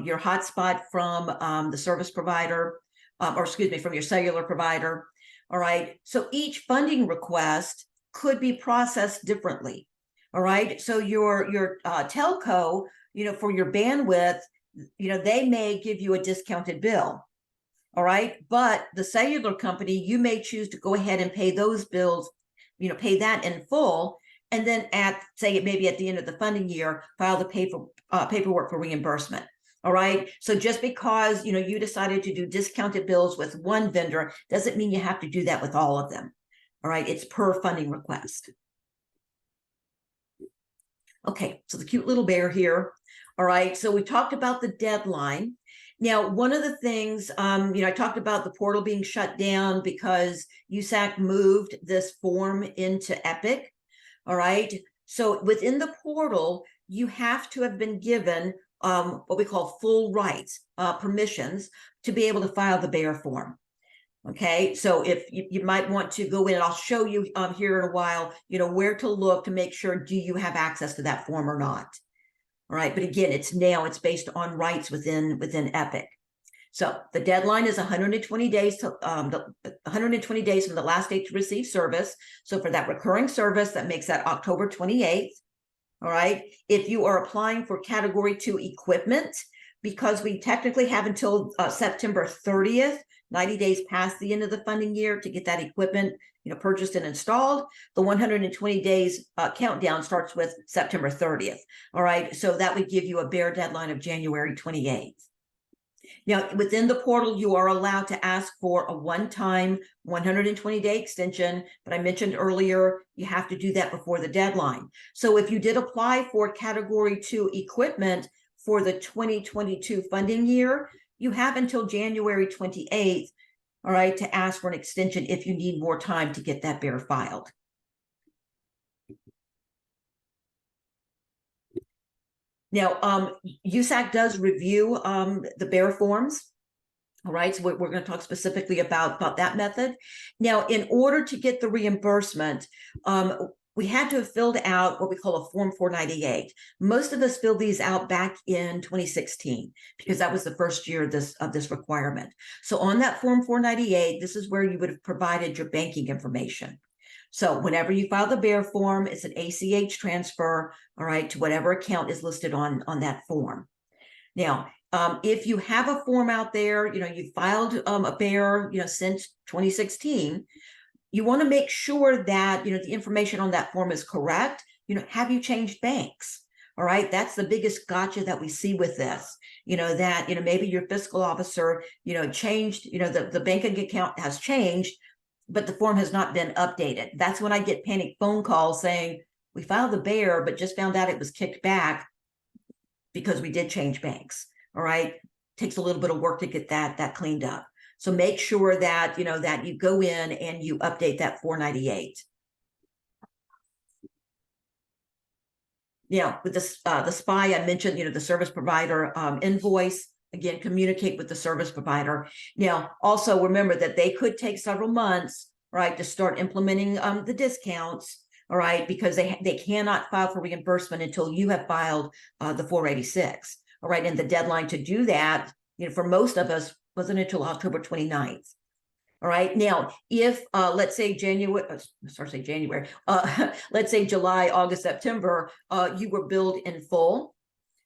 your hotspot from the service provider, or excuse me, from your cellular provider. All right. So each funding request could be processed differently. All right. So your telco, for your bandwidth, they may give you a discounted bill. All right. But the cellular company, you may choose to go ahead and pay those bills, pay that in full. And then maybe at the end of the funding year, file the paperwork for reimbursement. All right. So just because, you decided to do discounted bills with one vendor doesn't mean you have to do that with all of them. All right. It's per funding request. Okay. So the cute little bear here. All right. So we talked about the deadline. Now, one of the things, I talked about the portal being shut down because USAC moved this form into Epic. All right. So within the portal, you have to have been given what we call full rights, permissions to be able to file the bear form. Okay, so if you might want to go in, and I'll show you here in a while, where to look to make sure, do you have access to that form or not? All right, but again, it's based on rights within Epic. So the deadline is 120 days to 120 days from the last date to receive service. So for that recurring service, that makes that October 28th. All right. If you are applying for Category 2 equipment, because we technically have until September 30th, 90 days past the end of the funding year to get that equipment, purchased and installed, the 120 days countdown starts with September 30th. All right. So that would give you a bare deadline of January 28th. Now, within the portal, you are allowed to ask for a one-time 120-day extension, but I mentioned earlier, you have to do that before the deadline. So if you did apply for Category 2 equipment for the 2022 funding year, you have until January 28th, all right, to ask for an extension if you need more time to get that bear filed. Now, USAC does review the bear forms. All right, so we're going to talk specifically about that method. Now, in order to get the reimbursement, we had to have filled out what we call a Form 498. Most of us filled these out back in 2016 because that was the first year of this requirement. So on that Form 498, this is where you would have provided your banking information. So whenever you file the bear form, it's an ACH transfer, all right, to whatever account is listed on that form. Now, if you have a form out there, you filed a bear, since 2016, you want to make sure that, the information on that form is correct. Have you changed banks? All right, that's the biggest gotcha that we see with this, that, maybe your fiscal officer, changed, the banking account has changed, but the form has not been updated. That's when I get panic phone calls saying, we filed the bear, but just found out it was kicked back because we did change banks. All right. Takes a little bit of work to get that cleaned up. So make sure that, that you go in and you update that 498. Now, with the SPI, I mentioned, the service provider invoice. Again, communicate with the service provider. Now, also remember that they could take several months, right, to start implementing the discounts, all right, because they cannot file for reimbursement until you have filed the 486, all right, and the deadline to do that, for most of us wasn't until October 29th. All right. Now, if let's say let's say July, August, September, you were billed in full,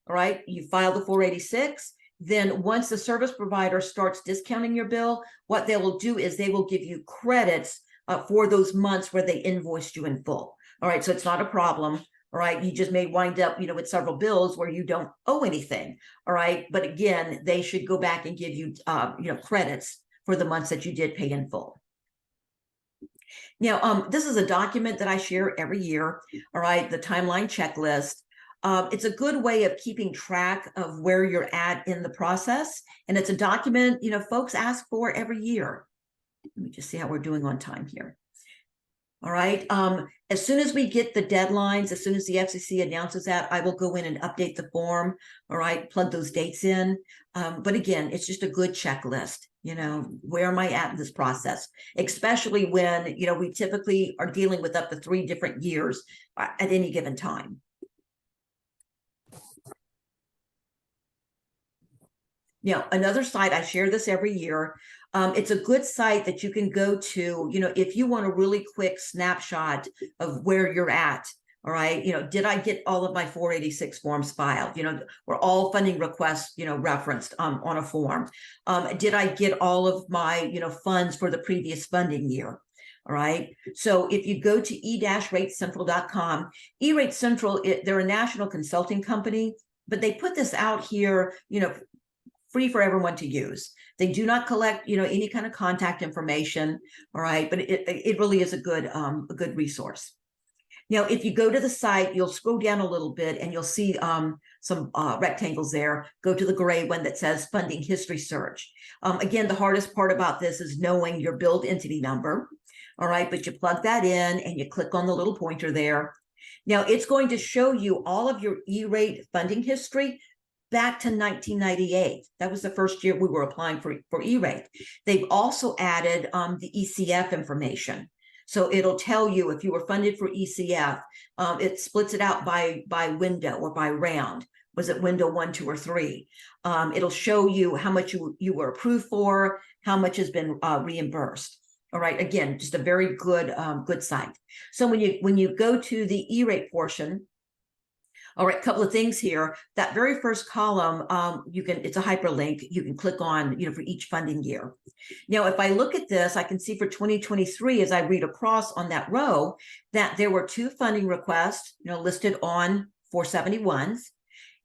all right, you filed the 486. Then once the service provider starts discounting your bill, what they will do is they will give you credits for those months where they invoiced you in full. All right, so it's not a problem. All right, you just may wind up, with several bills where you don't owe anything. All right, but again, they should go back and give you, credits for the months that you did pay in full. Now, this is a document that I share every year. All right, the timeline checklist. It's a good way of keeping track of where you're at in the process. And it's a document, folks ask for every year. Let me just see how we're doing on time here. All right. As soon as we get the deadlines, as soon as the FCC announces that, I will go in and update the form. All right. Plug those dates in. But again, it's just a good checklist. You know, where am I at in this process? Especially when, you know, we typically are dealing with up to 3 different years at any given time. Now, another site, I share this every year. It's a good site that you can go to, you know, if you want a really quick snapshot of where you're at. All right, you know, did I get all of my 486 forms filed? You know, were all funding requests, you know, referenced on a form? Did I get all of my, you know, funds for the previous funding year? All right, so if you go to e-ratecentral.com, E-Rate Central, they're a national consulting company, but they put this out here, you know, free for everyone to use. They do not collect, you know, any kind of contact information. All right, but it really is a good resource. Now, if you go to the site, you'll scroll down a little bit and you'll see some rectangles there. Go to the gray one that says funding history search. Again, the hardest part about this is knowing your billed entity number. All right, but you plug that in and you click on the little pointer there. Now, it's going to show you all of your E-rate funding history back to 1998. That was the first year we were applying for E-rate. They've also added the ECF information. So it'll tell you if you were funded for ECF, it splits it out by window or by round. Was it window 1, 2, or 3? It'll show you how much you were approved for, how much has been reimbursed. All right, again, just a very good good site. So when you go to the E-rate portion, all right, a couple of things here. That very first column, it's a hyperlink. You can click on, you know, for each funding year. Now, if I look at this, I can see for 2023, as I read across on that row, that there were 2 funding requests, you know, listed on 471s,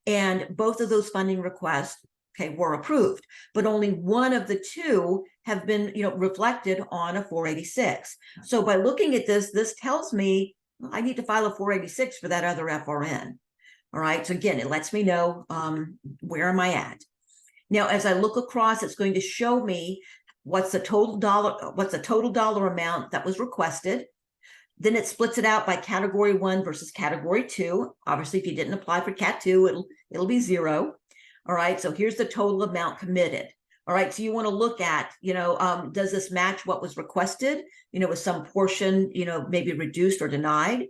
and both of those funding requests, okay, were approved, but only one of the 2 have been, you know, reflected on a 486. So by looking at this, this tells me I need to file a 486 for that other FRN. All right, so again, it lets me know where am I at. Now, as I look across, it's going to show me what's the total dollar amount that was requested. Then it splits it out by category 1 versus category 2. Obviously, if you didn't apply for Cat 2, it'll be 0. All right, so here's the total amount committed. All right, so you want to look at, you know, does this match what was requested? You know, with some portion, you know, maybe reduced or denied.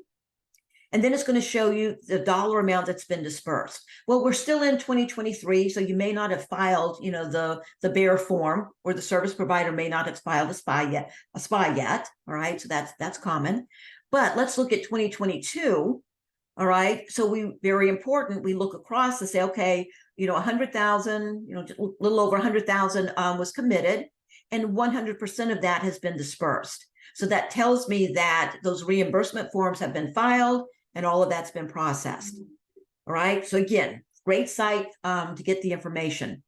And then it's going to show you the dollar amount that's been dispersed. Well, we're still in 2023, so you may not have filed, you know, the bare form, or the service provider may not have filed a SPI yet. All right, so that's common. But let's look at 2022. All right, so very important. We look across to say, okay, you know, 100,000, you know, just a little over 100,000 was committed, and 100% of that has been dispersed. So that tells me that those reimbursement forms have been filed and all of that's been processed. All right, so again, great site to get the information.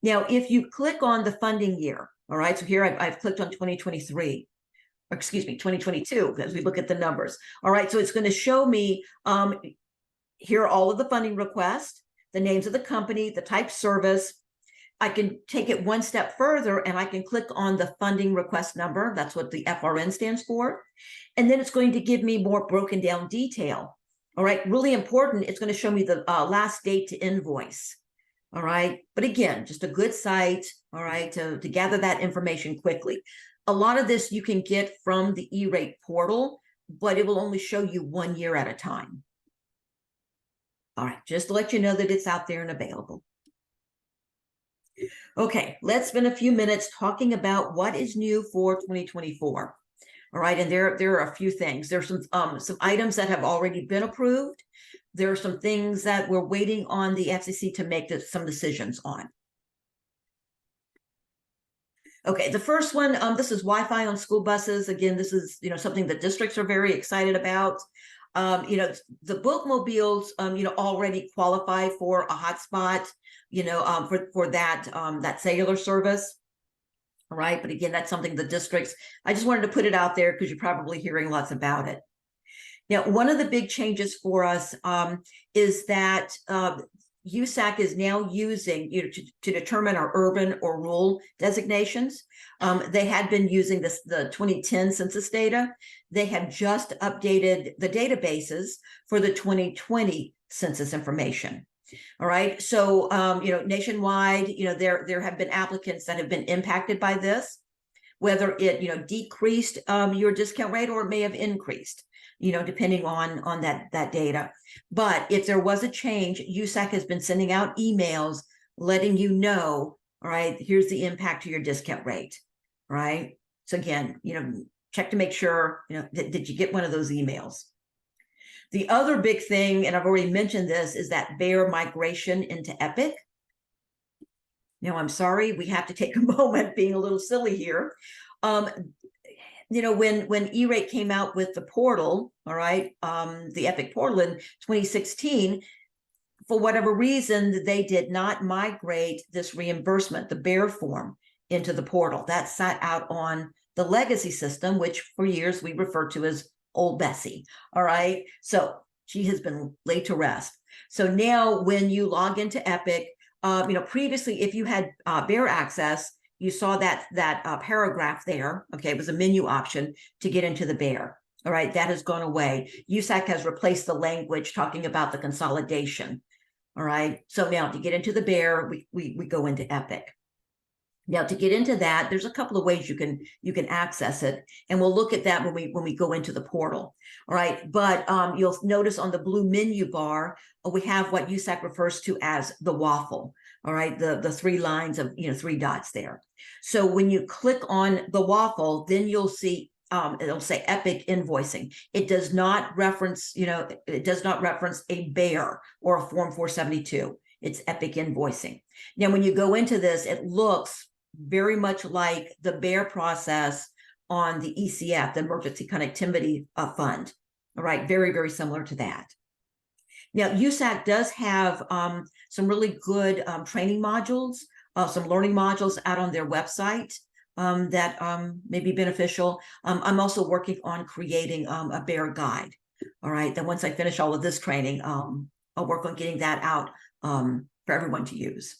Now, if you click on the funding year, all right, so here I've clicked on 2023, or excuse me, 2022, as we look at the numbers. All right, so it's going to show me here are all of the funding requests, the names of the company, the type service. I can take it one step further and I can click on the funding request number. That's what the FRN stands for. And then it's going to give me more broken down detail. All right, really important. It's going to show me the last date to invoice. All right, but again, just a good site, all right, to gather that information quickly. A lot of this you can get from the E-rate portal, but it will only show you 1 year at a time. All right, just to let you know that it's out there and available. Okay, let's spend a few minutes talking about what is new for 2024. All right, and there are a few things. There's some items that have already been approved. There are some things that we're waiting on the FCC to make some decisions on. Okay, the first one, this is Wi-Fi on school buses. Again, this is, you know, something that districts are very excited about. You know, the bookmobiles, you know, already qualify for a hotspot, you know, for that cellular service. All right, but again, that's something the districts, I just wanted to put it out there because you're probably hearing lots about it. Now, one of the big changes for us is that USAC is now using, you know, to determine our urban or rural designations. They had been using the 2010 census data. They have just updated the databases for the 2020 census information. All right. So, nationwide, there have been applicants that have been impacted by this, whether it, decreased your discount rate or it may have increased, depending on that data. But if there was a change, USAC has been sending out emails letting you know, all right, here's the impact to your discount rate, right? So again, check to make sure, did you get one of those emails? The other big thing, and I've already mentioned this, is that BEAR migration into Epic. I'm sorry, we have to take a moment being a little silly here. When E-Rate came out with the portal, all right, the Epic portal in 2016, for whatever reason, they did not migrate this reimbursement, the BEAR form, into the portal. That sat out on the legacy system, which for years we referred to as Old Bessie. All right. So she has been laid to rest. So now when you log into Epic, previously, if you had BEAR access, you saw that paragraph there. Okay. It was a menu option to get into the BEAR. All right. That has gone away. USAC has replaced the language talking about the consolidation. All right. So now to get into the BEAR, we go into Epic. Now, to get into that, there's a couple of ways you can access it, and we'll look at that when we go into the portal. All right, but you'll notice on the blue menu bar we have what USAC refers to as the waffle. All right, the three lines of 3 dots there. So when you click on the waffle, then you'll see it'll say Epic Invoicing. It does not reference a BEAR or a Form 472. It's Epic Invoicing. Now, when you go into this, it looks very much like the BEAR process on the ECF, the Emergency Connectivity Fund. All right, very, very similar to that. Now, USAC does have some really good training modules, some learning modules out on their website that may be beneficial. I'm also working on creating a BEAR guide. All right, then once I finish all of this training, I'll work on getting that out for everyone to use.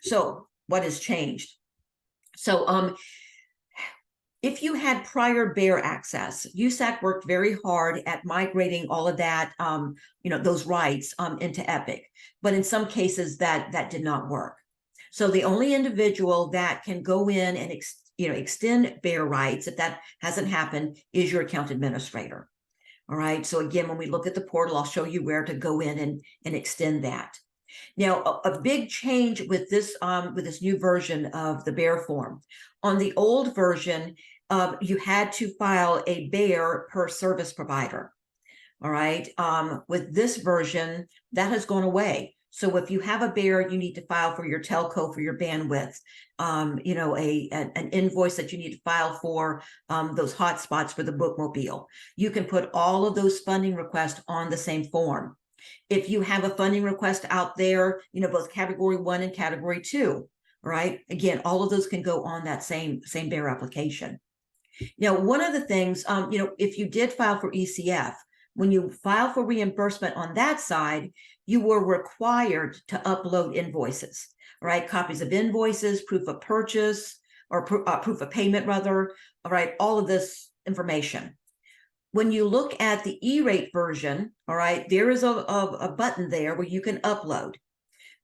So what has changed? So if you had prior BEAR access, USAC worked very hard at migrating all of that, those rights into Epic. But in some cases that did not work. So the only individual that can go in and extend BEAR rights, if that hasn't happened, is your account administrator. All right. So again, when we look at the portal, I'll show you where to go in and extend that. Now, a big change with this new version of the BEAR form. On the old version, you had to file a BEAR per service provider. All right. With this version, that has gone away. So if you have a BEAR, you need to file for your telco, for your bandwidth, an invoice that you need to file for those hotspots for the bookmobile. You can put all of those funding requests on the same form. If you have a funding request out there, both category 1 and category 2, right? Again, all of those can go on that same BEAR application. Now, one of the things, if you did file for ECF, when you file for reimbursement on that side, you were required to upload invoices, right? Copies of invoices, proof of purchase, or proof of payment, rather, all right? All of this information. When you look at the E-rate version, all right, there is a button there where you can upload.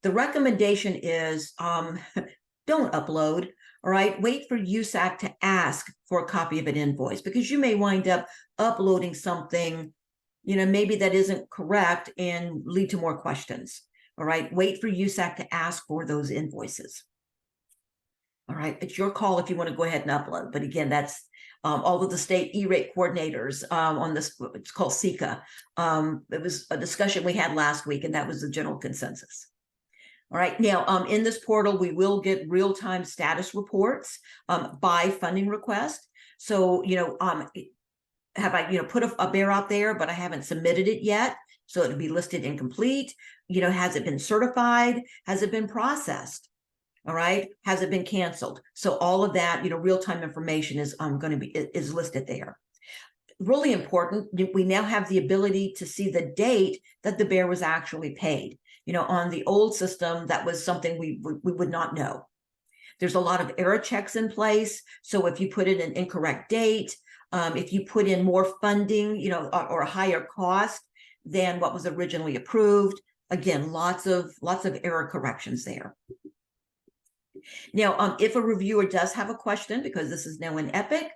The recommendation is don't upload, all right? Wait for USAC to ask for a copy of an invoice, because you may wind up uploading something, maybe that isn't correct and lead to more questions, all right? Wait for USAC to ask for those invoices. All right, it's your call if you want to go ahead and upload. But again, that's all of the state E-rate coordinators on this, it's called CIPA. It was a discussion we had last week, and that was the general consensus. All right, now in this portal, we will get real-time status reports by funding request. So, have I, put a BEAR out there, but I haven't submitted it yet. So it'll be listed incomplete. Has it been certified? Has it been processed? All right. Has it been canceled? So all of that, real-time information is is listed there. Really important. We now have the ability to see the date that the BEAR was actually paid. On the old system, that was something we would not know. There's a lot of error checks in place. So if you put in an incorrect date, if you put in more funding, or a higher cost, than what was originally approved. Again, lots of error corrections there. Now, if a reviewer does have a question, because this is now in Epic,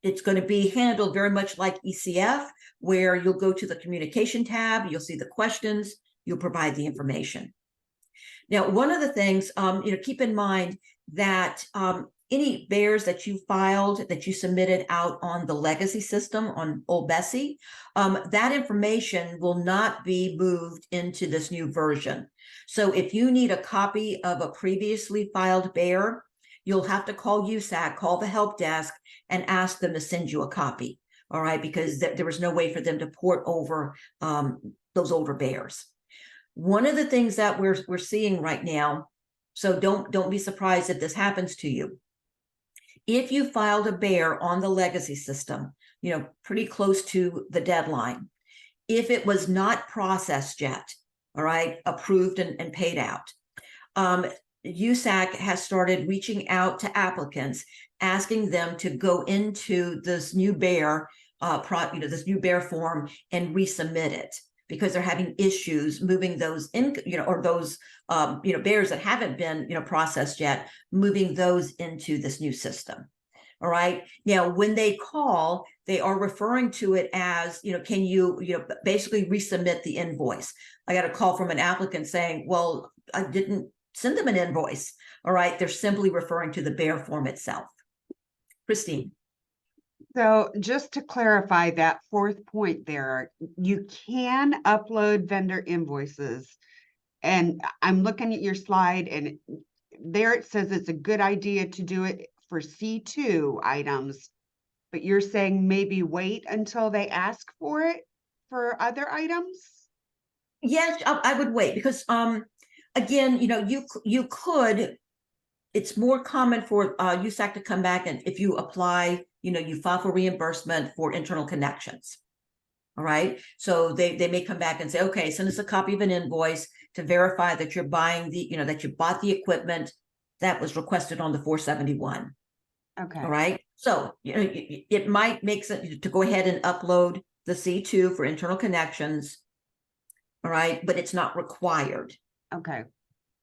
it's going to be handled very much like ECF, where you'll go to the communication tab, you'll see the questions, you'll provide the information. Now, one of the things, keep in mind that any bears that you filed, that you submitted out on the legacy system on Old Bessie, that information will not be moved into this new version. So if you need a copy of a previously filed bear, you'll have to call USAC, call the help desk, and ask them to send you a copy. All right, because there was no way for them to port over those older bears. One of the things that we're seeing right now, so don't be surprised if this happens to you. If you filed a bear on the legacy system, pretty close to the deadline, if it was not processed yet, all right, approved and paid out, USAC has started reaching out to applicants, asking them to go into this new bear, this new bear form and resubmit it, because they're having issues moving those in, or those, bears that haven't been, processed yet, moving those into this new system. All right. Now, when they call, they are referring to it as, can you, basically resubmit the invoice. I got a call from an applicant saying, well, I didn't send them an invoice. All right. They're simply referring to the bear form itself. Christine. So just to clarify that fourth point there, you can upload vendor invoices. And I'm looking at your slide, and there it says it's a good idea to do it for C2 items, but you're saying maybe wait until they ask for it for other items? Yes, I would wait, because again, you could, it's more common for USAC to come back, and if you apply, you file for reimbursement for internal connections. All right. So they may come back and say, okay, send us a copy of an invoice to verify that you're buying the, that you bought the equipment that was requested on the 471. Okay. All right. So, it might make sense to go ahead and upload the C2 for internal connections. All right. But it's not required. Okay.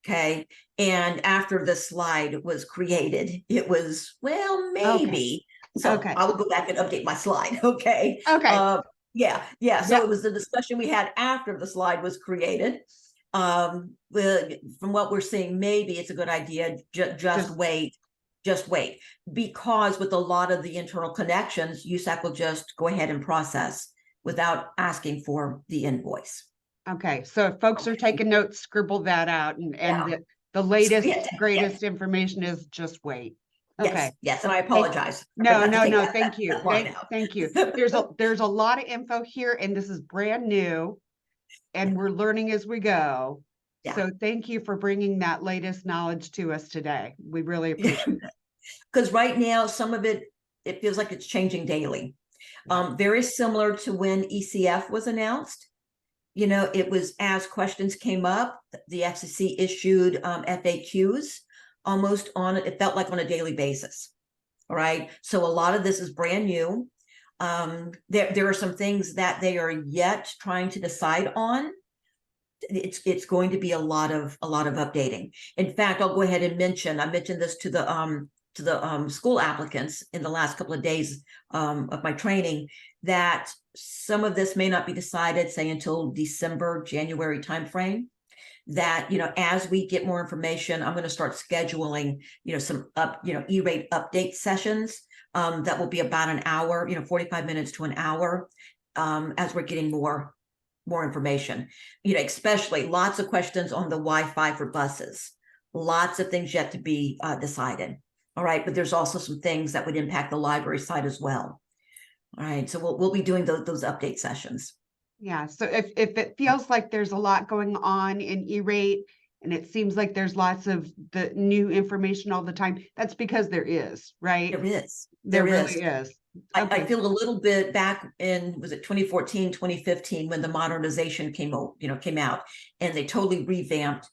Okay. And after the slide was created, it was, well, maybe. Okay. So I will go back and update my slide. Okay. Okay. Yeah. So it was the discussion we had after the slide was created. From what we're seeing, maybe it's a good idea. Just wait. Just wait. Because with a lot of the internal connections, USAC will just go ahead and process without asking for the invoice. Okay. So if folks are taking notes, scribble that out, and the latest, greatest information is just wait. Okay. Yes, and I apologize. No. Thank you. Thank you. There's a lot of info here, and this is brand new, and we're learning as we go. Yeah. So thank you for bringing that latest knowledge to us today. We really appreciate it. Because right now, some of it feels like it's changing daily. Very similar to when ECF was announced. It was as questions came up, the FCC issued FAQs. Almost it felt like on a daily basis. All right. So a lot of this is brand new. There are some things that they are yet trying to decide on. It's going to be a lot of updating. In fact, I'll go ahead and I mentioned this to the school applicants in the last couple of days of my training, that some of this may not be decided, say, until December, January timeframe. That, as we get more information, I'm going to start scheduling, some E-rate update sessions that will be about an hour, 45 minutes to an hour, as we're getting more information, especially lots of questions on the Wi-Fi for buses, lots of things yet to be decided. All right. But there's also some things that would impact the library side as well. All right. So we'll be doing those update sessions. Yeah, so if it feels like there's a lot going on in E-rate, and it seems like there's lots of the new information all the time, that's because there is, right? There is. There really is. I feel a little bit back in, was it 2014, 2015, when the modernization came out, and they totally revamped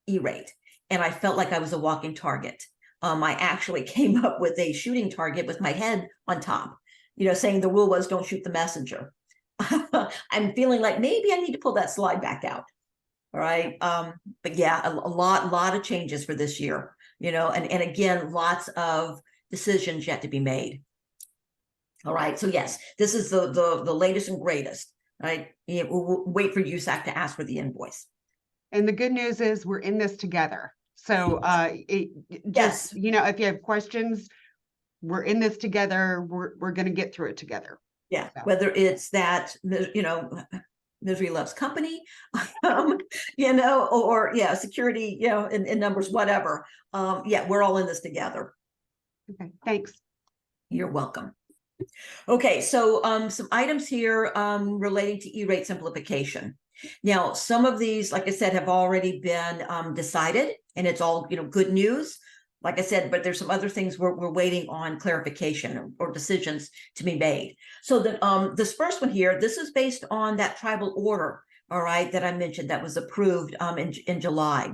E-rate. And I felt like I was a walking target. I actually came up with a shooting target with my head on top, saying the rule was don't shoot the messenger. I'm feeling like maybe I need to pull that slide back out. All right. But yeah, a lot of changes for this year, you know, and again, lots of decisions yet to be made. All right. So yes, this is the latest and greatest. Right. We'll wait for USAC to ask for the invoice. And the good news is we're in this together. So Yes. you know, if you have questions, we're in this together. We're going to get through it together. Yeah. So. Whether it's that, you know, misery loves company, you know, or yeah, security, you know, in numbers, whatever. Yeah, we're all in this together. Okay, thanks. You're welcome. Okay, so some items here relating to E-rate simplification. Now, some of these, like I said, have already been decided, and it's all, you know, good news. Like I said, but there's some other things we're waiting on clarification or decisions to be made. So this first one here, this is based on that tribal order, all right, that I mentioned that was approved in July.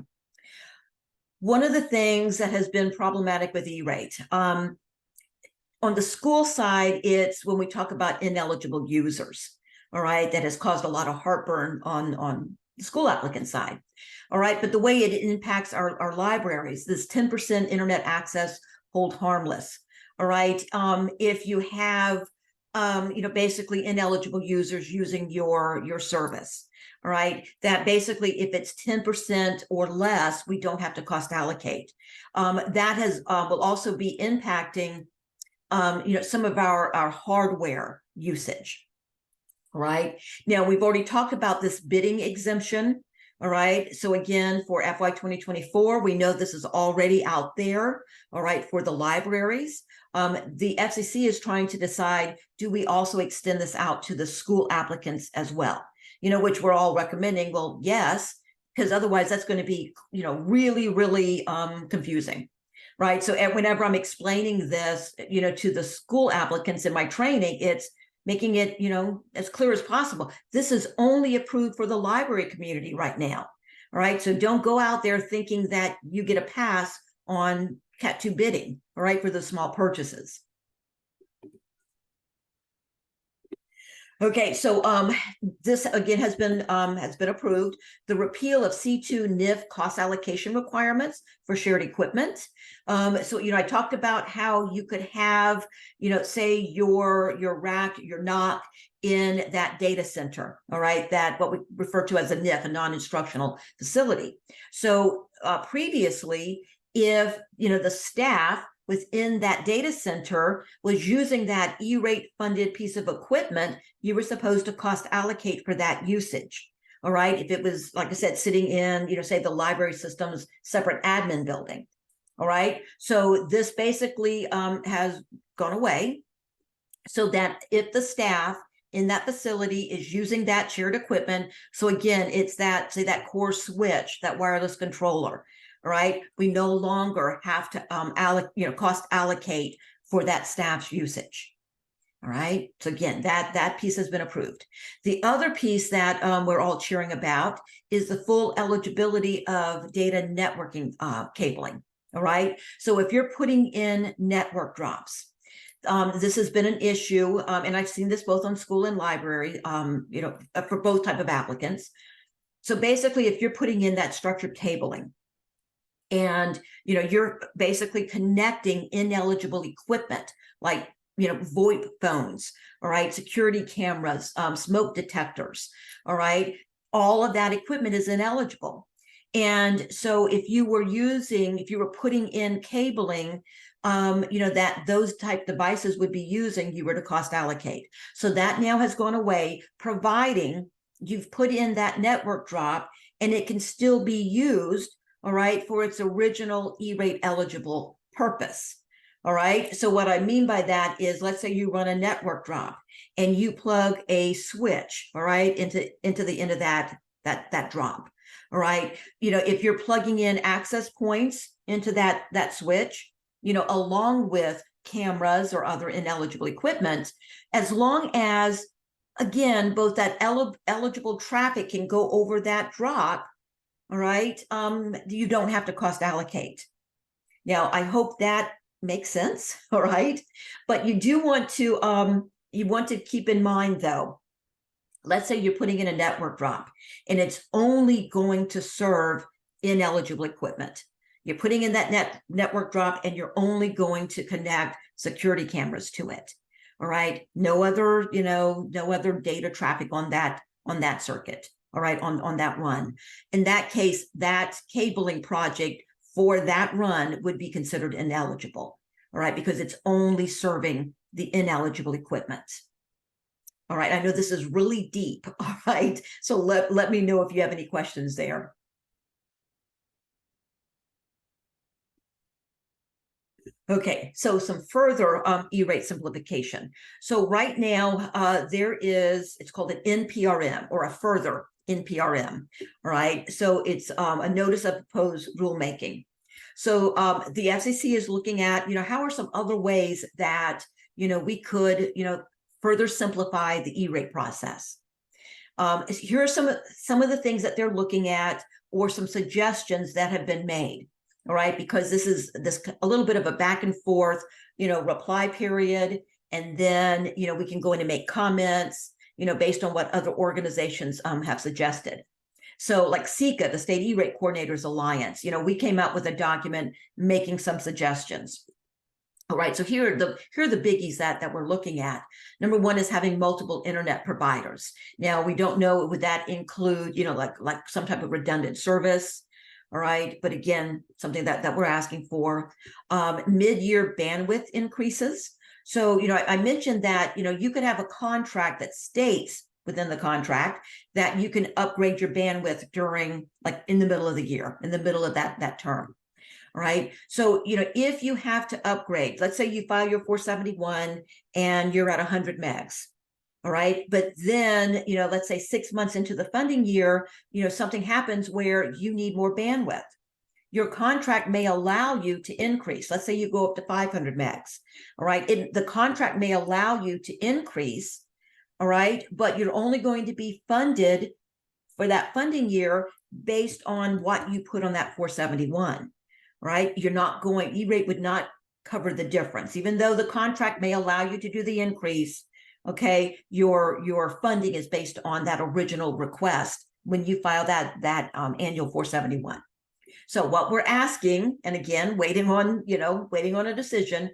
One of the things that has been problematic with E-rate, on the school side, it's when we talk about ineligible users, all right, that has caused a lot of heartburn on the school applicant side. All right, but the way it impacts our libraries, this 10% internet access hold harmless. All right, if you have, you know, basically ineligible users using your service. All right, that basically if it's 10% or less, we don't have to cost allocate. That has will also be impacting, you know, some of our hardware usage. All right, now we've already talked about this bidding exemption. All right, so again, for FY 2024, we know this is already out there, all right, for the libraries. The FCC is trying to decide, do we also extend this out to the school applicants as well? You know, which we're all recommending, well, yes, because otherwise that's going to be, you know, really confusing, right? So whenever I'm explaining this, you know, to the school applicants in my training, it's making it, you know, as clear as possible. This is only approved for the library community right now. All right. So don't go out there thinking that you get a pass on Cat 2 bidding, all right, for the small purchases. Okay, so this again has been approved. The repeal of C2 NIF cost allocation requirements for shared equipment. So you know, I talked about how you could have, you know, say your rack, your NOC in that data center. All right, that what we refer to as a NIF, a non-instructional facility. So previously, if you know the staff within that data center was using that E-rate funded piece of equipment, you were supposed to cost allocate for that usage. All right. If it was, like I said, sitting in, you know, say the library system's separate admin building. All right. So this basically has gone away so that if the staff in that facility is using that shared equipment, so again, it's that, say that core switch, that wireless controller, all right, we no longer have to cost allocate for that staff's usage. All right, so again, that piece has been approved. The other piece that we're all cheering about is the full eligibility of data networking cabling. All right, so if you're putting in network drops, this has been an issue, and I've seen this both on school and library, you know, for both type of applicants. So basically, if you're putting in that structured cabling, and you know you're basically connecting ineligible equipment like, you know, VoIP phones, all right, security cameras, smoke detectors, all right, all of that equipment is ineligible. And so if you were putting in cabling, you know, that those type devices would be using, you were to cost allocate. So that now has gone away, providing you've put in that network drop and it can still be used, all right, for its original E-rate eligible purpose. All right, so what I mean by that is, let's say you run a network drop and you plug a switch, all right, into the end of that drop. All right, you know, if you're plugging in access points into that switch, you know, along with cameras or other ineligible equipment, as long as, again, both that eligible traffic can go over that drop, all right, you don't have to cost allocate. Now, I hope that makes sense, all right? But you do want to, you want to keep in mind, though, let's say you're putting in a network drop and it's only going to serve ineligible equipment. You're putting in that network drop and you're only going to connect security cameras to it. All right. No other, no other data traffic on that circuit. All right. On that run. In that case, that cabling project for that run would be considered ineligible. All right. Because it's only serving the ineligible equipment. All right. I know this is really deep. All right. So let me know if you have any questions there. Okay, so some further E-rate simplification. So right now, it's called an NPRM or a further NPRM, all right? So it's a notice of proposed rulemaking. So the FCC is looking at, how are some other ways that, we could, further simplify the E-rate process. Here are some of the things that they're looking at or some suggestions that have been made. All right, because this is a little bit of a back and forth, reply period. And then, we can go in and make comments, based on what other organizations have suggested. So like CIPA, the State E-Rate Coordinators Alliance, we came out with a document making some suggestions. All right, so here are the biggies that we're looking at. Number one is having multiple internet providers. Now, we don't know, would that include, like some type of redundant service? All right, but again, something that we're asking for. Mid-year bandwidth increases. So, I mentioned that, you could have a contract that states within the contract that you can upgrade your bandwidth during, like in the middle of the year, in the middle of that term. All right. So, if you have to upgrade, let's say you file your 471 and you're at 100 megs. All right. But then, let's say 6 months into the funding year, something happens where you need more bandwidth. Your contract may allow you to increase. Let's say you go up to 500 megs. All right. The contract may allow you to increase. All right. But you're only going to be funded for that funding year based on what you put on that 471. Right. You're not going, E-rate would not cover the difference, even though the contract may allow you to do the increase. Okay, your funding is based on that original request when you file that annual 471. So what we're asking, and again, waiting on a decision,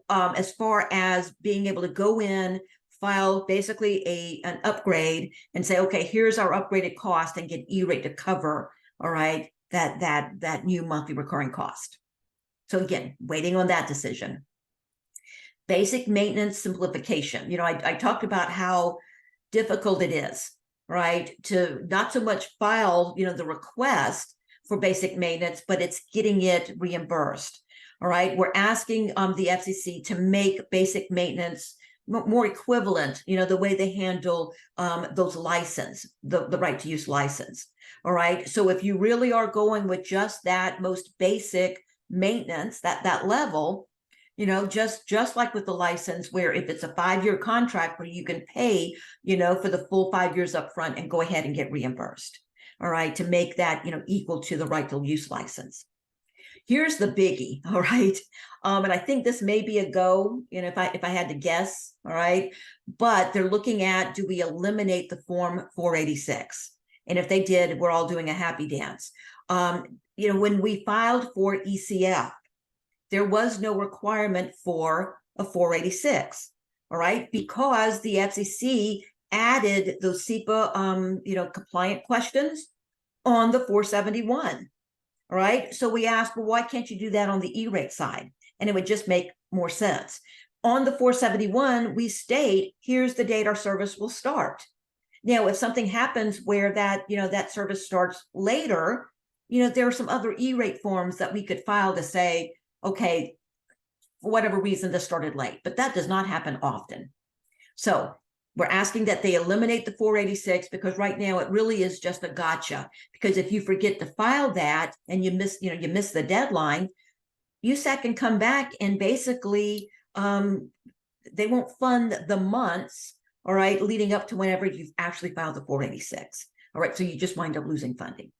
as far as being able to go in, file basically an upgrade and say, okay, here's our upgraded cost, and get E-rate to cover, all right, that new monthly recurring cost. So again, waiting on that decision. Basic maintenance simplification. I talked about how difficult it is, right, to not so much file, the request for basic maintenance, but it's getting it reimbursed. All right, we're asking the FCC to make basic maintenance more equivalent, the way they handle those license, the right to use license. All right, so if you really are going with just that most basic maintenance, that level, just like with the license, where if it's a 5-year contract where you can pay, for the full 5 years up front and go ahead and get reimbursed. All right, to make that, equal to the right to use license. Here's the biggie. All right. And I think this may be a go, if I had to guess. All right. But they're looking at, do we eliminate the form 486? And if they did, we're all doing a happy dance. When we filed for ECF, there was no requirement for a 486, all right, because the FCC added those CIPA, compliant questions on the 471, all right? So we asked, well, why can't you do that on the E-rate side? And it would just make more sense. On the 471, we state, here's the date our service will start. Now, if something happens where that service starts later, there are some other E-rate forms that we could file to say, okay, for whatever reason, this started late, but that does not happen often. So we're asking that they eliminate the 486, because right now it really is just a gotcha. Because if you forget to file that and you miss the deadline, USAC can come back and basically they won't fund the months, all right, leading up to whenever you've actually filed the 486. All right, so you just wind up losing funding.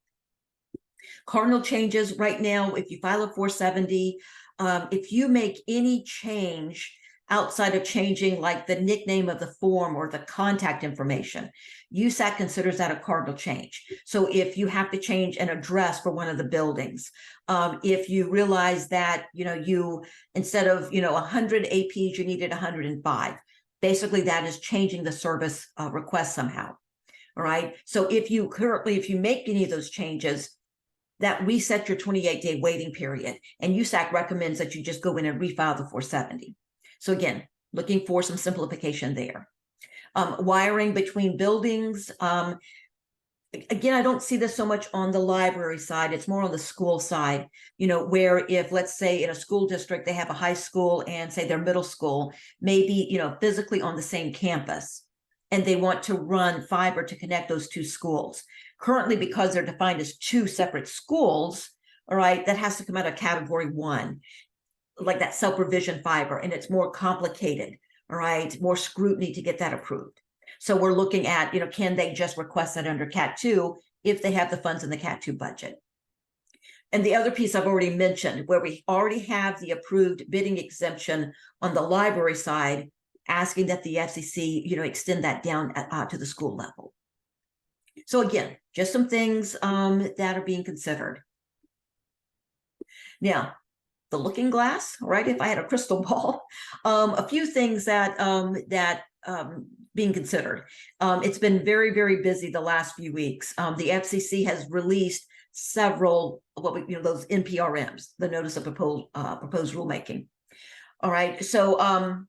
Cardinal changes right now, if you file a 470, if you make any change outside of changing like the nickname of the form or the contact information. USAC considers that a cardinal change. So if you have to change an address for one of the buildings, if you realize that, you, instead of, 100 APs, you needed 105, basically that is changing the service request somehow. All right. So if you make any of those changes, that reset your 28-day waiting period, and USAC recommends that you just go in and refile the 470. So again, looking for some simplification there. Wiring between buildings. Again, I don't see this so much on the library side. It's more on the school side, where if, let's say, in a school district, they have a high school and say their middle school, maybe, physically on the same campus, and they want to run fiber to connect those two schools. Currently, because they're defined as two separate schools, all right, that has to come out of category 1, like that self-provision fiber, and it's more complicated, all right, more scrutiny to get that approved. So we're looking at, can they just request that under Cat 2 if they have the funds in the Cat 2 budget? And the other piece I've already mentioned, where we already have the approved bidding exemption on the library side, asking that the FCC, extend that down to the school level. So again, just some things that are being considered. Now, the looking glass, right? If I had a crystal ball, a few things that being considered. It's been very, very busy the last few weeks. The FCC has released several, those NPRMs, the notice of proposed rulemaking. All right, so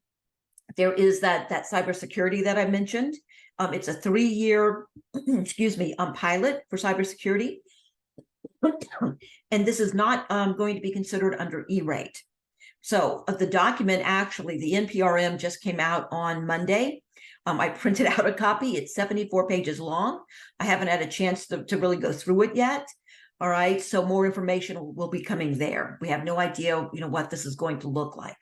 there is that cybersecurity that I mentioned. It's a 3-year, pilot for cybersecurity. And this is not going to be considered under E-rate. So the document, actually, the NPRM just came out on Monday. I printed out a copy. It's 74 pages long. I haven't had a chance to really go through it yet. All right, so more information will be coming there. We have no idea, what this is going to look like.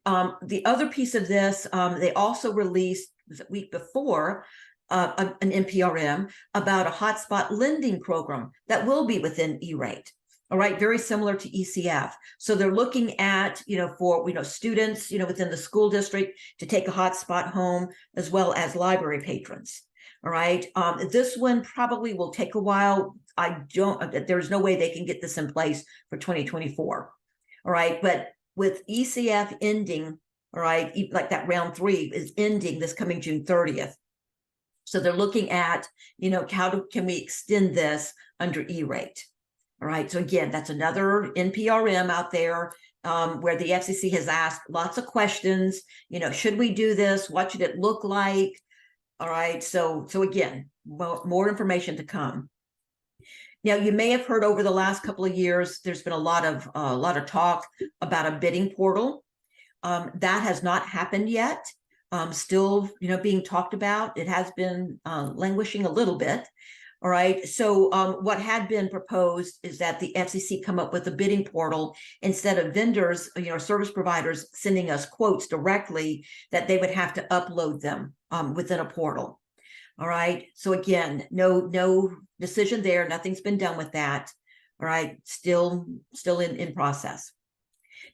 The other piece of this, they also released the week before an NPRM about a hotspot lending program that will be within E-rate. All right, very similar to ECF. So they're looking at, for students, within the school district to take a hotspot home, as well as library patrons. All right, this one probably will take a while. There's no way they can get this in place for 2024. All right, but with ECF ending, all right, like that round 3 is ending this coming June 30th. So they're looking at, can we extend this under E-rate? All right, so again, that's another NPRM out there where the FCC has asked lots of questions. Should we do this? What should it look like? All right, so again, more information to come. Now, you may have heard over the last couple of years, there's been a lot of talk about a bidding portal. That has not happened yet. Still, being talked about. It has been languishing a little bit. All right. So what had been proposed is that the FCC come up with a bidding portal instead of vendors, service providers sending us quotes directly, that they would have to upload them within a portal. All right. So again, no decision there. Nothing's been done with that. All right. Still in process.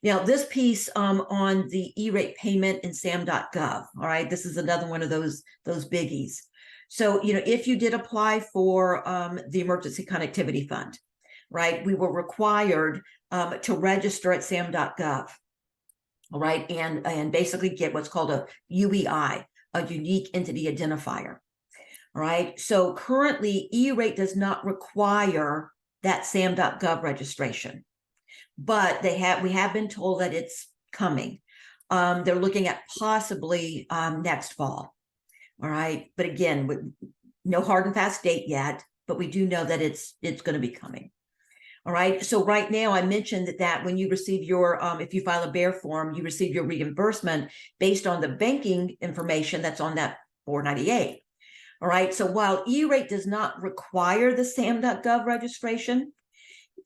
Now, this piece on the E-rate payment in SAM.gov. All right. This is another one of those biggies. So, if you did apply for the Emergency Connectivity Fund, right, we were required to register at SAM.gov, all right, and basically get what's called a UEI, a Unique Entity Identifier, all right. So currently, E-rate does not require that SAM.gov registration, but we have been told that it's coming. They're looking at possibly next fall. All right. But again, with no hard and fast date yet, but we do know that it's going to be coming. All right. So right now, I mentioned that when you receive your, if you file a BEAR form, you receive your reimbursement based on the banking information that's on that 498. All right. So while E-rate does not require the SAM.gov registration,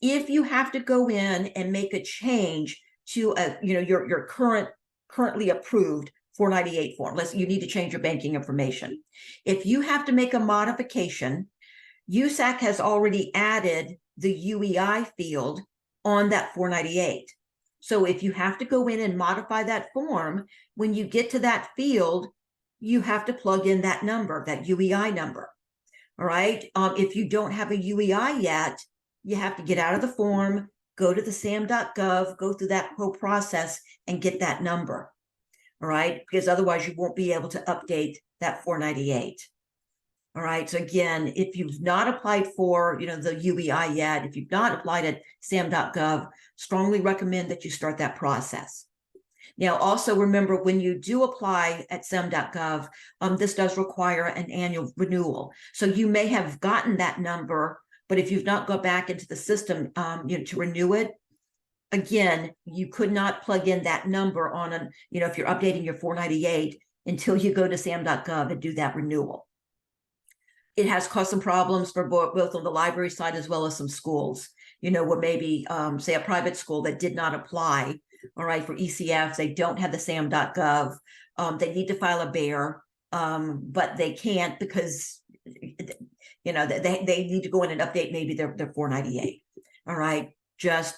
if you have to go in and make a change to your currently approved 498 form, you need to change your banking information. If you have to make a modification, USAC has already added the UEI field on that 498. So if you have to go in and modify that form, when you get to that field, you have to plug in that number, that UEI number. All right. If you don't have a UEI yet, you have to get out of the form, go to the SAM.gov, go through that whole process and get that number. All right. Because otherwise you won't be able to update that 498. All right. So again, if you've not applied for, the UEI yet, if you've not applied at SAM.gov, strongly recommend that you start that process. Now, also remember, when you do apply at SAM.gov, this does require an annual renewal. So you may have gotten that number, but if you've not gone back into the system, to renew it, again, you could not plug in that number on an, if you're updating your 498 until you go to SAM.gov and do that renewal. It has caused some problems for both on the library side as well as some schools, where maybe, say, a private school that did not apply, all right, for ECFs, they don't have the SAM.gov. They need to file a BEAR, but they can't because, they need to go in and update maybe their 498. All right, just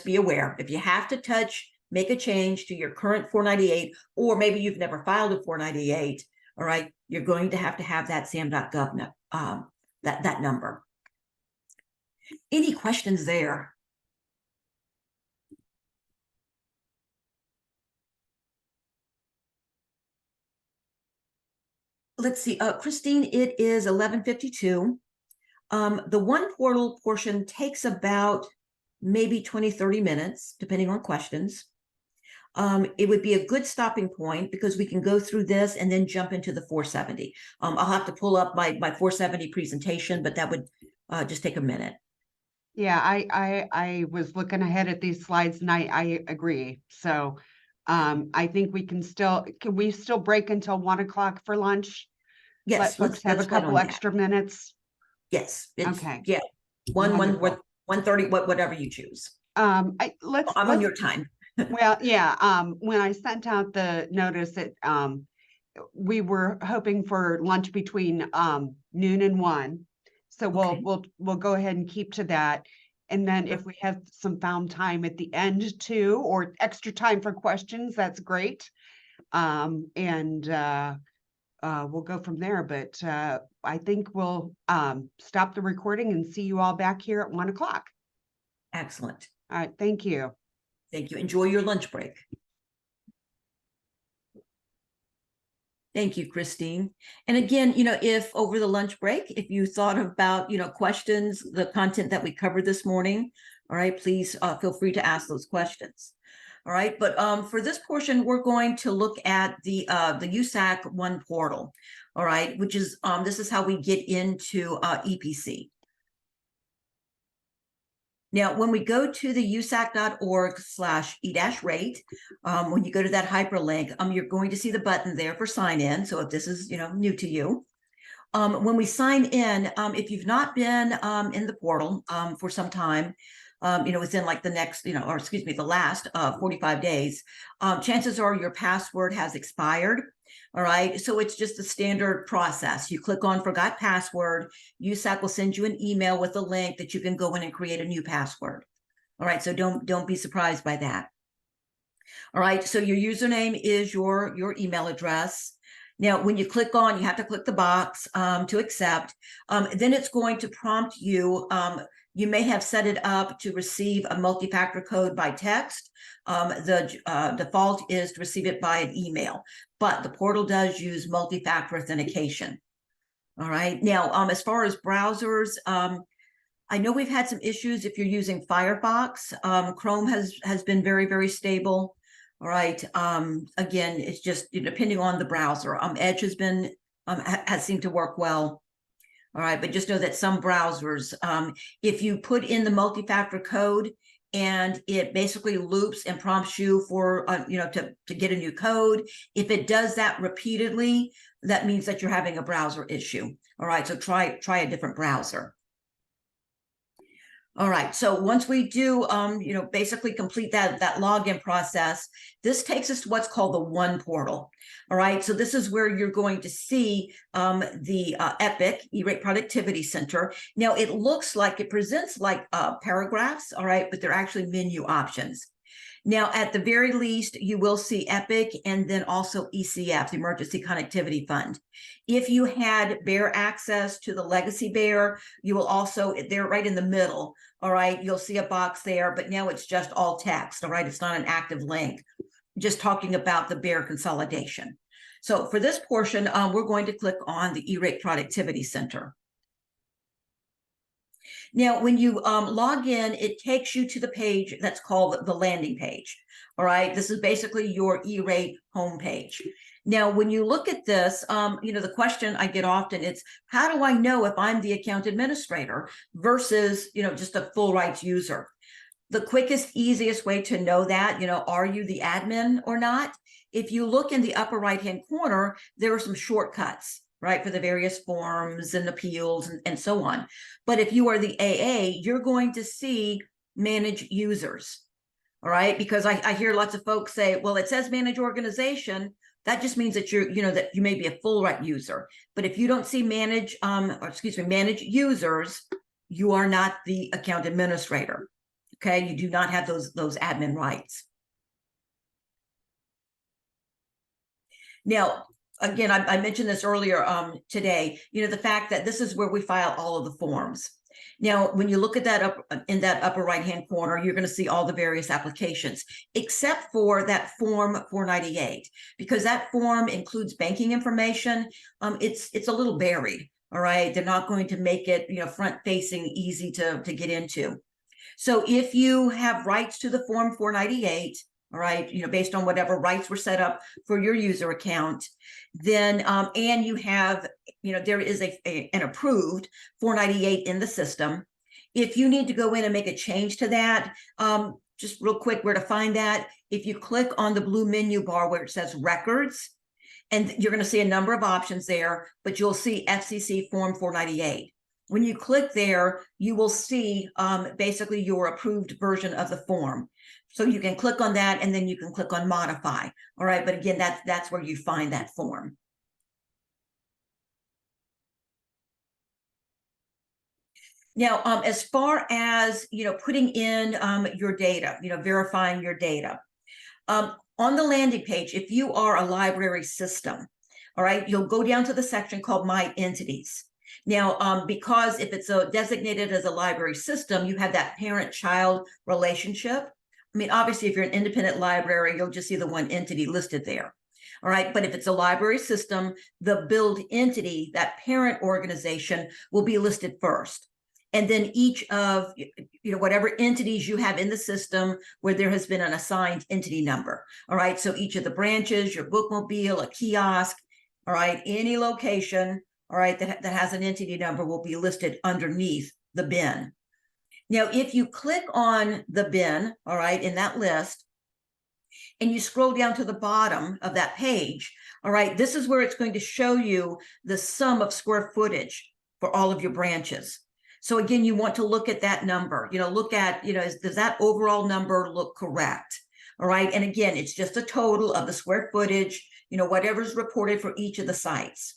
be aware. If you have to make a change to your current 498, or maybe you've never filed a 498, all right, you're going to have that SAM.gov, that number. Any questions there? Let's see, Christine, it is 11:52. The One Portal portion takes about maybe 20-30 minutes, depending on questions. It would be a good stopping point because we can go through this and then jump into the 470. I'll have to pull up my 470 presentation, but that would just take a minute. Yeah, I was looking ahead at these slides and I agree. So I think can we still break until 1 o'clock for lunch? Yes, Let folks have a couple extra minutes. Yes. Okay. Yeah. 1:30, whatever you choose. I'm on your time. Well, yeah. When I sent out the notice that we were hoping for lunch between noon and 1. So we'll go ahead and keep to that. And then if we have some found time at the end too, or extra time for questions, that's great. We'll go from there. But I think we'll stop the recording and see you all back here at 1 o'clock. Excellent. All right. Thank you. Thank you. Enjoy your lunch break. Thank you, Christine. And again, if over the lunch break, if you thought about, questions, the content that we covered this morning, all right, please feel free to ask those questions. All right, but for this portion, we're going to look at the USAC One Portal, all right, which is, this is how we get into EPC. Now, when we go to the usac.org/e-rate, when you go to that hyperlink, you're going to see the button there for sign in. So if this is, new to you, when we sign in, if you've not been in the portal for some time, within like the next, the last 45 days, chances are your password has expired. All right. So it's just a standard process. You click on forgot password. USAC will send you an email with a link that you can go in and create a new password. All right. So don't be surprised by that. All right. So your username is your email address. Now, when you click on, you have to click the box to accept. Then it's going to prompt you. You may have set it up to receive a multi-factor code by text. The default is to receive it by an email, but the portal does use multi-factor authentication. All right. Now, as far as browsers, I know we've had some issues if you're using Firefox. Chrome has been very, very stable. All right. Again, it's just depending on the browser. Edge has seemed to work well. All right, but just know that some browsers, if you put in the multi-factor code and it basically loops and prompts you for, to get a new code, if it does that repeatedly, that means that you're having a browser issue. All right, so try a different browser. All right, so once we do, basically complete that login process, this takes us to what's called the One Portal. All right, so this is where you're going to see the EPIC, E-Rate Productivity Center. Now, it looks like it presents like paragraphs, all right, but they're actually menu options. Now, at the very least, you will see EPIC and then also ECF, the Emergency Connectivity Fund. If you had Bear access to the legacy Bear, you will also, they're right in the middle, all right? You'll see a box there, but now it's just all text, all right? It's not an active link, just talking about the Bear consolidation. So for this portion, we're going to click on the E-Rate Productivity Center. Now, when you log in, it takes you to the page that's called the landing page. All right, this is basically your E-Rate homepage. Now, when you look at this, the question I get often, it's how do I know if I'm the account administrator versus, just a full rights user? The quickest, easiest way to know that, are you the admin or not? If you look in the upper right-hand corner, there are some shortcuts, right, for the various forms and appeals and so on. But if you are the AA, you're going to see manage users, all right? Because I hear lots of folks say, well, it says manage organization. That just means that that you may be a full right user. But if you don't see manage users, you are not the account administrator, okay? You do not have those admin rights. Now, again, I mentioned this earlier today, the fact that this is where we file all of the forms. Now, when you look at that in that upper right-hand corner, you're going to see all the various applications, except for that form 498, because that form includes banking information. It's a little buried, all right? They're not going to make it, front-facing, easy to get into. So if you have rights to the form 498, all right, based on whatever rights were set up for your user account, then, and you have, there is an approved 498 in the system. If you need to go in and make a change to that, just real quick, where to find that, if you click on the blue menu bar where it says records, and you're going to see a number of options there, but you'll see FCC form 498. When you click there, you will see basically your approved version of the form. So you can click on that and then you can click on modify. All right, but again, that's where you find that form. Now, as far as, putting in your data, verifying your data, on the landing page, if you are a library system, all right, you'll go down to the section called My Entities. Now, because if it's designated as a library system, you have that parent-child relationship. I mean, obviously, if you're an independent library, you'll just see the one entity listed there. All right, but if it's a library system, the billed entity, that parent organization, will be listed first. And then each of, whatever entities you have in the system where there has been an assigned entity number. All right, so each of the branches, your bookmobile, a kiosk, all right, any location, all right, that has an entity number will be listed underneath the bin. Now, if you click on the bin, all right, in that list, and you scroll down to the bottom of that page, all right, this is where it's going to show you the sum of square footage for all of your branches. So again, you want to look at that number, look at, does that overall number look correct? All right, and again, it's just a total of the square footage, whatever's reported for each of the sites.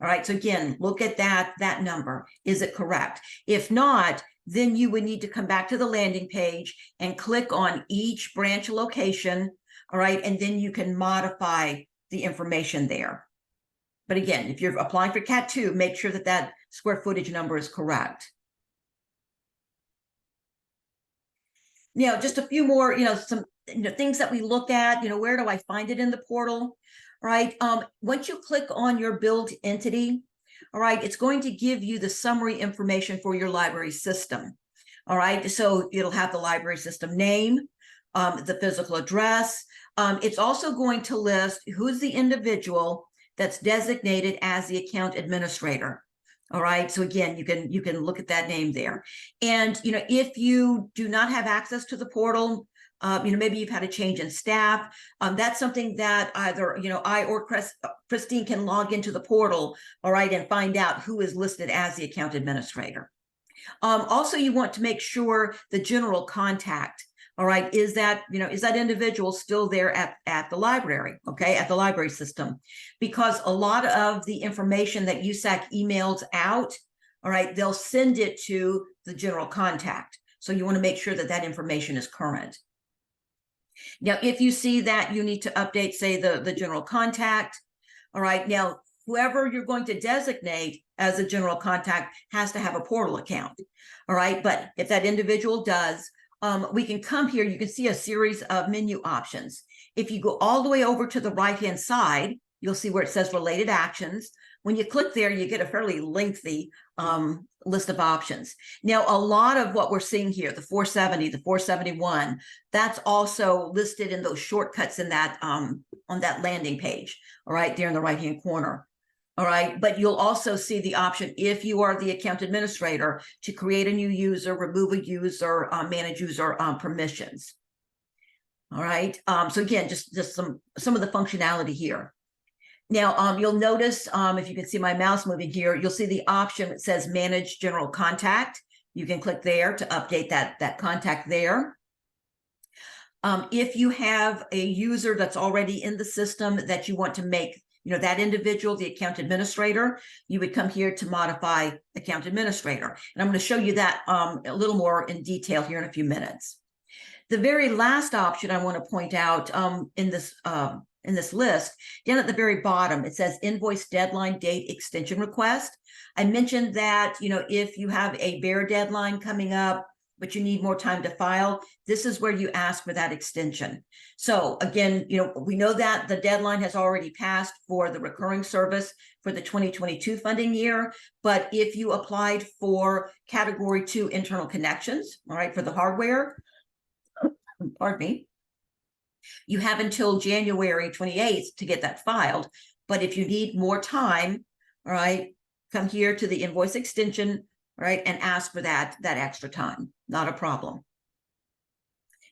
All right, so again, look at that number. Is it correct? If not, then you would need to come back to the landing page and click on each branch location, all right, and then you can modify the information there. But again, if you're applying for Cat 2, make sure that that square footage number is correct. Now, just a few more, some things that we look at, where do I find it in the portal? All right, once you click on your build entity, all right, it's going to give you the summary information for your library system. All right, so it'll have the library system name, the physical address. It's also going to list who's the individual that's designated as the account administrator. All right, so again, you can look at that name there. And if you do not have access to the portal, maybe you've had a change in staff. That's something that either, I or Christine can log into the portal, all right, and find out who is listed as the account administrator. Also, you want to make sure the general contact, all right, is that individual still there at the library, okay, at the library system? Because a lot of the information that USAC emails out, all right, they'll send it to the general contact. So you want to make sure that that information is current. Now, if you see that you need to update, say, the general contact, all right, now, whoever you're going to designate as a general contact has to have a portal account, all right? But if that individual does, we can come here, you can see a series of menu options. If you go all the way over to the right-hand side, you'll see where it says related actions. When you click there, you get a fairly lengthy list of options. Now, a lot of what we're seeing here, the 470, the 471, that's also listed in those shortcuts in that on that landing page, all right, there in the right-hand corner. All right, but you'll also see the option, if you are the account administrator, to create a new user, remove a user, manage user permissions. All right, so again, just some of the functionality here. Now, you'll notice, if you can see my mouse moving here, you'll see the option that says Manage General Contact. You can click there to update that contact there. If you have a user that's already in the system that you want to make, that individual, the account administrator, you would come here to modify account administrator. And I'm going to show you that a little more in detail here in a few minutes. The very last option I want to point out in this list, down at the very bottom, it says Invoice Deadline Date Extension Request. I mentioned that, if you have a bare deadline coming up, but you need more time to file, this is where you ask for that extension. So again, we know that the deadline has already passed for the recurring service for the 2022 funding year, but if you applied for Category 2 internal connections, all right, for the hardware, pardon me, you have until January 28th to get that filed. But if you need more time, all right, come here to the invoice extension, right, and ask for that extra time. Not a problem.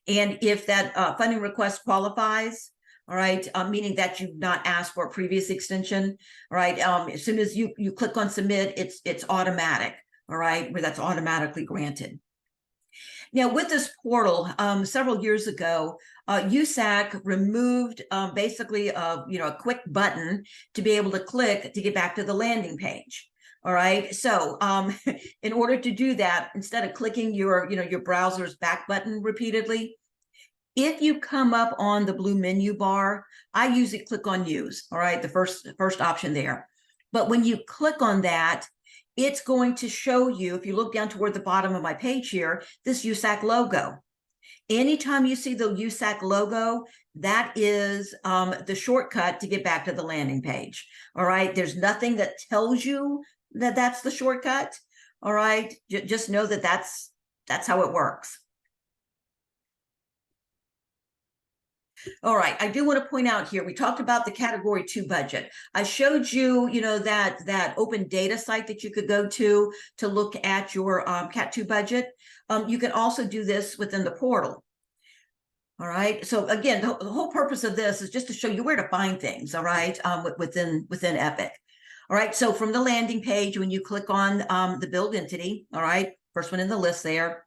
And if that funding request qualifies, all right, meaning that you've not asked for a previous extension, all right, as soon as you click on submit, it's automatic, all right, where that's automatically granted. Now, with this portal, several years ago, USAC removed basically a quick button to be able to click to get back to the landing page. All right. So in order to do that, instead of clicking your browser's back button repeatedly, if you come up on the blue menu bar, I usually click on Use. All right. The first option there. But when you click on that, it's going to show you, if you look down toward the bottom of my page here, this USAC logo. Anytime you see the USAC logo, that is the shortcut to get back to the landing page. All right. There's nothing that tells you that that's the shortcut. All right. Just know that that's how it works. All right, I do want to point out here, we talked about the Category 2 budget. I showed you, that open data site that you could go to look at your Cat 2 budget. You can also do this within the portal. All right, so again, the whole purpose of this is just to show you where to find things, all right, within Epic. All right, so from the landing page, when you click on the build entity, all right, first one in the list there,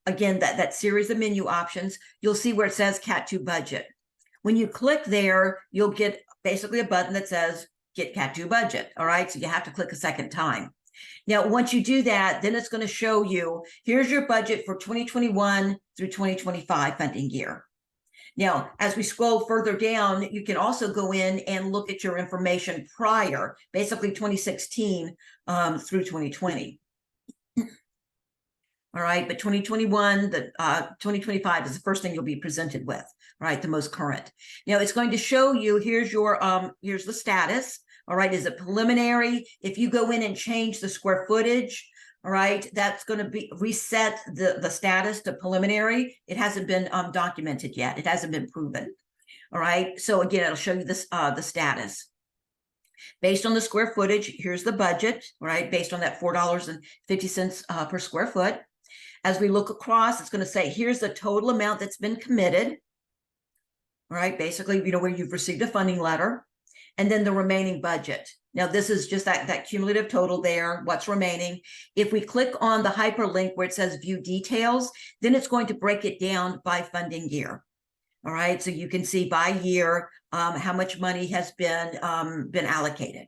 again, that series of menu options, you'll see where it says Cat 2 budget. When you click there, you'll get basically a button that says Get Cat 2 budget. All right, so you have to click a second time. Now, once you do that, then it's going to show you, here's your budget for 2021 through 2025 funding year. Now, as we scroll further down, you can also go in and look at your information prior, basically 2016 through 2020. All right, but 2021, 2025 is the first thing you'll be presented with, right? The most current. Now it's going to show you, here's the status. All right, is it preliminary? If you go in and change the square footage, all right, that's going to be reset the status to preliminary. It hasn't been documented yet. It hasn't been proven. All right, so again, it'll show you this the status. Based on the square footage, here's the budget, right? Based on that $4.50 per square foot. As we look across, it's going to say, here's the total amount that's been committed. All right, basically, where you've received a funding letter, and then the remaining budget. Now, this is just that cumulative total there, what's remaining. If we click on the hyperlink where it says view details, then it's going to break it down by funding year. All right, so you can see by year how much money has been allocated.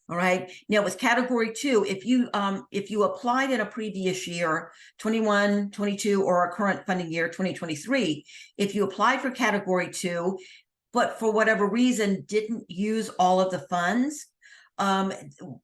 All right. Now with category 2, if you applied in a previous year, 21, 22, or our current funding year, 2023, if you applied for category 2, but for whatever reason didn't use all of the funds,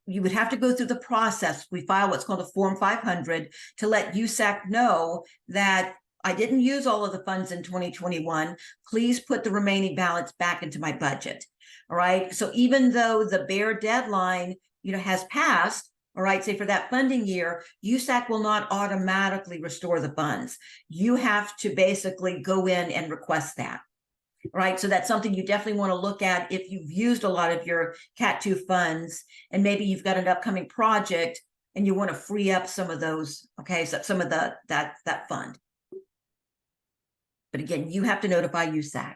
you would have to go through the process. We file what's called a Form 500 to let USAC know that I didn't use all of the funds in 2021. Please put the remaining balance back into my budget. All right. So even though the bare deadline, has passed, all right, say for that funding year, USAC will not automatically restore the funds. You have to basically go in and request that. All right. So that's something you definitely want to look at if you've used a lot of your Cat 2 funds, and maybe you've got an upcoming project and you want to free up some of those. Okay. So some of that fund. But again, you have to notify USAC.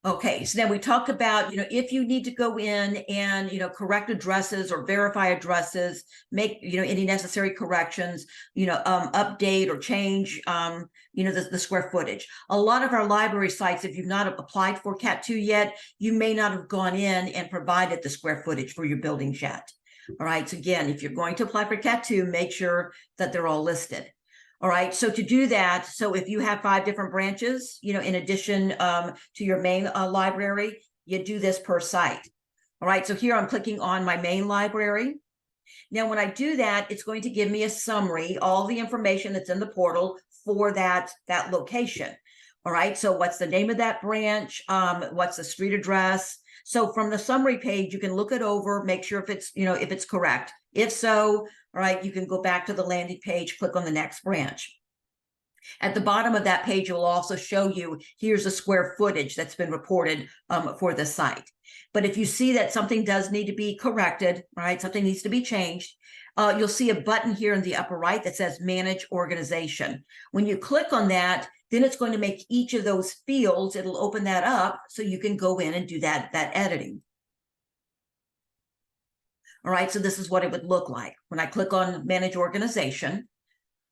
Okay, so then we talk about, if you need to go in and, correct addresses or verify addresses, make, any necessary corrections, update or change, the square footage. A lot of our library sites, if you've not applied for Cat 2 yet, you may not have gone in and provided the square footage for your buildings yet. All right, so again, if you're going to apply for Cat 2, make sure that they're all listed. All right, so to do that, so if you have 5 different branches, in addition to your main library, you do this per site. All right, so here I'm clicking on my main library. Now, when I do that, it's going to give me a summary, all the information that's in the portal for that location. All right, so what's the name of that branch? What's the street address? So from the summary page, you can look it over, make sure if it's correct. If so, all right, you can go back to the landing page, click on the next branch. At the bottom of that page, it will also show you, here's the square footage that's been reported for the site. But if you see that something does need to be corrected, right, something needs to be changed, you'll see a button here in the upper right that says Manage Organization. When you click on that, then it's going to make each of those fields, it'll open that up so you can go in and do that editing. All right, so this is what it would look like. When I click on Manage Organization,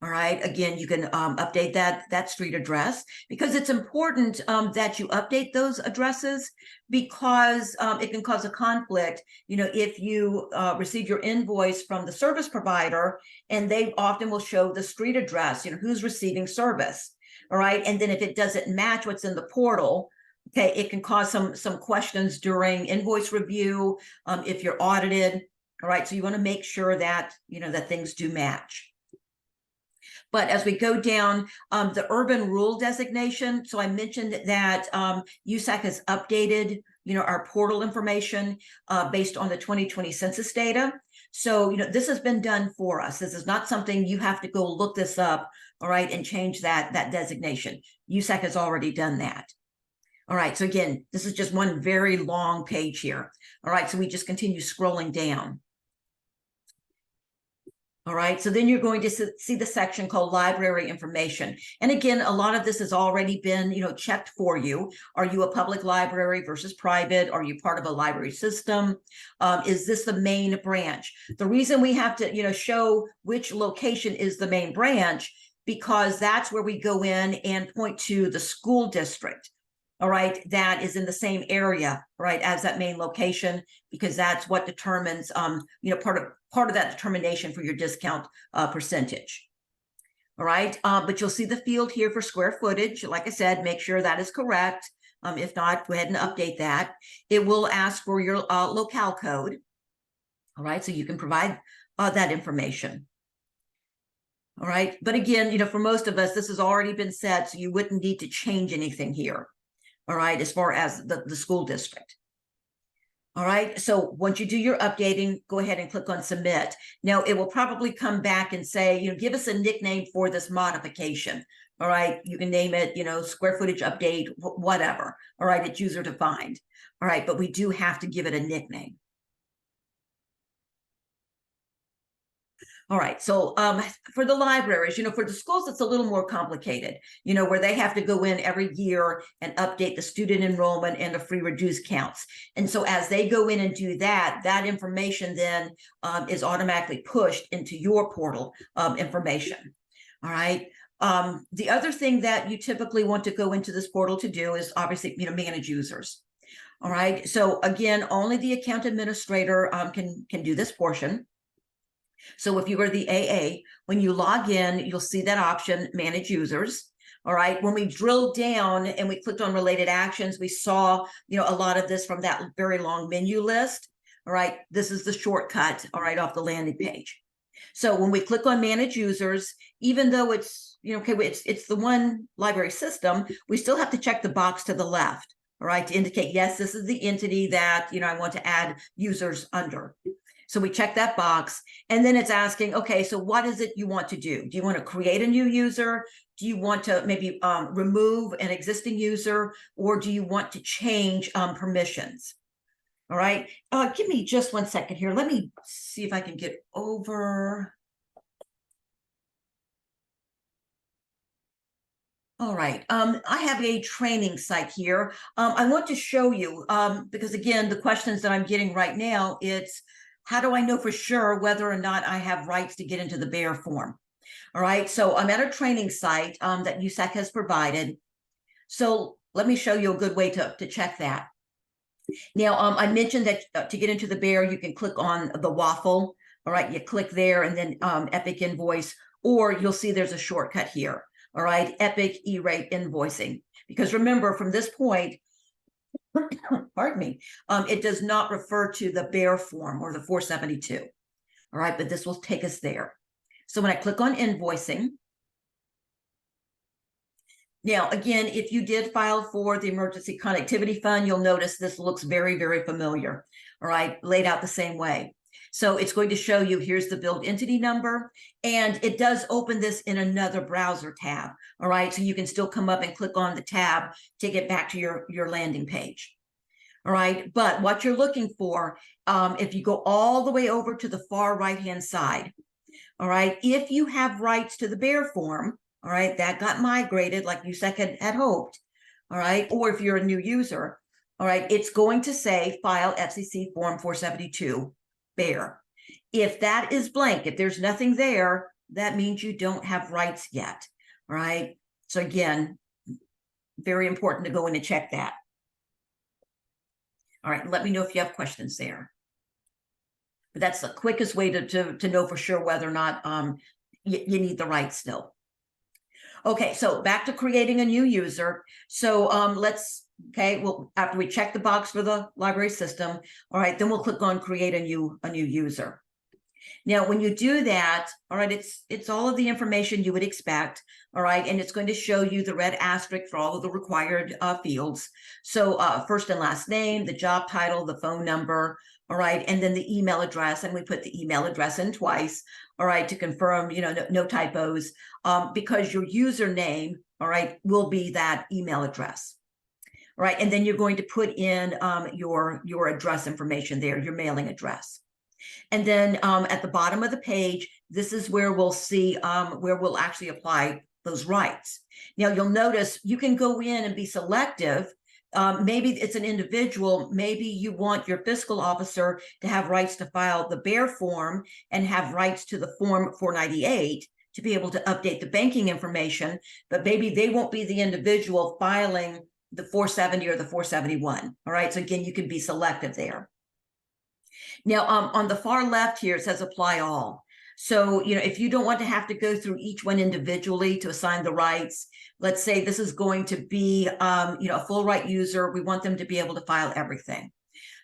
all right, again, you can update that street address, because it's important that you update those addresses, because it can cause a conflict. If you receive your invoice from the service provider, and they often will show the street address, who's receiving service. All right, and then if it doesn't match what's in the portal, okay, it can cause some questions during invoice review if you're audited. All right, so you want to make sure that that things do match. But as we go down, the urban rural designation, so I mentioned that USAC has updated our portal information based on the 2020 census data. So this has been done for us. This is not something you have to go look this up, all right, and change that designation. USAC has already done that. All right, so again, this is just one very long page here. All right, so we just continue scrolling down. All right, so then you're going to see the section called Library Information. And again, a lot of this has already been, checked for you. Are you a public library versus private? Are you part of a library system? Is this the main branch? The reason we have to, show which location is the main branch, because that's where we go in and point to the school district, all right, that is in the same area, right, as that main location, because that's what determines, part of that determination for your discount percentage. All right, but you'll see the field here for square footage. Like I said, make sure that is correct. If not, go ahead and update that. It will ask for your locale code. All right, so you can provide that information. All right, but again, for most of us, this has already been set, so you wouldn't need to change anything here. All right, as far as the school district. All right, so once you do your updating, go ahead and click on Submit. Now, it will probably come back and say, give us a nickname for this modification. All right, you can name it, square footage update, whatever. All right, it's user defined. All right, but we do have to give it a nickname. All right, so for the libraries, for the schools, it's a little more complicated, where they have to go in every year and update the student enrollment and the free reduced counts. And so as they go in and do that, that information then is automatically pushed into your portal information. All right. The other thing that you typically want to go into this portal to do is obviously, manage users. All right, so again, only the account administrator can do this portion. So if you were the AA, when you log in, you'll see that option, manage users. All right, when we drilled down and we clicked on related actions, we saw, a lot of this from that very long menu list. All right, this is the shortcut, all right, off the landing page. So when we click on manage users, even though it's, it's the one library system, we still have to check the box to the left, all right, to indicate, yes, this is the entity that, I want to add users under. So we check that box, and then it's asking, okay, so what is it you want to do? Do you want to create a new user? Do you want to maybe remove an existing user, or do you want to change permissions? All right, give me just 1 second here. Let me see if I can get over. All right, I have a training site here. I want to show you, because again, the questions that I'm getting right now, it's, how do I know for sure whether or not I have rights to get into the BEAR form? All right, so I'm at a training site that USAC has provided. So let me show you a good way to check that. Now, I mentioned that to get into the BEAR, you can click on the waffle. All right, you click there and then Epic Invoice, or you'll see there's a shortcut here. All right, Epic E-rate invoicing. Because remember, from this point, pardon me, it does not refer to the BEAR form or the 472. All right, but this will take us there. So when I click on invoicing, now again, if you did file for the Emergency Connectivity Fund, you'll notice this looks very, very familiar. All right, laid out the same way. So it's going to show you, here's the build entity number, and it does open this in another browser tab. All right, so you can still come up and click on the tab to get back to your landing page. All right, but what you're looking for, if you go all the way over to the far right-hand side, all right, if you have rights to the BEAR form, all right, that got migrated like USAC had hoped, all right, or if you're a new user, all right, it's going to say file FCC form 472 BEAR. If that is blank, if there's nothing there, that means you don't have rights yet, all right? So again, very important to go in and check that. All right, let me know if you have questions there. But that's the quickest way to know for sure whether or not you need the rights still. Okay, so back to creating a new user. So well, after we check the box for the library system, all right, then we'll click on create a new user. Now, when you do that, all right, it's all of the information you would expect, all right, and it's going to show you the red asterisk for all of the required fields. So first and last name, the job title, the phone number, all right, and then the email address, and we put the email address in twice, all right, to confirm, no typos, because your username, all right, will be that email address. All right, and then you're going to put in your address information there, your mailing address. And then at the bottom of the page, this is where we'll see where we'll actually apply those rights. Now, you'll notice you can go in and be selective. Maybe it's an individual. Maybe you want your fiscal officer to have rights to file the BEAR form and have rights to the form 498 to be able to update the banking information, but maybe they won't be the individual filing the 470 or the 471. All right, so again, you can be selective there. Now, on the far left here, it says apply all. So, if you don't want to have to go through each one individually to assign the rights, let's say this is going to be, a full right user. We want them to be able to file everything.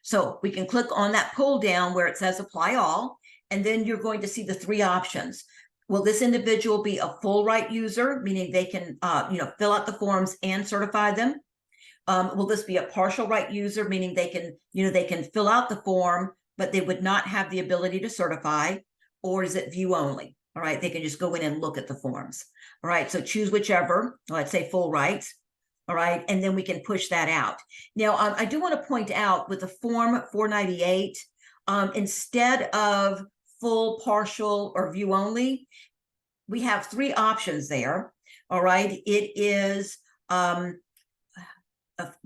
So we can click on that pull down where it says apply all, and then you're going to see the three options. Will this individual be a full right user, meaning they can, fill out the forms and certify them? Will this be a partial right user, meaning they can fill out the form, but they would not have the ability to certify? Or is it view only? All right, they can just go in and look at the forms. All right, so choose whichever. Let's say full rights. All right, and then we can push that out. Now, I do want to point out with the form 498, instead of full, partial, or view only, we have three options there. All right, it is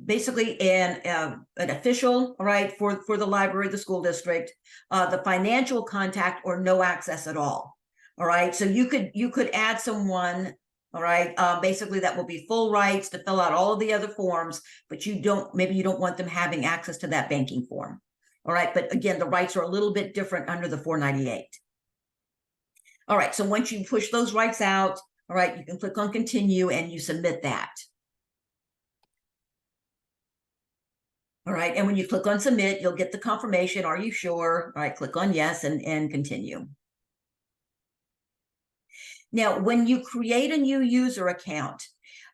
basically an official, all right, for the library, the school district, the financial contact, or no access at all. All right, so you could add someone, All right, basically that will be full rights to fill out all of the other forms, but maybe you don't want them having access to that banking form. All right, but again, the rights are a little bit different under the 498. All right, so once you push those rights out, all right, you can click on continue and you submit that. All right, and when you click on submit, you'll get the confirmation. Are you sure? All right, click on yes and continue. Now, when you create a new user account,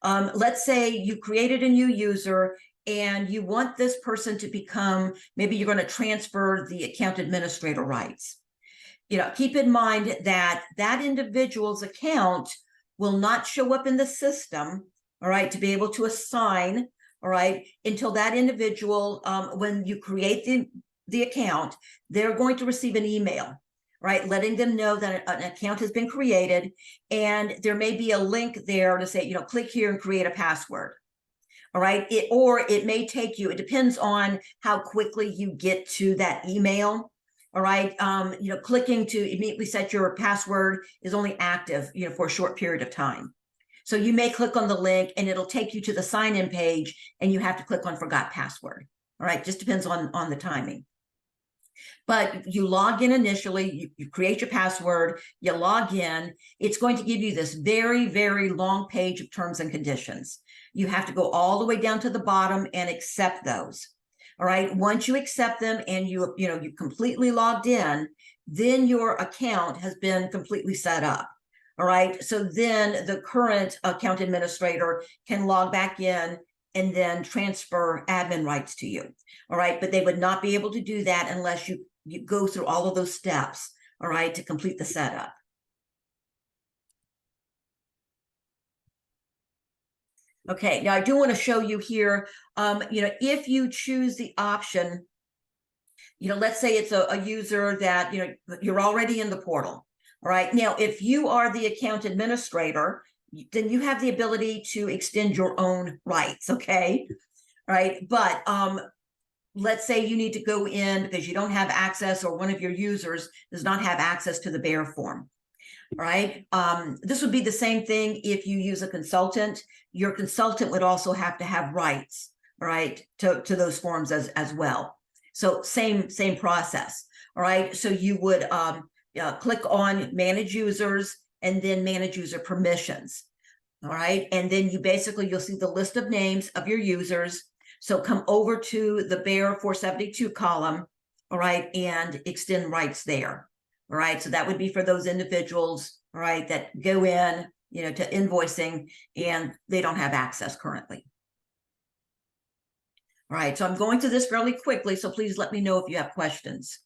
let's say you created a new user and you want this person to become, maybe you're going to transfer the account administrator rights. You know, keep in mind that that individual's account will not show up in the system, all right, to be able to assign, all right, until that individual, when you create the account, they're going to receive an email, right, letting them know that an account has been created, and there may be a link there to say, you know, click here and create a password. All right, or it may take you, it depends on how quickly you get to that email. All right, you know, clicking to immediately set your password is only active, you know, for a short period of time. So you may click on the link and it'll take you to the sign-in page and you have to click on forgot password. All right, just depends on the timing. But you log in initially, you create your password, you log in, it's going to give you this very, very long page of terms and conditions. You have to go all the way down to the bottom and accept those. All right, once you accept them and you completely logged in, then your account has been completely set up. All right, so then the current account administrator can log back in and then transfer admin rights to you. All right, but they would not be able to do that unless you go through all of those steps, all right, to complete the setup. Okay, now I do want to show you here, you know, if you choose the option, you know, let's say it's a user that, you know, you're already in the portal. All right, now if you are the account administrator, then you have the ability to extend your own rights, okay? All right, but let's say you need to go in because you don't have access or one of your users does not have access to the bearer form. All right, this would be the same thing if you use a consultant. Your consultant would also have to have rights, all right, to those forms as well. So same process. All right, so you would click on manage users and then manage user permissions. All right, and then you'll see the list of names of your users. So come over to the bearer 472 column, all right, and extend rights there. All right, so that would be for those individuals, all right, that go in, you know, to invoicing and they don't have access currently. All right, so I'm going through this fairly quickly, so please let me know if you have questions.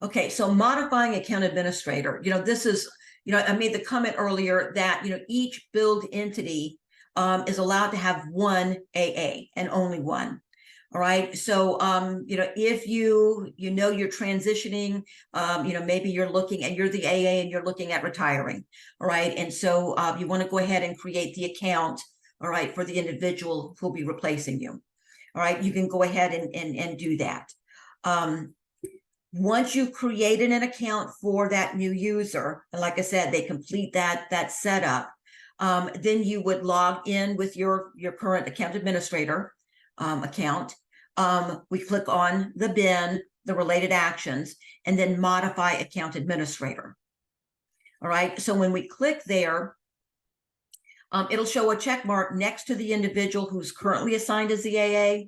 Okay, so modifying account administrator, you know, this is, you know, I made the comment earlier that, you know, each billed entity is allowed to have one AA and only one. All right, so you know, if you're transitioning, you know, maybe you're the AA and you're looking at retiring. All right, and so you want to go ahead and create the account, all right, for the individual who'll be replacing you. All right, you can go ahead and do that. Once you've created an account for that new user, and like I said, they complete that setup, then you would log in with your current account administrator account. We click on the bin, the related actions, and then modify account administrator. All right, so when we click there, it'll show a check mark next to the individual who's currently assigned as the AA.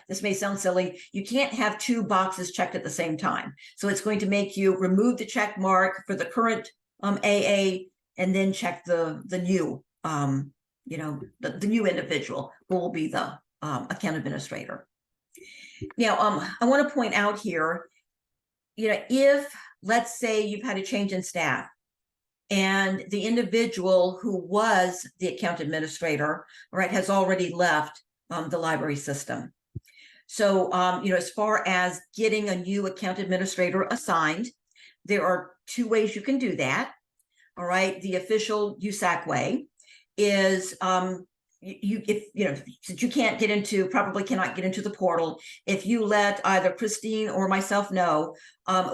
This may sound silly. You can't have two boxes checked at the same time. So it's going to make you remove the check mark for the current AA and then check the new, you know, the new individual who will be the account administrator. Now, I want to point out here, you know, if let's say you've had a change in staff and the individual who was the account administrator, right, has already left the library system. So, you know, as far as getting a new account administrator assigned, there are two ways you can do that. All right, the official USAC way is since you can't get into, probably cannot get into the portal, if you let either Christine or myself know,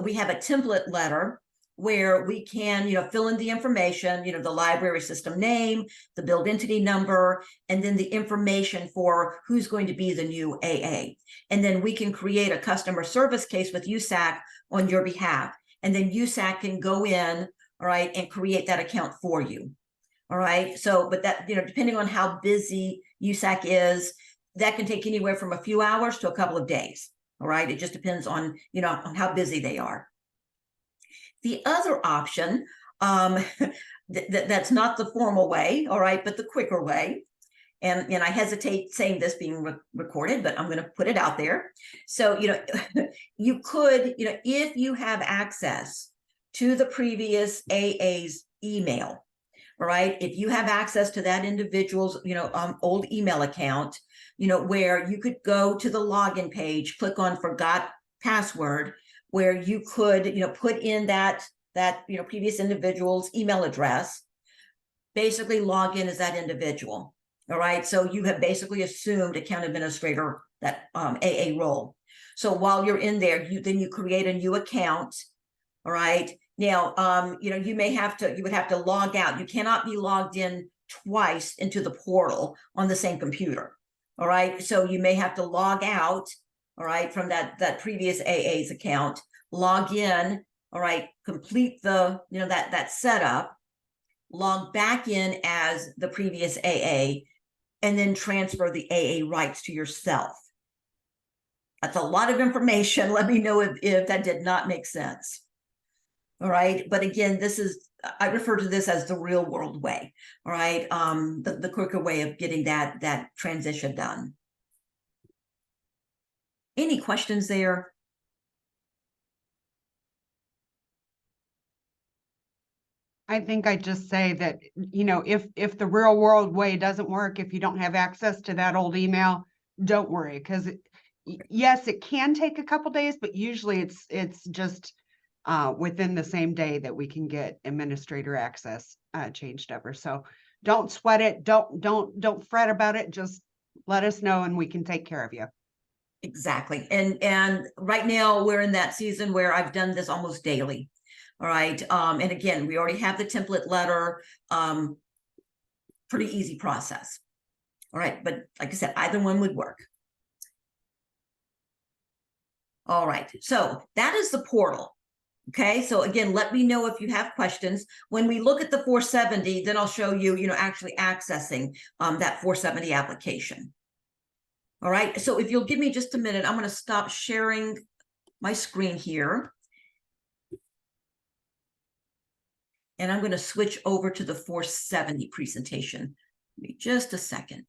we have a template letter where we can, fill in the information, the library system name, the billed entity number, and then the information for who's going to be the new AA. And then we can create a customer service case with USAC on your behalf. And then USAC can go in, all right, and create that account for you. All right. So, but that, depending on how busy USAC is, that can take anywhere from a few hours to a couple of days. All right. It just depends on, on how busy they are. The other option, that's not the formal way, all right, but the quicker way. And I hesitate saying this being recorded, but I'm going to put it out there. So, you could, if you have access to the previous AA's email, all right, if you have access to that individual's, old email account, where you could go to the login page, click on forgot password, where you could, put in that previous individual's email address, basically log in as that individual. All right. So you have basically assumed account administrator, that AA role. So while you're in there, you create a new account. All right. Now, you would have to log out. You cannot be logged in twice into the portal on the same computer. All right. So you may have to log out, all right, from that previous AA's account, log in, all right, complete the, that setup, log back in as the previous AA, and then transfer the AA rights to yourself. That's a lot of information. Let me know if that did not make sense. All right. But again, I refer to this as the real world way. All right. The quicker way of getting that transition done. Any questions there? I think I just say that, if the real world way doesn't work, if you don't have access to that old email, don't worry. Because yes, it can take a couple days, but usually it's just within the same day that we can get administrator access changed over. So don't sweat it. Don't fret about it. Just let us know and we can take care of you. Exactly. And right now we're in that season where I've done this almost daily. All right. And again, we already have the template letter, pretty easy process. All right. But like I said, either one would work. All right. So that is the portal. Okay. So again, let me know if you have questions. When we look at the 470, then I'll show you, actually accessing that 470 application. All right. So if you'll give me just a minute, I'm going to stop sharing my screen here. And I'm going to switch over to the 470 presentation. Give me just a second.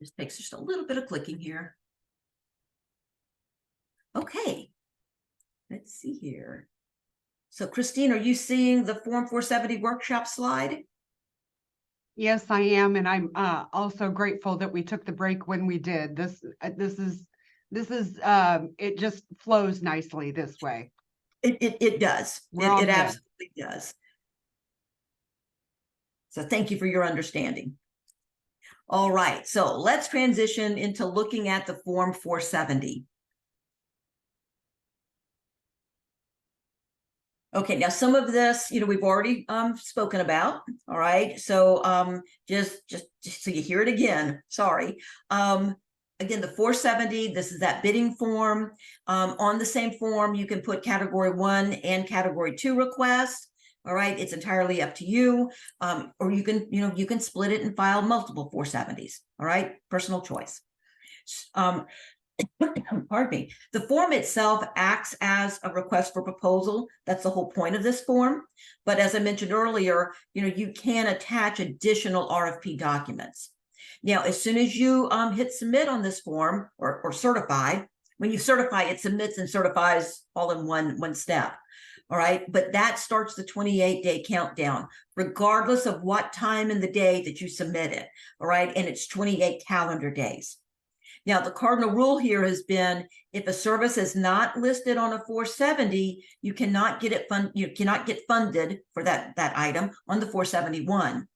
This takes just a little bit of clicking here. Okay. Let's see here. So Christine, are you seeing the Form 470 workshop slide? Yes, I am. And I'm also grateful that we took the break when we did. It just flows nicely this way. It does. It absolutely does. So thank you for your understanding. All right. So let's transition into looking at the Form 470. Okay, now some of this, we've already spoken about. All right, so just so you hear it again. Sorry. Again, the 470. This is that bidding form. On the same form, you can put Category 1 and Category 2 requests. All right, it's entirely up to you. Or you can, you can split it and file multiple 470s. All right, personal choice. Pardon me. The form itself acts as a request for proposal. That's the whole point of this form. But as I mentioned earlier, you can attach additional RFP documents. Now, as soon as you hit submit on this form or certify, when you certify, it submits and certifies all in one step. All right, but that starts the 28-day countdown, regardless of what time in the day that you submit it. All right, and it's 28 calendar days. Now, the cardinal rule here has been if a service is not listed on a 470, you cannot get funded for that item on the 471.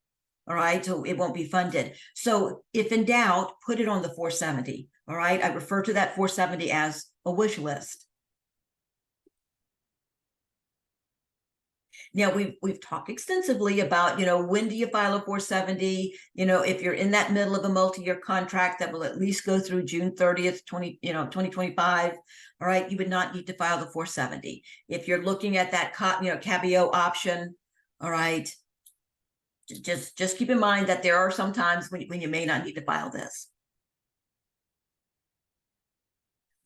All right, so it won't be funded. So if in doubt, put it on the 470. All right, I refer to that 470 as a wish list. Now, we've talked extensively about, when do you file a 470? If you're in that middle of a multi-year contract that will at least go through June 30th, 2025, all right, you would not need to file the 470. If you're looking at that, CABIO option, all right, just keep in mind that there are some times when you may not need to file this.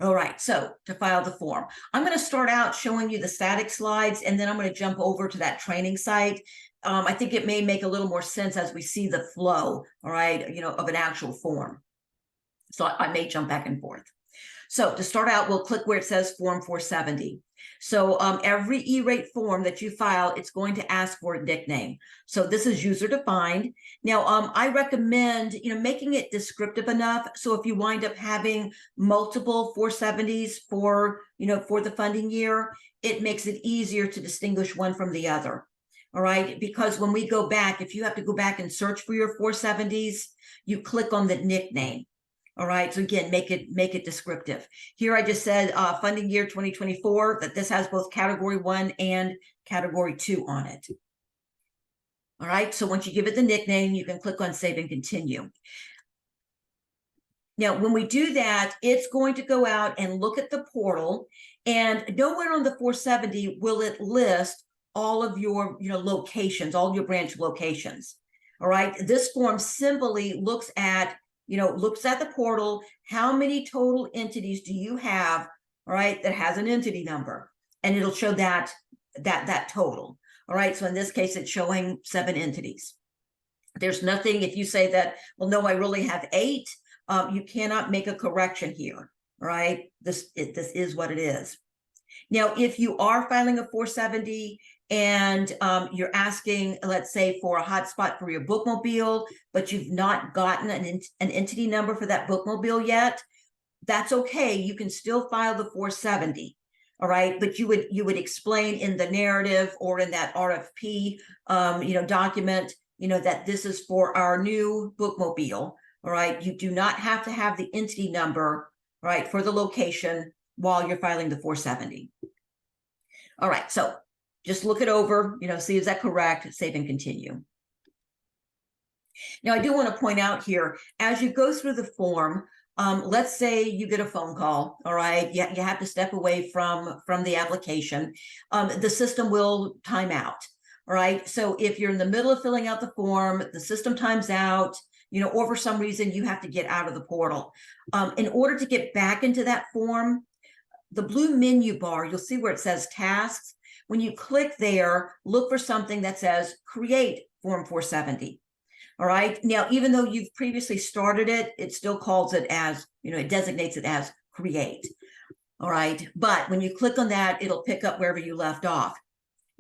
All right, so to file the form, I'm going to start out showing you the static slides, and then I'm going to jump over to that training site. I think it may make a little more sense as we see the flow, all right, of an actual form. So I may jump back and forth. So to start out, we'll click where it says Form 470. So every E-rate form that you file, it's going to ask for a nickname. So this is user defined. Now, I recommend, making it descriptive enough. So if you wind up having multiple 470s for the funding year, it makes it easier to distinguish one from the other. All right, because when we go back, if you have to go back and search for your 470s, you click on the nickname. All right, so again, make it descriptive. Here I just said funding year 2024, that this has both category 1 and category 2 on it. All right, so once you give it the nickname, you can click on save and continue. Now, when we do that, it's going to go out and look at the portal, and nowhere on the 470 will it list all of your locations, all your branch locations. All right, this form simply looks at the portal, how many total entities do you have, all right, that has an entity number, and it'll show that total. All right, so in this case, it's showing 7 entities. There's nothing, if you say that, well, no, I really have 8, you cannot make a correction here, all right? This is what it is. Now, if you are filing a 470 and you're asking, let's say, for a hotspot for your bookmobile, but you've not gotten an entity number for that bookmobile yet, that's okay. You can still file the 470, all right? But you would explain in the narrative or in that RFP, document, that this is for our new bookmobile, all right? You do not have to have the entity number, right, for the location while you're filing the 470. All right, so just look it over, see is that correct, save and continue. Now, I do want to point out here, as you go through the form, let's say you get a phone call, all right, you have to step away from the application, the system will time out, all right? So if you're in the middle of filling out the form, the system times out, or for some reason you have to get out of the portal. In order to get back into that form, the blue menu bar, you'll see where it says tasks. When you click there, look for something that says create Form 470. All right. Now, even though you've previously started it, it still calls it as, it designates it as create. All right. But when you click on that, it'll pick up wherever you left off.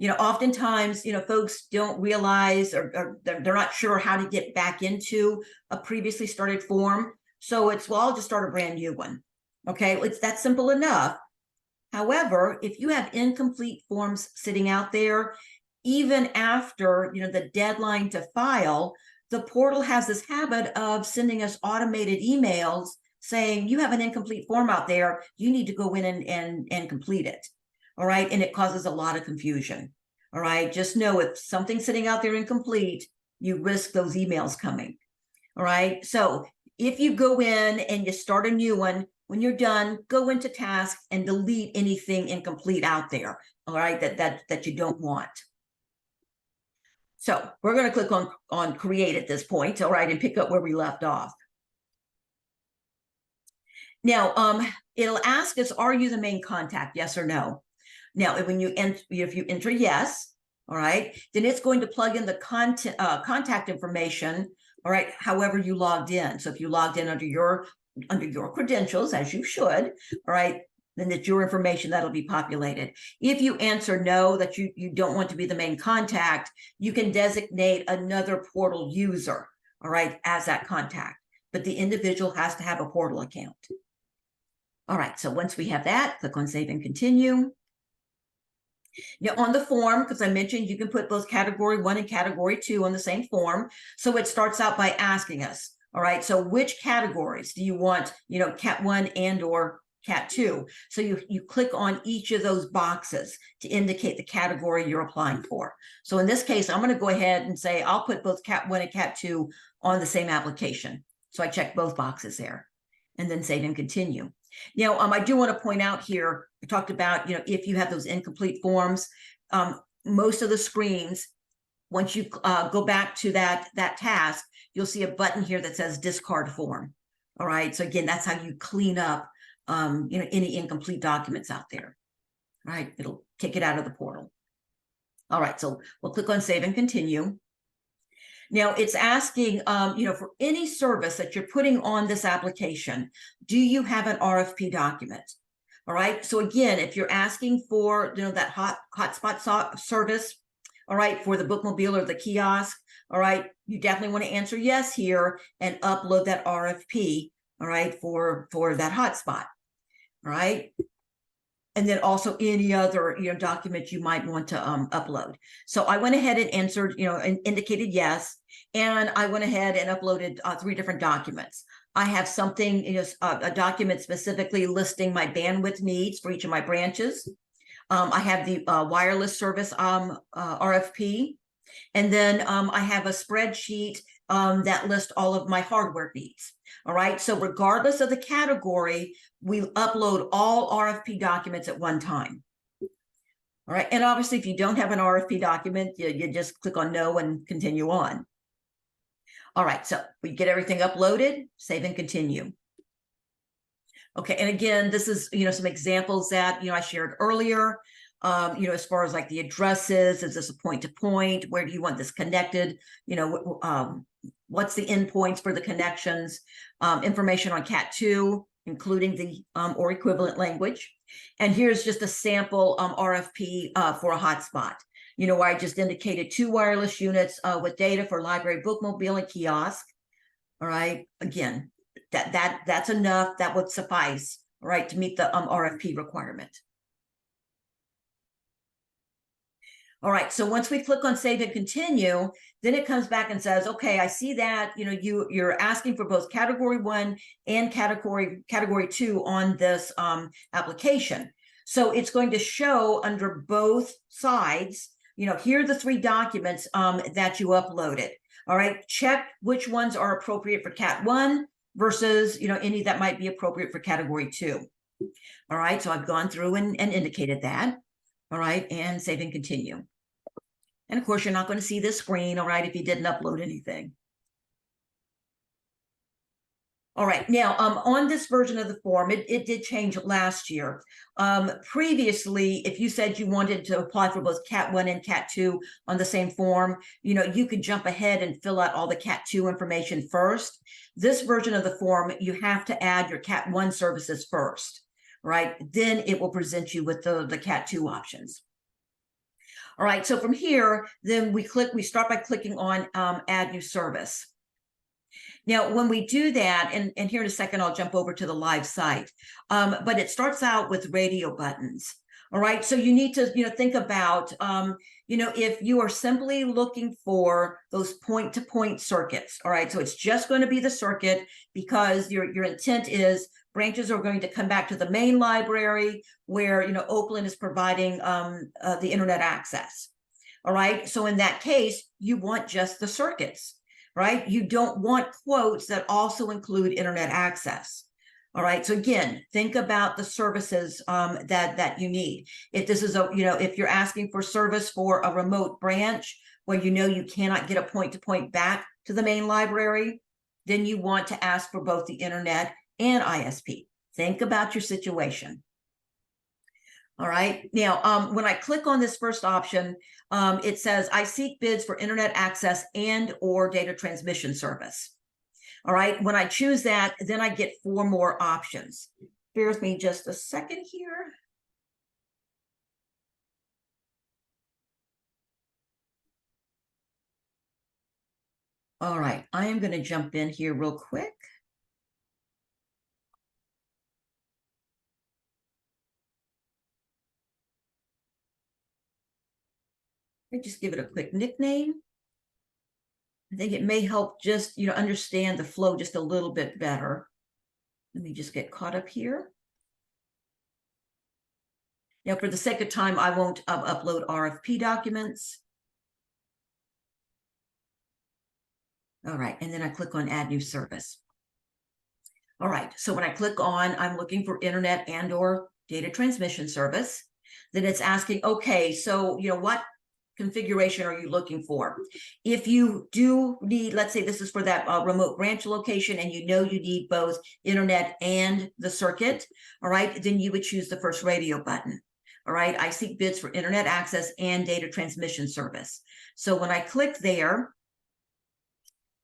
Oftentimes, folks don't realize or they're not sure how to get back into a previously started form. So it's, well, I'll just start a brand new one. Okay. It's that simple enough. However, if you have incomplete forms sitting out there, even after the deadline to file, the portal has this habit of sending us automated emails saying you have an incomplete form out there, you need to go in and complete it. All right, and it causes a lot of confusion. All right, just know if something's sitting out there incomplete, you risk those emails coming. All right, so if you go in and you start a new one, when you're done, go into tasks and delete anything incomplete out there, all right, that you don't want. So we're going to click on create at this point, all right, and pick up where we left off. Now, it'll ask us, are you the main contact, yes or no? Now, if you enter yes, all right, then it's going to plug in the contact information, all right, however you logged in. So if you logged in under your credentials, as you should, all right, then it's your information that'll be populated. If you answer no, that you don't want to be the main contact, you can designate another portal user, all right, as that contact. But the individual has to have a portal account. All right, so once we have that, click on Save and Continue. Now on the form, because I mentioned you can put both category 1 and category 2 on the same form. So it starts out by asking us, all right, so which categories do you want, Cat 1 and or Cat 2? So you click on each of those boxes to indicate the category you're applying for. So in this case, I'm going to go ahead and say I'll put both Cat 1 and Cat 2 on the same application. So I check both boxes there and then Save and Continue. Now, I do want to point out here, I talked about, if you have those incomplete forms, most of the screens, once you go back to that task, you'll see a button here that says Discard Form. All right. So again, that's how you clean up, any incomplete documents out there. All right. It'll kick it out of the portal. All right. So we'll click on Save and Continue. Now it's asking, for any service that you're putting on this application, do you have an RFP document? All right. So again, if you're asking for, that hotspot service, all right, for the bookmobile or the kiosk, all right, you definitely want to answer yes here and upload that RFP, all right, for that hotspot. All right. And then also any other, document you might want to upload. So I went ahead and answered, and indicated yes. And I went ahead and uploaded 3 different documents. I have something, a document specifically listing my bandwidth needs for each of my branches. I have the wireless service RFP. And then I have a spreadsheet that lists all of my hardware needs. All right. So regardless of the category, we upload all RFP documents at one time. All right. And obviously, if you don't have an RFP document, you just click on no and continue on. All right. So we get everything uploaded, Save and Continue. Okay. And again, this is, some examples that, I shared earlier. As far as like the addresses, is this a point-to-point? Where do you want this connected? What's the endpoints for the connections? Information on Cat 2, including the or equivalent language. And here's just a sample RFP for a hotspot. Where I just indicated 2 wireless units with data for library, bookmobile, and kiosk. All right. Again, that's enough. That would suffice, all right, to meet the RFP requirement. All right, so once we click on Save and Continue, then it comes back and says, okay, I see that, you're asking for both category 1 and category 2 on this application. So it's going to show under both sides, here are the 3 documents that you uploaded. All right, check which ones are appropriate for Cat 1 versus, any that might be appropriate for category 2. All right, so I've gone through and indicated that. All right, and Save and Continue. And of course, you're not going to see this screen, all right, if you didn't upload anything. All right, now on this version of the form, it did change last year. Previously, if you said you wanted to apply for both Cat 1 and Cat 2 on the same form, you could jump ahead and fill out all the Cat 2 information first. This version of the form, you have to add your Cat 1 services first. Right, then it will present you with the Cat 2 options. All right, so from here, then we start by clicking on Add New Service. Now, when we do that, and here in a second, I'll jump over to the live site, but it starts out with radio buttons. All right, so you need to think about if you are simply looking for those point-to-point circuits. All right, so it's just going to be the circuit because your intent is branches are going to come back to the main library where, Oakland is providing the internet access. All right. So in that case, you want just the circuits, right? You don't want quotes that also include internet access. All right. So again, think about the services that you need. If this is if you're asking for service for a remote branch where you cannot get a point-to-point back to the main library, then you want to ask for both the internet and ISP. Think about your situation. All right. Now, when I click on this first option, it says I seek bids for internet access and or data transmission service. All right. When I choose that, then I get 4 more options. bear with me just a second here. All right, I am going to jump in here real quick. I just give it a quick nickname. I think it may help just, understand the flow just a little bit better. Let me just get caught up here. Now, for the sake of time, I won't upload RFP documents. All right, and then I click on Add New Service. All right, so when I click on, I'm looking for internet and or data transmission service. Then it's asking, okay, so, what configuration are you looking for? If you do need, let's say this is for that remote branch location and you need both internet and the circuit, all right, then you would choose the first radio button. All right, I seek bids for internet access and data transmission service. So when I click there,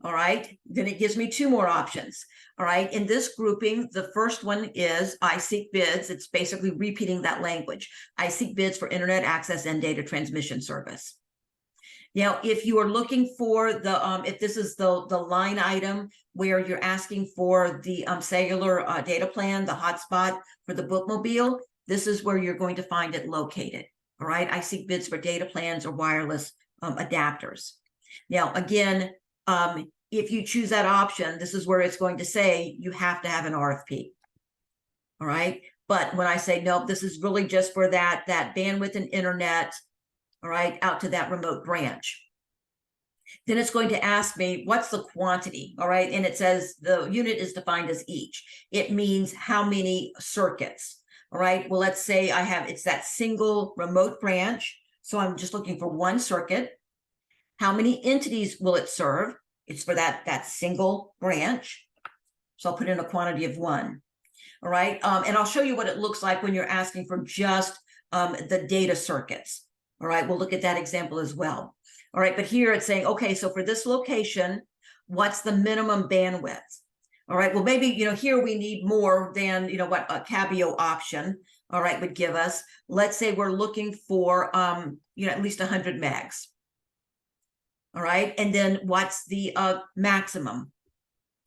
all right, then it gives me two more options. All right, in this grouping, the first one is I seek bids. It's basically repeating that language. I seek bids for internet access and data transmission service. Now, if you are looking for the, if this is the line item where you're asking for the cellular data plan, the hotspot for the bookmobile, this is where you're going to find it located. All right, I seek bids for data plans or wireless adapters. Now, again, if you choose that option, this is where it's going to say you have to have an RFP. All right. But when I say, nope, this is really just for that bandwidth and internet, all right, out to that remote branch. Then it's going to ask me, what's the quantity? All right. And it says the unit is defined as each. It means how many circuits. All right. Well, let's say it's that single remote branch. So I'm just looking for one circuit. How many entities will it serve? It's for that single branch. So I'll put in a quantity of 1. All right. And I'll show you what it looks like when you're asking for just the data circuits. All right. We'll look at that example as well. All right. But here it's saying, okay, so for this location, what's the minimum bandwidth? All right. Well, maybe, here we need more than, what a CABIO option, all right, would give us. Let's say we're looking for, at least 100 megs. All right. And then what's the maximum?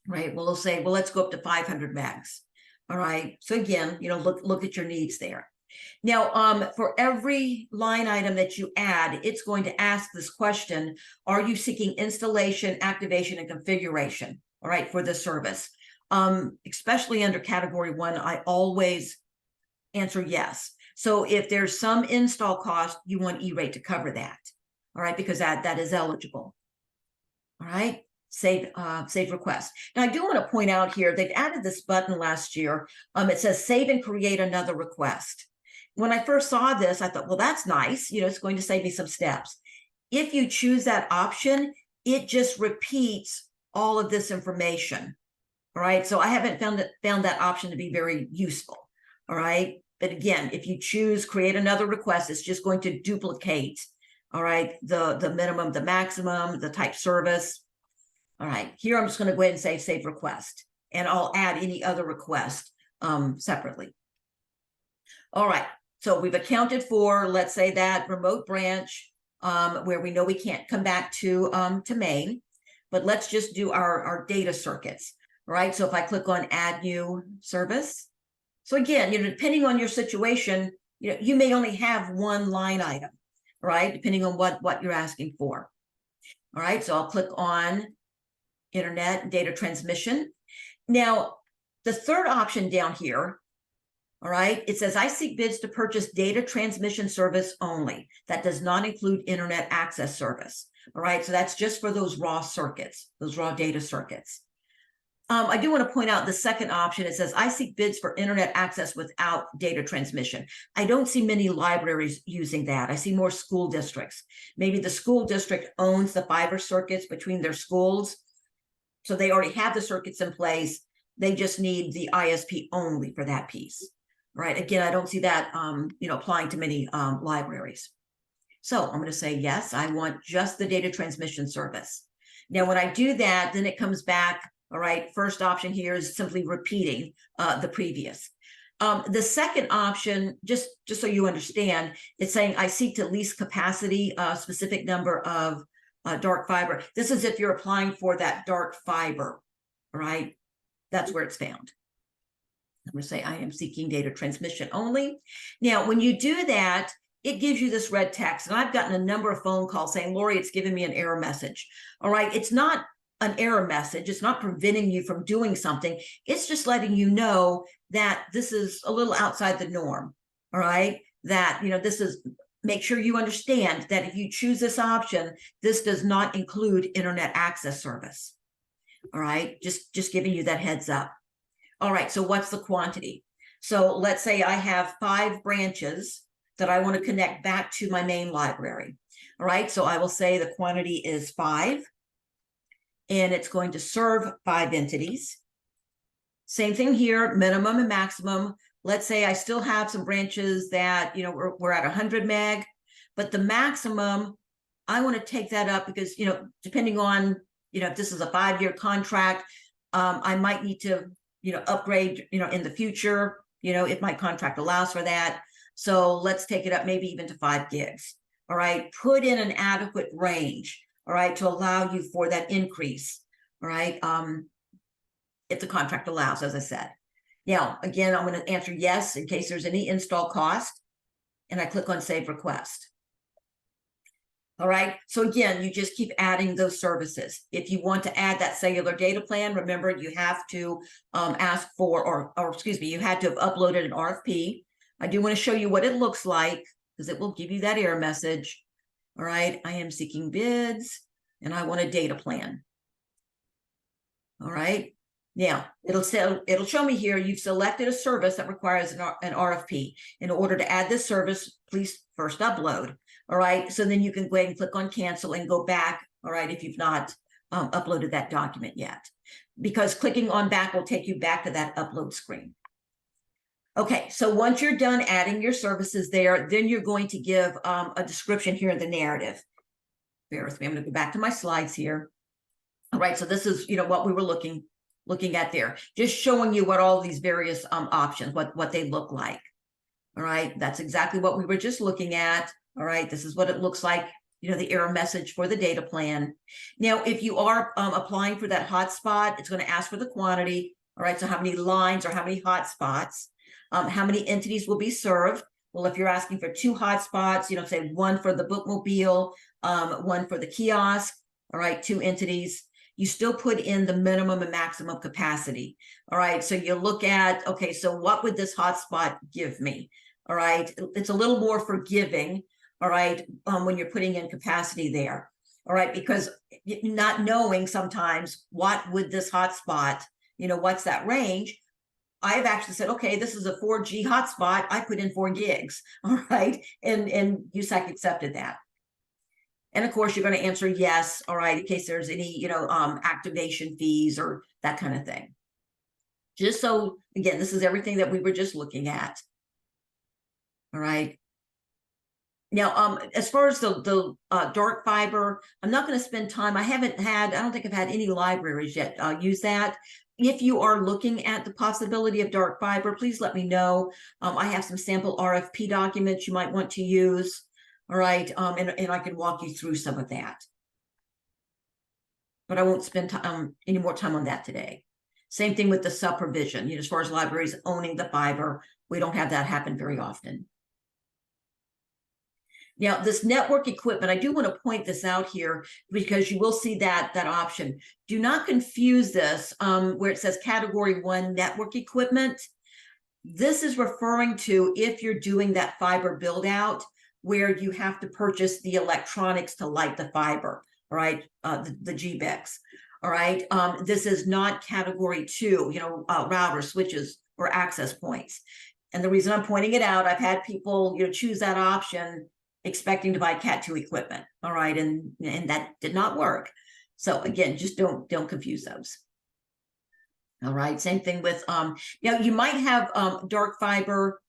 Right. Well, we'll say, well, let's go up to 500 megs. All right. So again, look at your needs there. Now, for every line item that you add, it's going to ask this question: are you seeking installation, activation, and configuration? All right, for the service. Especially under category 1, I always answer yes. So if there's some install cost, you want E-rate to cover that. All right, because that is eligible. All right, save request. Now, I do want to point out here, they've added this button last year. It says save and create another request. When I first saw this, I thought, well, that's nice. It's going to save me some steps. If you choose that option, it just repeats all of this information. All right, so I haven't found that option to be very useful. All right, but again, if you choose create another request, it's just going to duplicate, all right, the minimum, the maximum, the type service. All right, here I'm just going to go ahead and say save request, and I'll add any other request separately. All right, so we've accounted for, let's say, that remote branch where we know we can't come back to main, but let's just do our data circuits. All right, so if I click on add new service, so again, depending on your situation, you may only have one line item, right? Depending on what you're asking for. All right, so I'll click on internet and data transmission. Now, the third option down here, all right, it says I seek bids to purchase data transmission service only. That does not include internet access service. All right, so that's just for those raw circuits, those raw data circuits. I do want to point out the second option. It says I seek bids for internet access without data transmission. I don't see many libraries using that. I see more school districts. Maybe the school district owns the fiber circuits between their schools, so they already have the circuits in place. They just need the ISP only for that piece. Right. Again, I don't see that applying to many libraries. So I'm going to say yes, I want just the data transmission service. Now, when I do that, then it comes back. All right, first option here is simply repeating the previous. The second option, just so you understand, it's saying I seek to lease capacity, a specific number of dark fiber. This is if you're applying for that dark fiber, all right? That's where it's found. I'm going to say I am seeking data transmission only. Now, when you do that, it gives you this red text. And I've gotten a number of phone calls saying, Lorrie, it's giving me an error message. All right. It's not an error message. It's not preventing you from doing something. It's just letting you know that this is a little outside the norm. All right. That, this is, make sure you understand that if you choose this option, this does not include internet access service. All right. Just giving you that heads up. All right. So what's the quantity? So let's say I have 5 branches that I want to connect back to my main library. All right. So I will say the quantity is 5. And it's going to serve 5 entities. Same thing here, minimum and maximum. Let's say I still have some branches that, we're at 100 meg, but the maximum, I want to take that up because, depending on, if this is a 5-year contract, I might need to, upgrade, in the future, if my contract allows for that. So let's take it up maybe even to 5 gigs. All right. Put in an adequate range. All right, to allow you for that increase, all right, if the contract allows, as I said. Now, again, I'm going to answer yes in case there's any install cost, and I click on Save Request. All right, so again, you just keep adding those services. If you want to add that cellular data plan, remember you have to ask for, or excuse me, you had to have uploaded an RFP. I do want to show you what it looks like because it will give you that error message. All right, I am seeking bids and I want a data plan. All right, now it'll show me here you've selected a service that requires an RFP. In order to add this service, please first upload. All right, so then you can go ahead and click on cancel and go back. All right, if you've not uploaded that document yet, because clicking on back will take you back to that upload screen. Okay, so once you're done adding your services there, then you're going to give a description here in the narrative. Bear with me, I'm going to go back to my slides here. All right, so this is, what we were looking at there, just showing you what all these various options, what they look like. All right, that's exactly what we were just looking at. All right, this is what it looks like, the error message for the data plan. Now, if you are applying for that hotspot, it's going to ask for the quantity. All right, so how many lines or how many hotspots? How many entities will be served? Well, if you're asking for 2 hotspots, say 1 for the bookmobile, 1 for the kiosk, all right, 2 entities, you still put in the minimum and maximum capacity. All right, so you look at, okay, so what would this hotspot give me? All right, it's a little more forgiving, all right, when you're putting in capacity there. All right, because not knowing sometimes what would this hotspot, what's that range? I've actually said, okay, this is a 4G hotspot. I put in 4 gigs. All right. And USAC accepted that. And of course, you're going to answer yes. All right. In case there's any, activation fees or that kind of thing. Just so, again, this is everything that we were just looking at. All right. Now, as far as the dark fiber, I'm not going to spend time. I don't think I've had any libraries yet use that. If you are looking at the possibility of dark fiber, please let me know. I have some sample RFP documents you might want to use. All right. And I can walk you through some of that. But I won't spend any more time on that today. Same thing with the supervision. As far as libraries owning the fiber, we don't have that happen very often. Now, this network equipment, I do want to point this out here because you will see that option. Do not confuse this where it says Category 1 network equipment. This is referring to if you're doing that fiber build out where you have to purchase the electronics to light the fiber, all right, the GBEX. All right, this is not Category 2, routers, switches, or access points. And the reason I'm pointing it out, I've had people choose that option expecting to buy Cat 2 equipment. All right, and that did not work. So again, just don't confuse those. All right, same thing with you might have dark fiber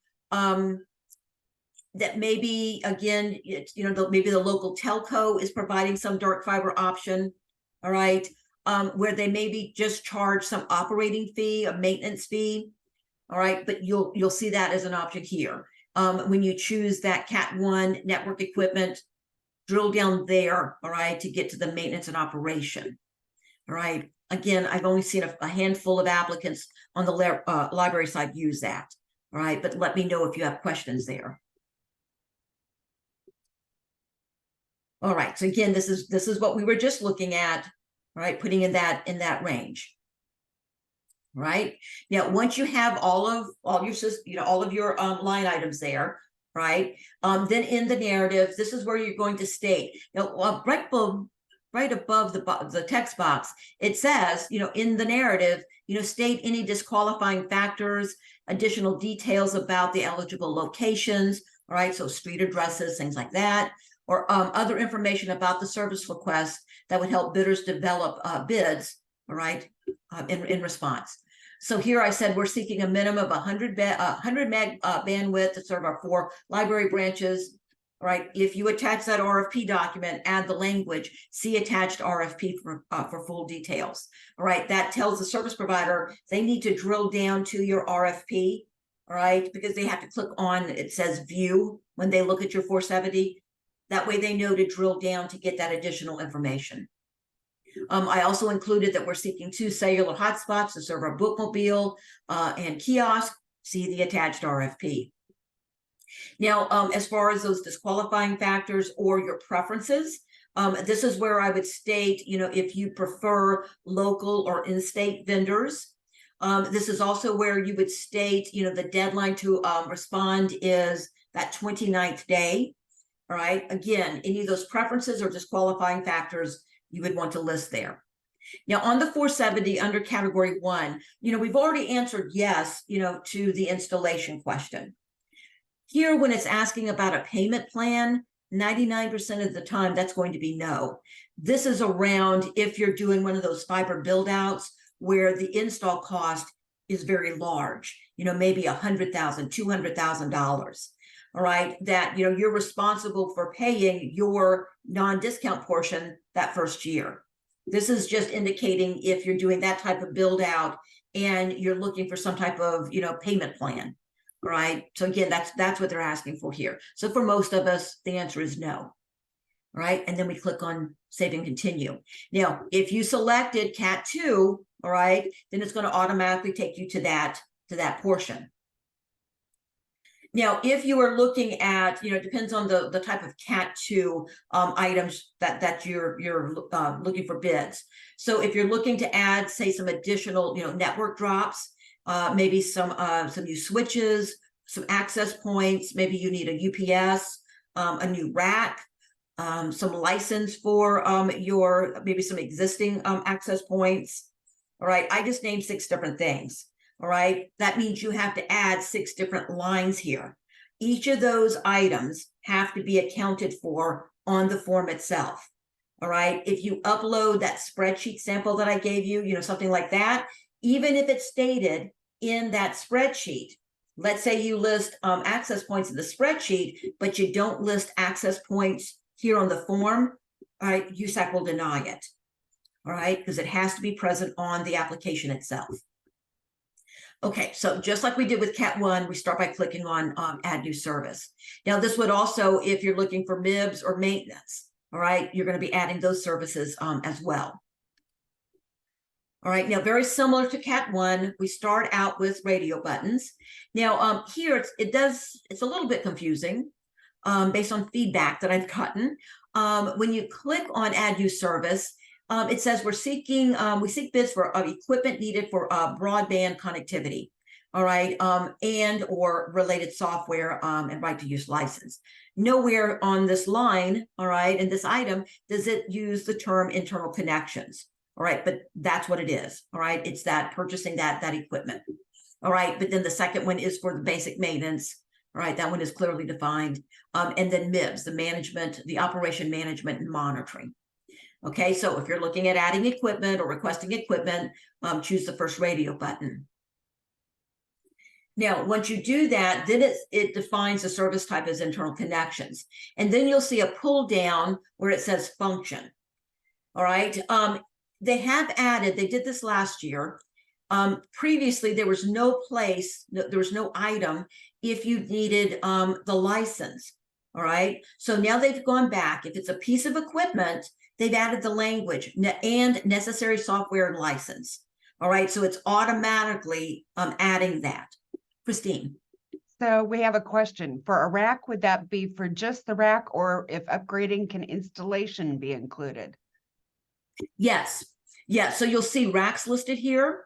that maybe again maybe the local telco is providing some dark fiber option. All right, where they maybe just charge some operating fee, a maintenance fee. All right, but you'll see that as an option here. When you choose that Cat 1 network equipment, drill down there, all right, to get to the maintenance and operation. All right, again, I've only seen a handful of applicants on the library side use that. All right, but let me know if you have questions there. All right, so again, this is what we were just looking at, all right, putting in that range. Right now, once you have all of your line items there, right, then in the narrative, this is where you're going to state, right above the text box, it says, in the narrative, state any disqualifying factors, additional details about the eligible locations, all right, so street addresses, things like that, or other information about the service request that would help bidders develop bids, all right, in response. So here I said we're seeking a minimum of 100 meg bandwidth to serve our 4 library branches. All right, if you attach that RFP document, add the language, see attached RFP for full details. All right, that tells the service provider they need to drill down to your RFP, all right, because they have to click on, it says view when they look at your 470. That way they know to drill down to get that additional information. I also included that we're seeking 2 cellular hotspots to serve our bookmobile and kiosk. See the attached RFP. Now, as far as those disqualifying factors or your preferences, this is where I would state, if you prefer local or in-state vendors. This is also where you would state, the deadline to respond is that 29th day. All right, again, any of those preferences or disqualifying factors you would want to list there. Now on the 470 under category 1, we've already answered yes, to the installation question. Here, when it's asking about a payment plan, 99% of the time that's going to be no. This is around if you're doing one of those fiber build outs where the install cost is very large, maybe $100,000, $200,000. All right, that you're responsible for paying your non-discount portion that first year. This is just indicating if you're doing that type of build out and you're looking for some type of payment plan. All right, so again, that's what they're asking for here. So for most of us, the answer is no. All right, and then we click on save and continue. Now, if you selected Cat 2, all right, then it's going to automatically take you to that portion. Now, if you are looking at, depends on the type of Cat 2 items that you're looking for bids. So if you're looking to add, say, some additional, network drops, maybe some new switches, some access points, maybe you need a UPS, a new rack, some license for maybe some existing access points. All right, I just named 6 different things. All right, that means you have to add 6 different lines here. Each of those items have to be accounted for on the form itself. All right, if you upload that spreadsheet sample that I gave you, something like that, even if it's stated in that spreadsheet, let's say you list access points in the spreadsheet, but you don't list access points here on the form, all right, USAC will deny it. All right, because it has to be present on the application itself. Okay, so just like we did with Cat 1, we start by clicking on Add New Service. Now, this would also, if you're looking for MIBS or maintenance, all right, you're going to be adding those services as well. All right, now very similar to Cat 1, we start out with radio buttons. Now, here it's a little bit confusing based on feedback that I've gotten. When you click on Add New Service, it says we seek bids for equipment needed for broadband connectivity, all right, and or related software and right to use license. Nowhere on this line, all right, in this item, does it use the term internal connections, all right, but that's what it is, all right, it's that purchasing that equipment, all right, but then the second one is for the basic maintenance, all right, that one is clearly defined, and then MIBS, the management, the operation management and monitoring. Okay, so if you're looking at adding equipment or requesting equipment, choose the first radio button. Now, once you do that, then it defines the service type as internal connections. And then you'll see a pull down where it says function. All right, they have added, they did this last year, Previously, there was no place, there was no item if you needed the license. All right. So now they've gone back. If it's a piece of equipment, they've added the language and necessary software and license. All right. So it's automatically adding that. Christine. So we have a question for a rack. Would that be for just the rack, or if upgrading, can installation be included? Yes. Yeah. So you'll see racks listed here.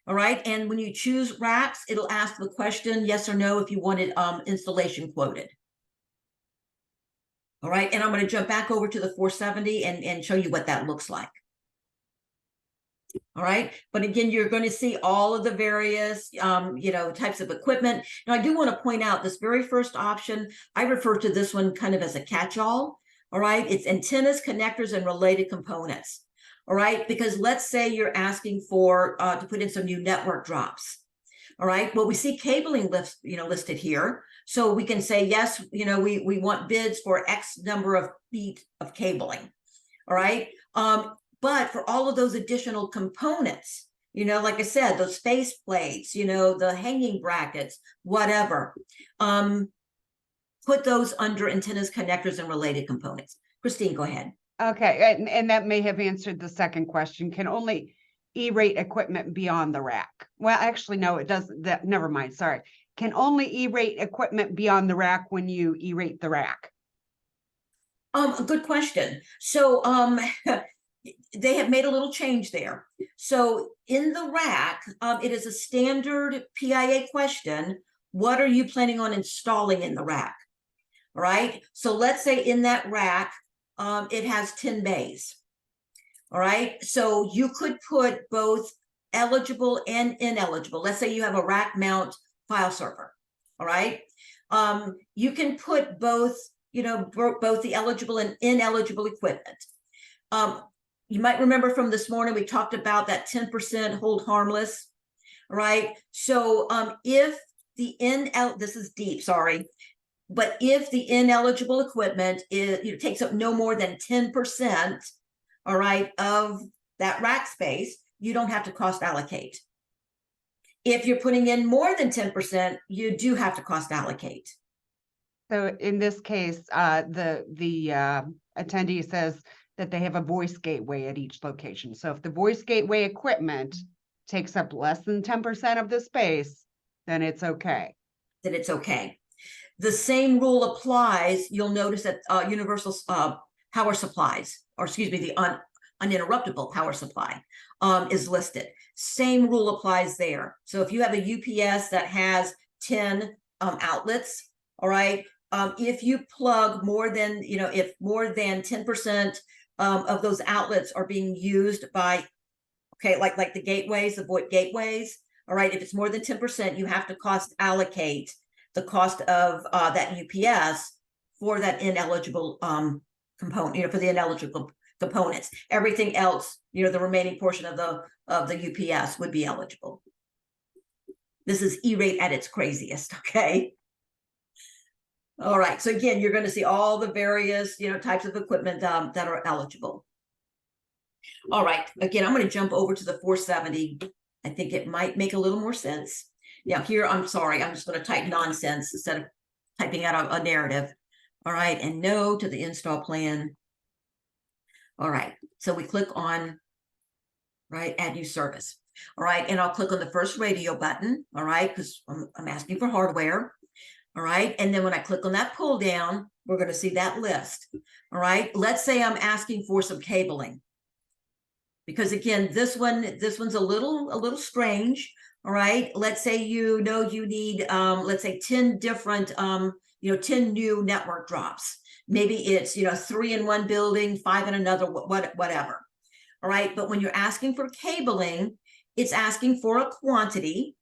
All right. And when you choose racks, it'll ask the question, yes or no, if you wanted installation quoted. All right. And I'm going to jump back over to the 470 and show you what that looks like. All right. But again, you're going to see all of the various, types of equipment. Now, I do want to point out this very first option. I refer to this one kind of as a catch-all. All right. It's antennas, connectors, and related components. All right. Because let's say you're asking for to put in some new network drops. All right. Well, we see cabling listed here. So we can say, yes, we want bids for X number of feet of cabling. All right. But for all of those additional components, like I said, those face plates, the hanging brackets, whatever, put those under antennas, connectors, and related components. Christine, go ahead. Okay, and that may have answered the second question. Can only E-rate equipment be on the rack? Well, actually, no, it doesn't. Never mind. Sorry. Can only E-rate equipment be on the rack when you E-rate the rack? Good question. So, they have made a little change there. So in the rack, it is a standard PIA question. What are you planning on installing in the rack? All right. So let's say in that rack, it has 10 bays. All right. So you could put both eligible and ineligible. Let's say you have a rack mount file server. All right. You can put both, both the eligible and ineligible equipment. You might remember from this morning, we talked about that 10% hold harmless, right? So if the this is deep, sorry, but if the ineligible equipment takes up no more than 10%, all right, of that rack space, you don't have to cost allocate. If you're putting in more than 10%, you do have to cost allocate. So in this case, the attendee says that they have a voice gateway at each location. So if the voice gateway equipment takes up less than 10% of the space, then it's okay. Then it's okay. The same rule applies. You'll notice that universal power supplies, or excuse me, the uninterruptible power supply is listed. Same rule applies there. So if you have a UPS that has 10 outlets, all right, if you plug more than, if more than 10% of those outlets are being used by, like the gateways, the VoIP gateways, all right, if it's more than 10%, you have to cost allocate the cost of that UPS for that ineligible component, for the ineligible components. Everything else, the remaining portion of the UPS would be eligible. This is E-rate at its craziest, okay? All right, so again, you're going to see all the various, types of equipment that are eligible. All right, again, I'm going to jump over to the 470. I think it might make a little more sense. Now here, I'm sorry, I'm just going to type nonsense instead of typing out a narrative. All right, and no to the install plan. All right, so we click on, add new service. All right, and I'll click on the first radio button, all right, because I'm asking for hardware. All right, and then when I click on that pull down, we're going to see that list. All right, let's say I'm asking for some cabling, because again, this one's a little strange. All right, let's say you need let's say 10 different 10 new network drops. Maybe it's 3 in one building, 5 in another, whatever. All right, but when you're asking for cabling, it's asking for a quantity.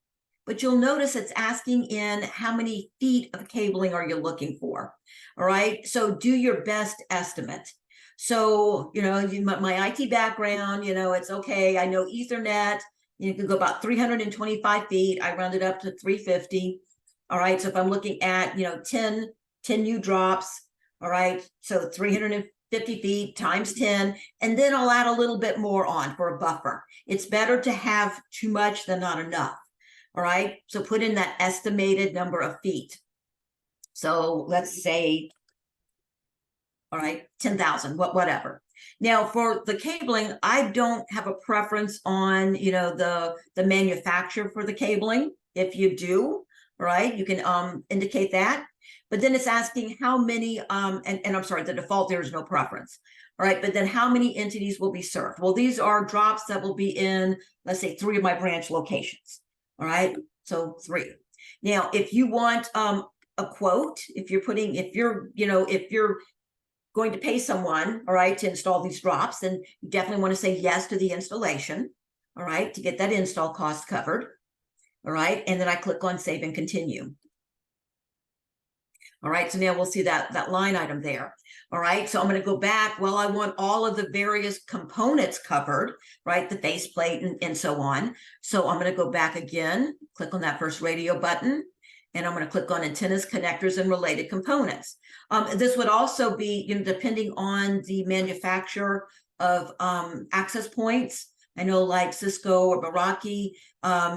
But you'll notice it's asking in how many feet of cabling are you looking for. All right. So do your best estimate. So, my IT background, it's okay. I know Ethernet, you can go about 325 feet. I rounded up to 350. All right. So if I'm looking at, 10 new drops. All right. So 300 50 feet times 10, and then I'll add a little bit more on for a buffer. It's better to have too much than not enough. All right, so put in that estimated number of feet. So let's say, all right, 10,000, whatever. Now for the cabling, I don't have a preference on, the manufacturer for the cabling. If you do, right, you can indicate that. But then it's asking how many, and I'm sorry, the default there is no preference. All right, but then how many entities will be served? Well, these are drops that will be in, let's say, 3 of my branch locations. All right, so 3. Now, if you want a quote, if you're going to pay someone, all right, to install these drops, then you definitely want to say yes to the installation, all right, to get that install cost covered. All right, and then I click on save and continue. All right, so now we'll see that line item there. All right, so I'm going to go back. Well, I want all of the various components covered, right? The faceplate and so on. So I'm going to go back again, click on that first radio button, and I'm going to click on antennas, connectors, and related components. This would also be, depending on the manufacturer of access points. I know like Cisco or Meraki,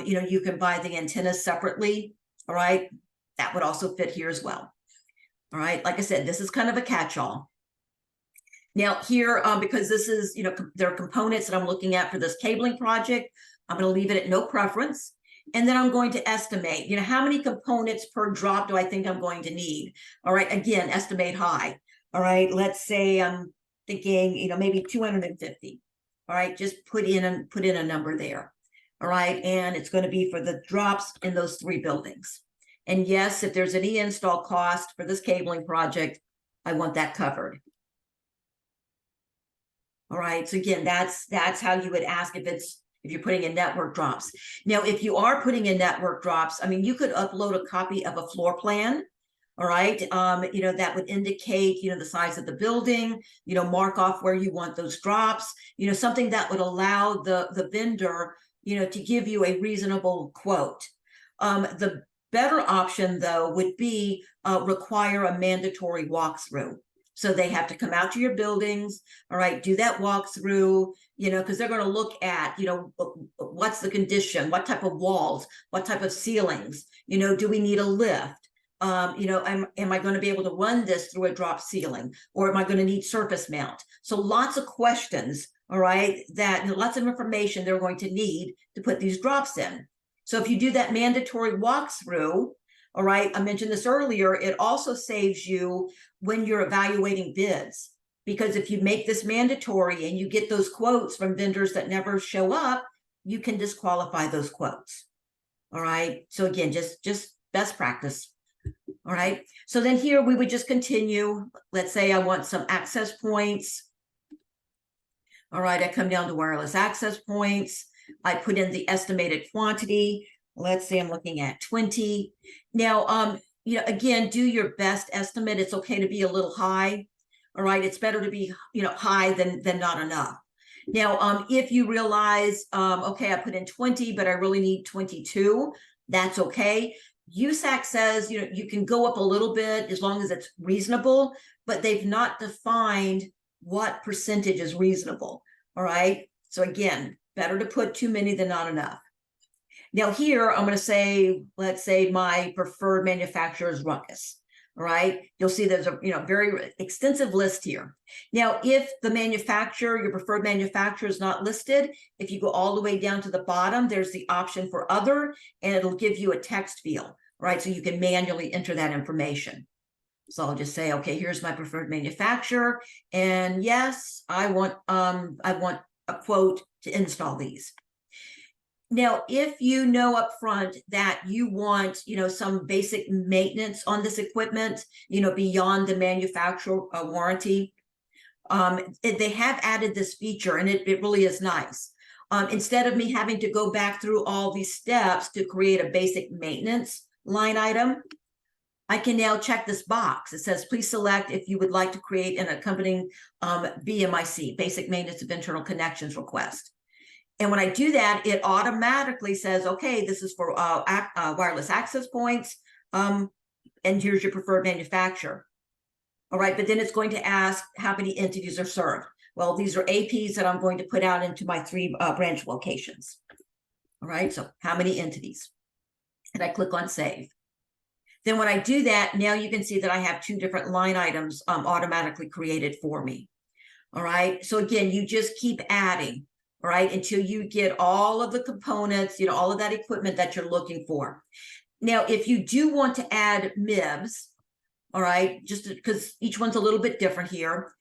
you can buy the antennas separately. All right, that would also fit here as well. All right, like I said, this is kind of a catch-all. Now here, because this is, there are components that I'm looking at for this cabling project, I'm going to leave it at no preference. And then I'm going to estimate, how many components per drop do I think I'm going to need? All right, again, estimate high. All right, let's say I'm thinking, maybe 250. All right, just put in a number there. All right, and it's going to be for the drops in those 3 buildings. And yes, if there's any install cost for this cabling project, I want that covered. All right, so again, that's how you would ask if you're putting in network drops. Now, if you are putting in network drops, I mean, you could upload a copy of a floor plan, all right, that would indicate, the size of the building, mark off where you want those drops, something that would allow the vendor, to give you a reasonable quote. The better option, though, would be require a mandatory walkthrough. So they have to come out to your buildings, all right, do that walkthrough, because they're going to look at, what's the condition, what type of walls, what type of ceilings, do we need a lift? Am I going to be able to run this through a drop ceiling, or am I going to need surface mount? So lots of questions, all right, lots of information they're going to need to put these drops in. So if you do that mandatory walkthrough, all right, I mentioned this earlier, it also saves you when you're evaluating bids, because if you make this mandatory and you get those quotes from vendors that never show up, you can disqualify those quotes. All right, so again, just best practice. All right, so then here we would just continue. Let's say I want some access points. All right, I come down to wireless access points. I put in the estimated quantity. Let's say I'm looking at 20. Now, again, do your best estimate. It's okay to be a little high. All right, it's better to be, high than not enough. Now, if you realize, okay, I put in 20, but I really need 22, that's okay. USAC says, you can go up a little bit as long as it's reasonable, but they've not defined what percentage is reasonable. All right, so again, better to put too many than not enough. Now here, I'm going to say, let's say my preferred manufacturer is Ruckus. All right, you'll see there's a very extensive list here. Now, if the manufacturer, your preferred manufacturer is not listed, if you go all the way down to the bottom, there's the option for other, and it'll give you a text field, right? So you can manually enter that information. So I'll just say, okay, here's my preferred manufacturer, and yes, I want a quote to install these. Now, if you know up front that you want, some basic maintenance on this equipment, beyond the manufacturer warranty, they have added this feature, and it really is nice. Instead of me having to go back through all these steps to create a basic maintenance line item, I can now check this box. It says, please select if you would like to create an accompanying BMIC, basic maintenance of internal connections request. And when I do that, it automatically says, okay, this is for wireless access points, and here's your preferred manufacturer. All right, but then it's going to ask how many entities are served. Well, these are APs that I'm going to put out into my 3 branch locations. All right, so how many entities? And I click on save. Then when I do that, now you can see that I have 2 different line items automatically created for me. All right, so again, you just keep adding, all right, until you get all of the components, all of that equipment that you're looking for. Now, if you do want to add MIBS, all right, just because each one's a little bit different here.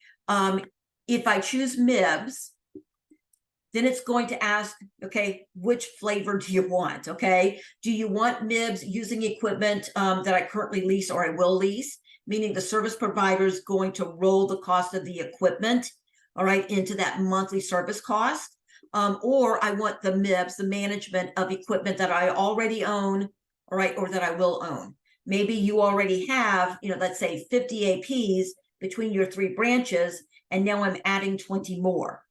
If I choose MIBS, then it's going to ask, okay, which flavor do you want? Okay, do you want MIBS using equipment that I currently lease or I will lease? Meaning the service provider is going to roll the cost of the equipment, all right, into that monthly service cost. Or I want the MIBS, the management of equipment that I already own, all right, or that I will own. Maybe you already have, let's say 50 APs between your 3 branches, and now I'm adding 20 more,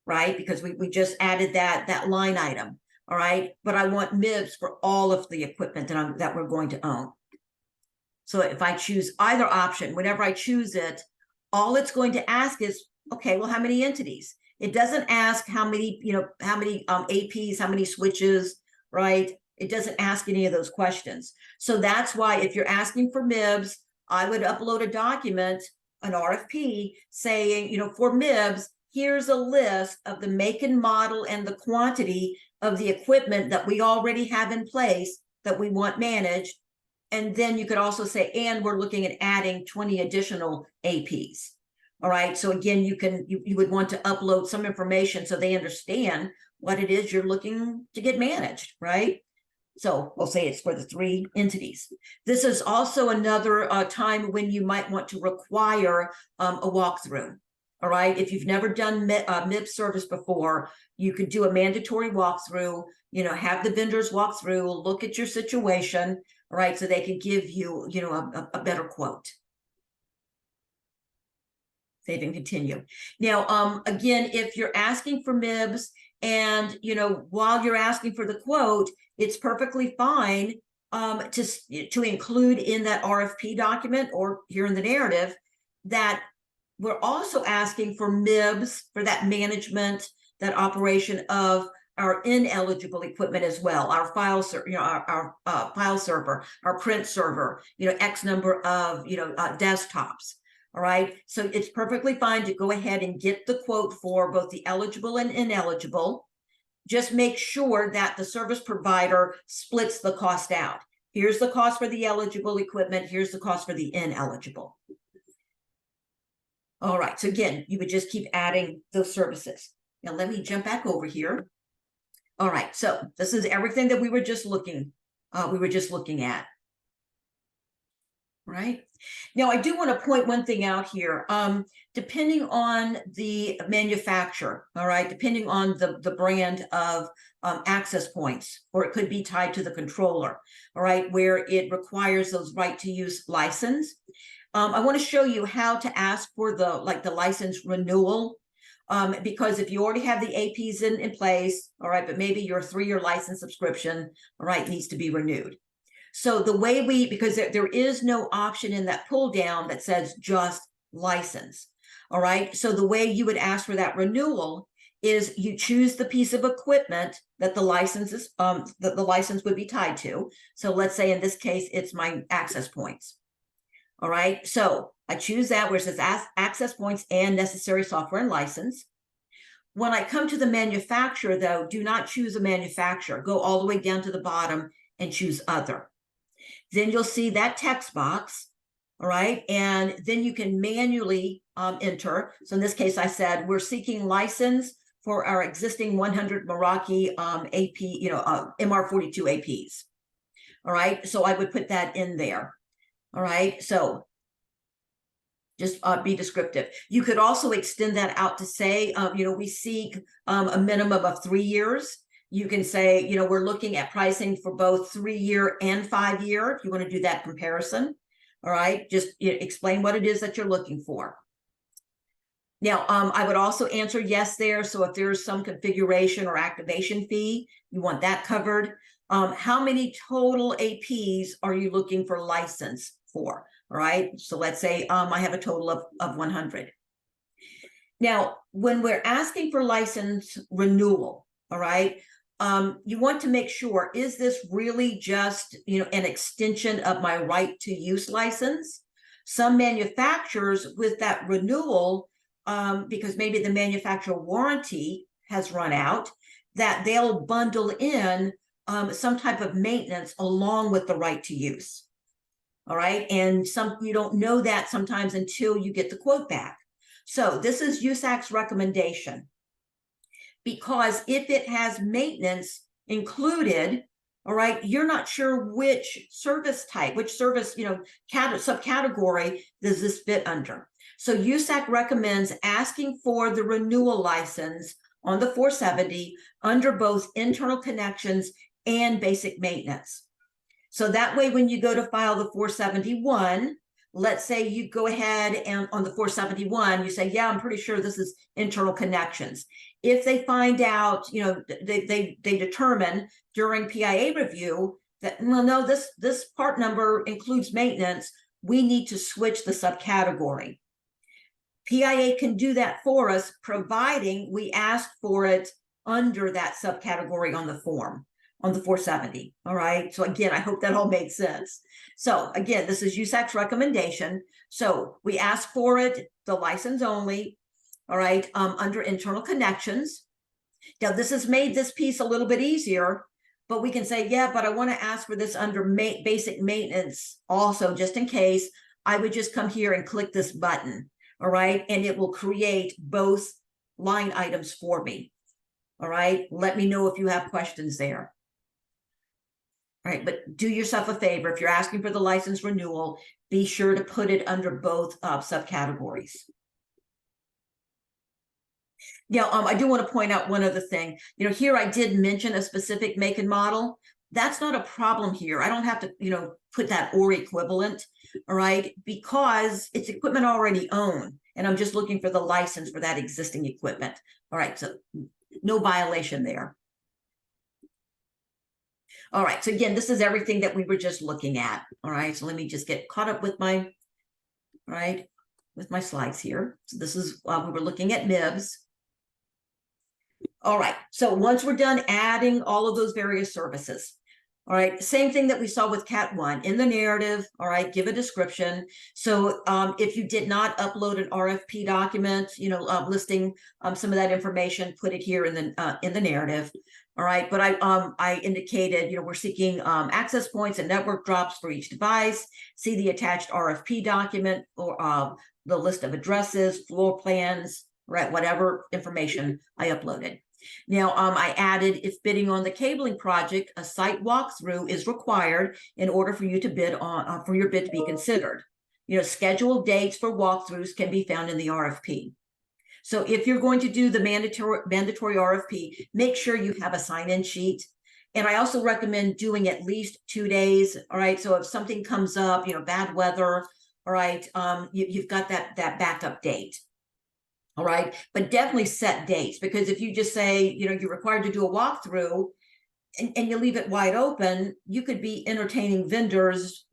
right? Because we just added that line item, all right? But I want MIBS for all of the equipment that we're going to own. So if I choose either option, whenever I choose it, all it's going to ask is, okay, well, how many entities? It doesn't ask how many, how many APs, how many switches, right? It doesn't ask any of those questions. So that's why if you're asking for MIBS, I would upload a document, an RFP saying, for MIBS, here's a list of the make and model and the quantity of the equipment that we already have in place that we want managed. And then you could also say, and we're looking at adding 20 additional APs. All right. So again, you would want to upload some information so they understand what it is you're looking to get managed, right? So we'll say it's for the 3 entities. This is also another time when you might want to require a walkthrough. All right. If you've never done MIBS service before, you could do a mandatory walkthrough, have the vendors walk through, look at your situation, all right, so they can give you, a better quote. Save and continue. Now, again, if you're asking for MIBS and, while you're asking for the quote, it's perfectly fine to include in that RFP document or here in the narrative that we're also asking for MIBS for that management, that operation of our ineligible equipment as well, our file server, our file server, our print server, X number of, desktops. All right. So it's perfectly fine to go ahead and get the quote for both the eligible and ineligible. Just make sure that the service provider splits the cost out. Here's the cost for the eligible equipment. Here's the cost for the ineligible. All right. So again, you would just keep adding those services. Now let me jump back over here. All right. So this is everything that we were just looking at. Right. Now, I do want to point one thing out here. Depending on the manufacturer, all right, depending on the brand of access points, or it could be tied to the controller, all right, where it requires those right to use license. I want to show you how to ask for the license renewal. Because if you already have the APs in place, all right, but maybe your 3-year license subscription, all right, needs to be renewed. So the way because there is no option in that pull down that says just license. All right. So the way you would ask for that renewal is you choose the piece of equipment that the license is, that the license would be tied to. So let's say in this case, it's my access points. All right. So I choose that where it says access points and necessary software and license. When I come to the manufacturer, though, do not choose a manufacturer. Go all the way down to the bottom and choose other. Then you'll see that text box, all right? And then you can manually enter. So in this case, I said, we're seeking license for our existing 100 Meraki AP, MR42 APs. All right, so I would put that in there. All right, so just be descriptive. You could also extend that out to say, we seek a minimum of 3 years. You can say, we're looking at pricing for both 3-year and 5-year, if you want to do that comparison. All right, just explain what it is that you're looking for. Now, I would also answer yes there. So if there's some configuration or activation fee, you want that covered. How many total APs are you looking for license for? All right, so let's say I have a total of 100. Now, when we're asking for license renewal, all right, you want to make sure, is this really just, an extension of my right to use license? Some manufacturers with that renewal, because maybe the manufacturer warranty has run out, that they'll bundle in some type of maintenance along with the right to use. All right, and you don't know that sometimes until you get the quote back. So this is USAC's recommendation, because if it has maintenance included, all right, you're not sure which service type, which service, subcategory does this fit under. So USAC recommends asking for the renewal license on the 470 under both internal connections and basic maintenance. So that way, when you go to file the 471, let's say you go ahead and on the 471, you say, yeah, I'm pretty sure this is internal connections. If they find out, they determine during PIA review that, well, no, this part number includes maintenance, we need to switch the subcategory. PIA can do that for us, providing we ask for it under that subcategory on the form, on the 470. All right. So again, I hope that all makes sense. So again, this is USAC's recommendation. So we ask for it, the license only, all right, under internal connections. Now this has made this piece a little bit easier, but we can say, yeah, but I want to ask for this under basic maintenance also, just in case. I would just come here and click this button, all right, and it will create both line items for me. All right, let me know if you have questions there. All right, but do yourself a favor. If you're asking for the license renewal, be sure to put it under both subcategories. Now, I do want to point out one other thing. Here I did mention a specific make and model. That's not a problem here. I don't have to, put that or equivalent, all right, because it's equipment already owned, and I'm just looking for the license for that existing equipment. All right, so no violation there. All right, so again, this is everything that we were just looking at. All right, so let me just get caught up with my, with my slides here. So this is, we were looking at MIBS. All right, so once we're done adding all of those various services, all right, same thing that we saw with Cat 1 in the narrative, all right, give a description. So if you did not upload an RFP document, listing some of that information, put it here in the narrative. All right, but I indicated, we're seeking access points and network drops for each device. See the attached RFP document or the list of addresses, floor plans, right, whatever information I uploaded. Now, I added, if bidding on the cabling project, a site walkthrough is required in order for you to bid on, for your bid to be considered. Scheduled dates for walkthroughs can be found in the RFP. So if you're going to do the mandatory RFP, make sure you have a sign-in sheet. And I also recommend doing at least 2 days. All right. So if something comes up, bad weather, all right, you've got that backup date. All right. But definitely set dates, because if you just say, you're required to do a walkthrough and you leave it wide open, you could be entertaining vendors,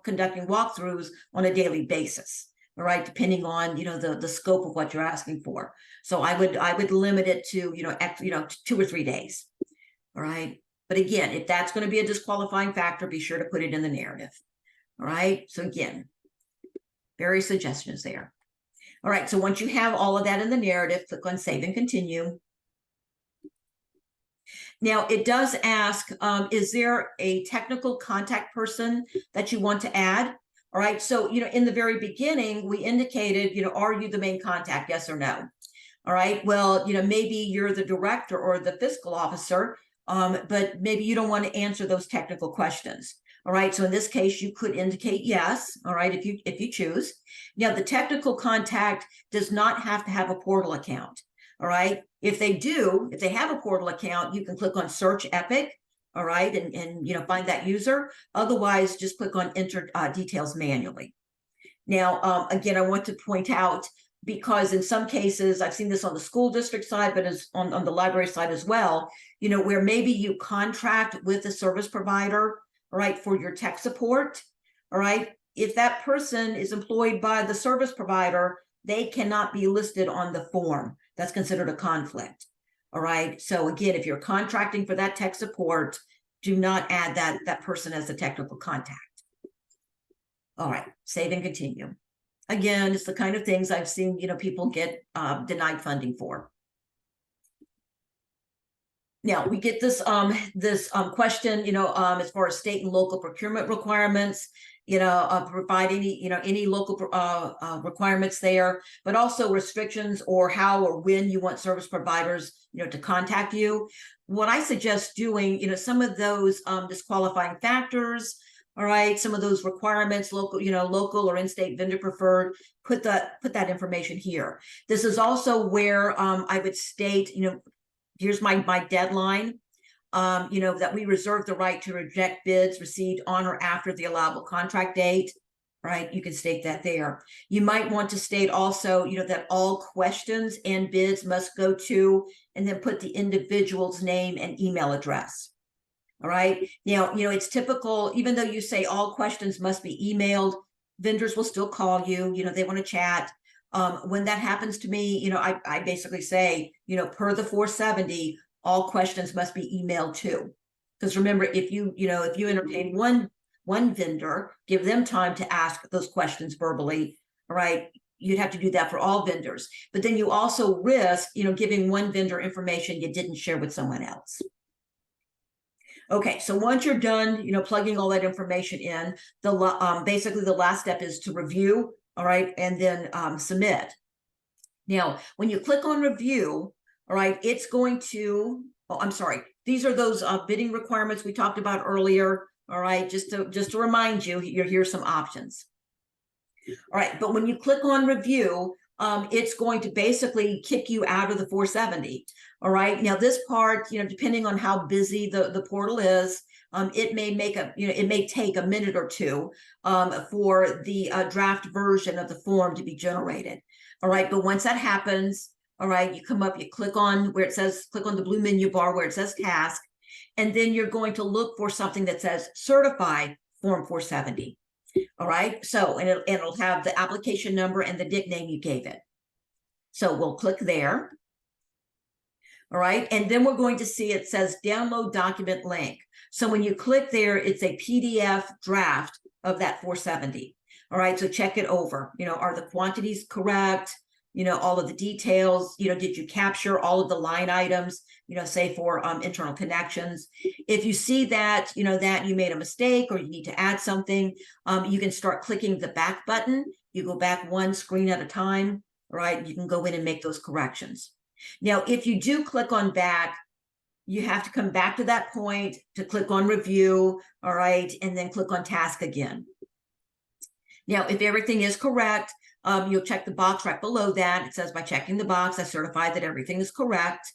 conducting walkthroughs on a daily basis. All right, depending on the scope of what you're asking for. So I would limit it to 2 or 3 days. All right, but again, if that's going to be a disqualifying factor, be sure to put it in the narrative. All right, so again, various suggestions there. All right, so once you have all of that in the narrative, click on Save and Continue. Now it does ask, is there a technical contact person that you want to add? All right, so, in the very beginning, we indicated, are you the main contact, yes or no? All right, well, maybe you're the director or the fiscal officer, but maybe you don't want to answer those technical questions. All right, so in this case, you could indicate yes, all right, if you choose. Now, the technical contact does not have to have a portal account. All right, if they have a portal account, you can click on Search Epic. All right, and find that user. Otherwise, just click on Enter details manually. Now, again, I want to point out, because in some cases, I've seen this on the school district side, but as on the library side as well, where maybe you contract with a service provider, all right, for your tech support. All right, if that person is employed by the service provider, they cannot be listed on the form. That's considered a conflict. All right. So again, if you're contracting for that tech support, do not add that person as a technical contact. All right, save and continue. Again, it's the kind of things I've seen, people get denied funding for. Now we get this question, as far as state and local procurement requirements, provide any local requirements there, but also restrictions or how or when you want service providers, to contact you. What I suggest doing, some of those disqualifying factors, all right, some of those requirements, local or in-state vendor preferred, put that information here. This is also where I would state, here's my deadline, that we reserve the right to reject bids received on or after the allowable contract date, right? You can state that there. You might want to state also, that all questions and bids must go to, and then put the individual's name and email address. All right. Now, it's typical, even though you say all questions must be emailed, vendors will still call you, they want to chat. When that happens to me, I basically say, per the 470, all questions must be emailed too. Because remember, if you entertain one vendor, give them time to ask those questions verbally, all right, you'd have to do that for all vendors. But then you also risk, giving one vendor information you didn't share with someone else. Okay, so once you're done, plugging all that information in, basically the last step is to review, all right, and then submit. Now, when you click on review, all right, it's going to, these are those bidding requirements we talked about earlier, all right, just to remind you, here's some options. All right, but when you click on review, it's going to basically kick you out of the 470. All right. Now, this part, depending on how busy the portal is, it may take a minute or two for the draft version of the form to be generated. All right. But once that happens, all right, you come up, you click on where it says, click on the blue menu bar where it says task, and then you're going to look for something that says Certify Form 470. All right. So, and it'll have the application number and the nickname you gave it. So we'll click there. All right. And then we're going to see it says download document link. So when you click there, it's a PDF draft of that 470. All right. So check it over. Are the quantities correct? All of the details, did you capture all of the line items, say for internal connections? If you see that, that you made a mistake or you need to add something, you can start clicking the back button. You go back one screen at a time, right? You can go in and make those corrections. Now, if you do click on back, you have to come back to that point to click on review, all right, and then click on task again. Now, if everything is correct, you'll check the box right below that. It says, by checking the box, I certify that everything is correct.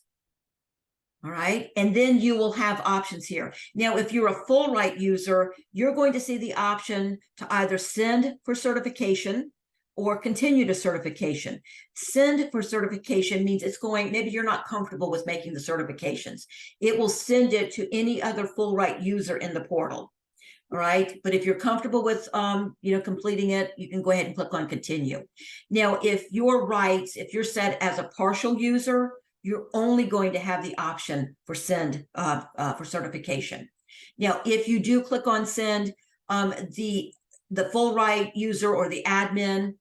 All right. And then you will have options here. Now, if you're a full right user, you're going to see the option to either send for certification or continue to certification. Send for certification means it's going, maybe you're not comfortable with making the certifications. It will send it to any other full right user in the portal. All right. But if you're comfortable with, completing it, you can go ahead and click on continue. Now, if you're set as a partial user, you're only going to have the option for send for certification. Now, if you do click on send, the full right user or the admin,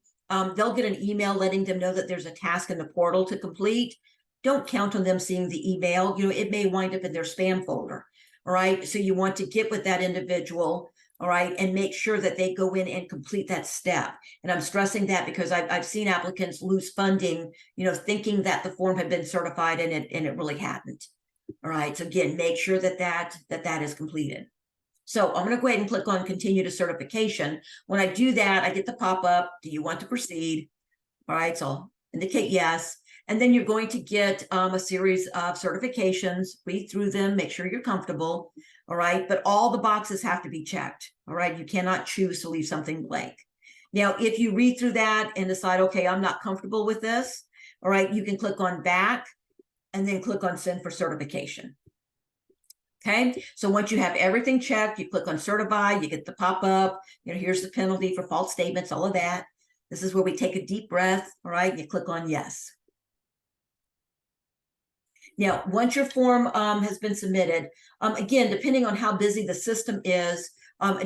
they'll get an email letting them know that there's a task in the portal to complete. Don't count on them seeing the email. It may wind up in their spam folder. All right. So you want to get with that individual, all right, and make sure that they go in and complete that step. And I'm stressing that because I've seen applicants lose funding, thinking that the form had been certified and it really hadn't. All right. So again, make sure that is completed. So I'm going to go ahead and click on continue to certification. When I do that, I get the pop-up. Do you want to proceed? All right. So I'll indicate yes. And then you're going to get a series of certifications, read through them, make sure you're comfortable. All right. But all the boxes have to be checked. All right. You cannot choose to leave something blank. Now, if you read through that and decide, okay, I'm not comfortable with this. All right. You can click on back and then click on send for certification. Okay, so once you have everything checked, you click on certify, you get the pop-up, here's the penalty for false statements, all of that. This is where we take a deep breath, all right, and you click on yes. Now, once your form has been submitted, again, depending on how busy the system is,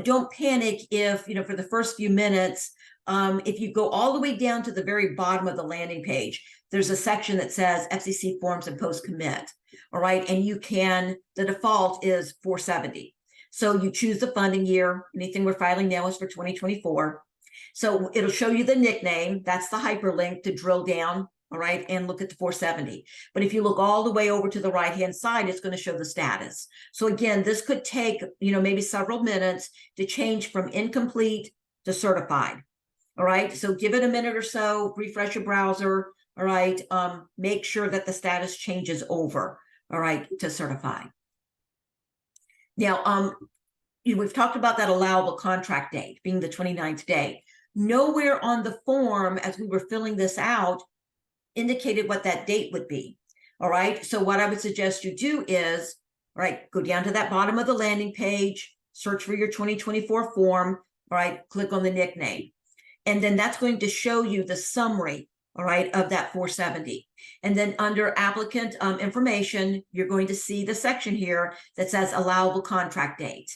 don't panic if, for the first few minutes, if you go all the way down to the very bottom of the landing page, there's a section that says FCC forms and post-commit, all right? And the default is 470. So you choose the funding year. Anything we're filing now is for 2024. So it'll show you the nickname. That's the hyperlink to drill down, all right, and look at the 470. But if you look all the way over to the right-hand side, it's going to show the status. So again, this could take, maybe several minutes to change from incomplete to certified. All right, so give it a minute or so, refresh your browser, all right, make sure that the status changes over, all right, to certified. Now, we've talked about that allowable contract date being the 29th day. Nowhere on the form, as we were filling this out, indicated what that date would be. All right, so what I would suggest you do is, all right, go down to that bottom of the landing page, search for your 2024 form, all right, click on the nickname. And then that's going to show you the summary, all right, of that 470. And then under applicant information, you're going to see the section here that says allowable contract date.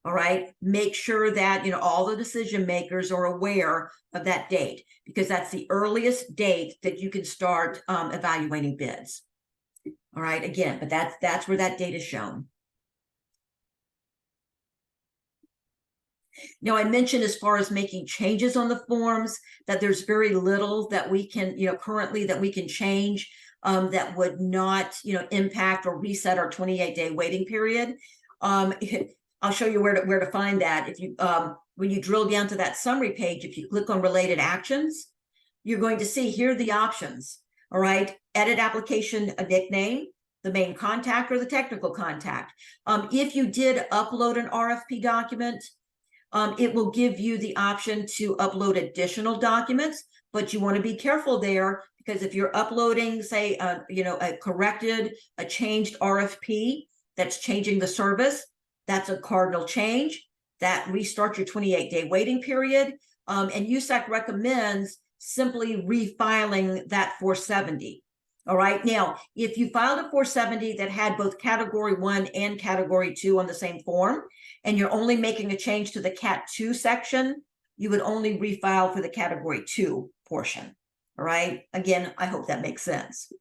All right, make sure that, all the decision makers are aware of that date, because that's the earliest date that you can start evaluating bids. All right, again, but that's where that date is shown. Now, I mentioned as far as making changes on the forms that there's very little that we can, currently that we can change that would not, impact or reset our 28-day waiting period. I'll show you where to find that. If you when you drill down to that summary page, if you click on related actions, you're going to see here are the options. All right, edit application, a nickname, the main contact or the technical contact. If you did upload an RFP document, it will give you the option to upload additional documents, but you want to be careful there, because if you're uploading, say, a changed RFP that's changing the service, that's a cardinal change that restarts your 28-day waiting period. And USAC recommends simply refiling that 470. All right. Now, if you filed a 470 that had both category 1 and category 2 on the same form, and you're only making a change to the cat 2 section, you would only refile for the category 2 portion. All right. Again, I hope that makes sense.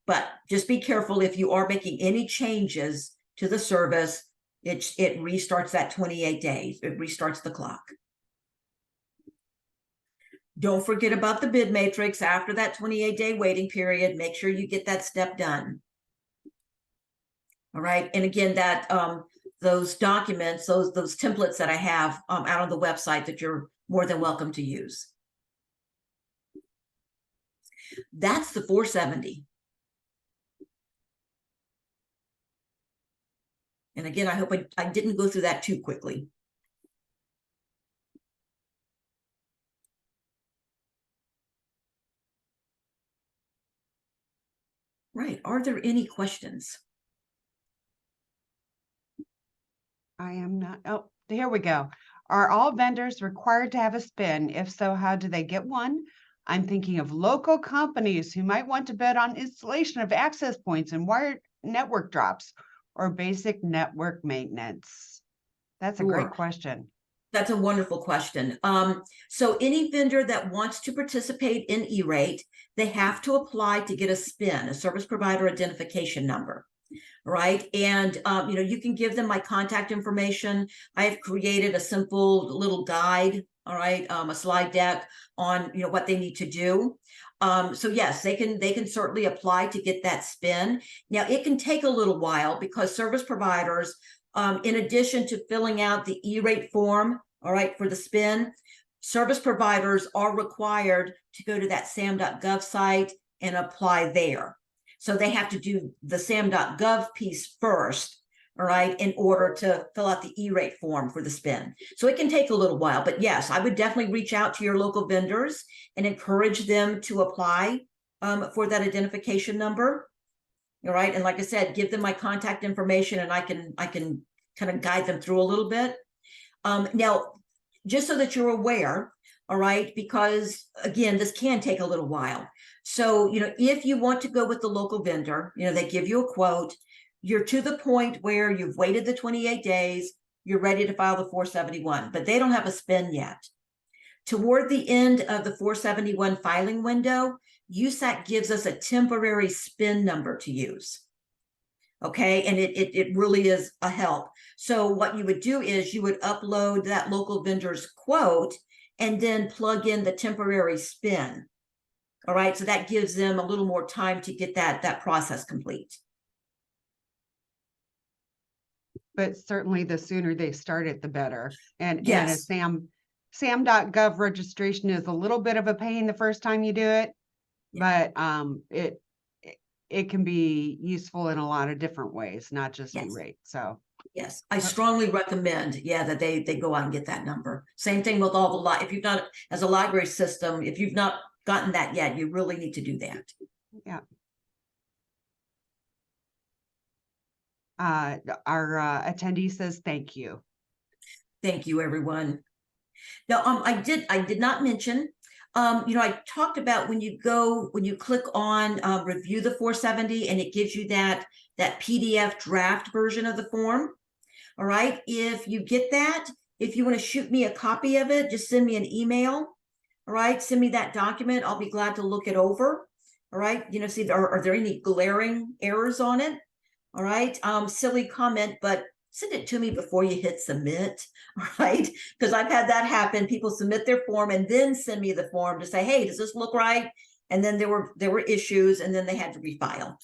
But just be careful if you are making any changes to the service, it restarts that 28 days. It restarts the clock. Don't forget about the bid matrix after that 28-day waiting period. Make sure you get that step done. All right. And again, that those documents, those templates that I have out on the website that you're more than welcome to use. That's the 470. And again, I hope I didn't go through that too quickly. Right. Are there any questions? I am not. Oh, here we go. Are all vendors required to have a spin? If so, how do they get one? I'm thinking of local companies who might want to bid on installation of access points and wired network drops or basic network maintenance. That's a great question. That's a wonderful question. So any vendor that wants to participate in E-rate, they have to apply to get a SPIN, a service provider identification number, right? And, you can give them my contact information. I have created a simple little guide, all right, a slide deck on, what they need to do. So yes, they can certainly apply to get that SPIN. Now, it can take a little while because service providers, in addition to filling out the E-rate form, all right, for the SPIN, service providers are required to go to that sam.gov site and apply there. So they have to do the sam.gov piece first, all right, in order to fill out the E-rate form for the SPIN. So it can take a little while, but yes, I would definitely reach out to your local vendors and encourage them to apply for that identification number. All right. And like I said, give them my contact information and I can kind of guide them through a little bit. Now, just so that you're aware, all right, because again, this can take a little while. So, if you want to go with the local vendor, they give you a quote, you're to the point where you've waited the 28 days, you're ready to file the 471, but they don't have a spin yet. Toward the end of the 471 filing window, USAC gives us a temporary spin number to use. Okay, and it really is a help. So what you would do is you would upload that local vendor's quote and then plug in the temporary spin. All right, so that gives them a little more time to get that process complete. But certainly the sooner they start it, the better. And a Yes. SAM.gov registration is a little bit of a pain the first time you do it, but it can be useful in a lot of different ways, not just Yes. E-rate. So yes, I strongly recommend, that they go out and get that number. Same thing with all the if you've not, as a library system, if you've not gotten that yet, you really need to do that. yeah. Our attendee says thank you. Thank you, everyone. Now, I did not mention, I talked about when you click on review the 470 and it gives you that PDF draft version of the form. All right. If you get that, if you want to shoot me a copy of it, just send me an email. All right. Send me that document. I'll be glad to look it over. All right. See, are there any glaring errors on it? All right. Silly comment, but send it to me before you hit submit. All right. Because I've had that happen. People submit their form and then send me the form to say, hey, does this look right? And then there were issues and then they had to refile.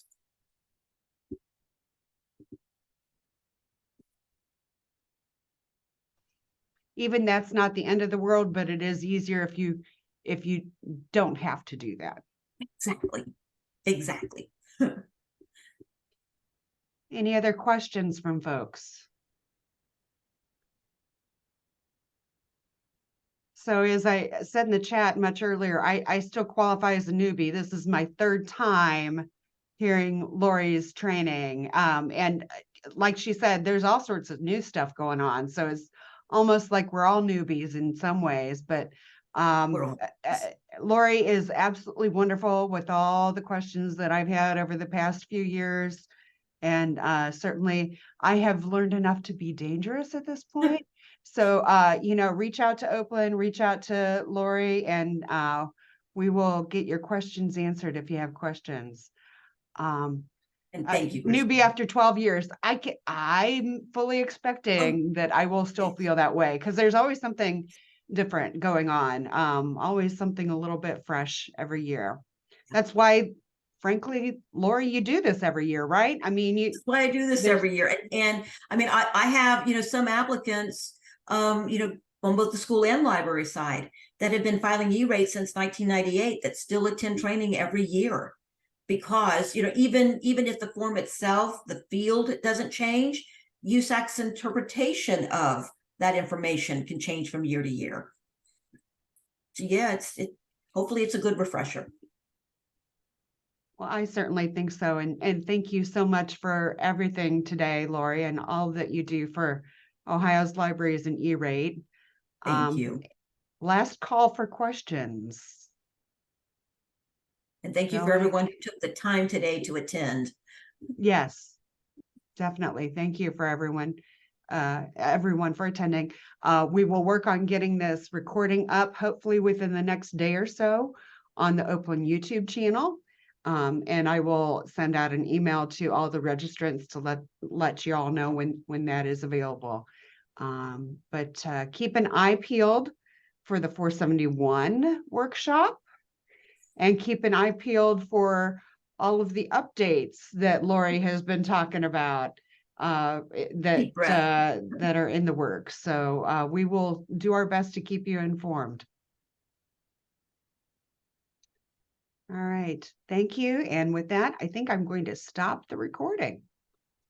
Even that's not the end of the world, but it is easier if you don't have to do that. Exactly. Any other questions from folks? So as I said in the chat much earlier, I still qualify as a newbie. This is my third time hearing Lorrie's training. And like she said, there's all sorts of new stuff going on. So it's almost like we're all newbies in some ways, but Lorrie is absolutely wonderful with all the questions that I've had over the past few years. And certainly I have learned enough to be dangerous at this point. So, reach out to Oakland, reach out to Lorrie, and we will get your questions answered if you have questions. And thank you. Newbie after 12 years. I'm fully expecting that I will still feel that way because there's always something different going on. Always something a little bit fresh every year. That's why, frankly, Lorrie, you do this every year, right? I mean, that's why I do this every year. And I mean, I have, some applicants, on both the school and library side that have been filing E-rate since 1998 that still attend training every year. Because, even if the form itself, the field doesn't change, USAC's interpretation of that information can change from year to year. So yeah, hopefully it's a good refresher. Well, I certainly think so. And thank you so much for everything today, Lorrie, and all that you do for Ohio's libraries and E-rate. Thank you. Last call for questions. And thank you for everyone who took the time today to attend. Yes, definitely. Thank you for everyone for attending. We will work on getting this recording up, hopefully within the next day or so on the Oakland YouTube channel. And I will send out an email to all the registrants to let you all know when that is available. But keep an eye peeled for the 471 workshop and keep an eye peeled for all of the updates that Lorrie has been talking about that are in the works. So we will do our best to keep you informed. All right, thank you. And with that, I think I'm going to stop the recording.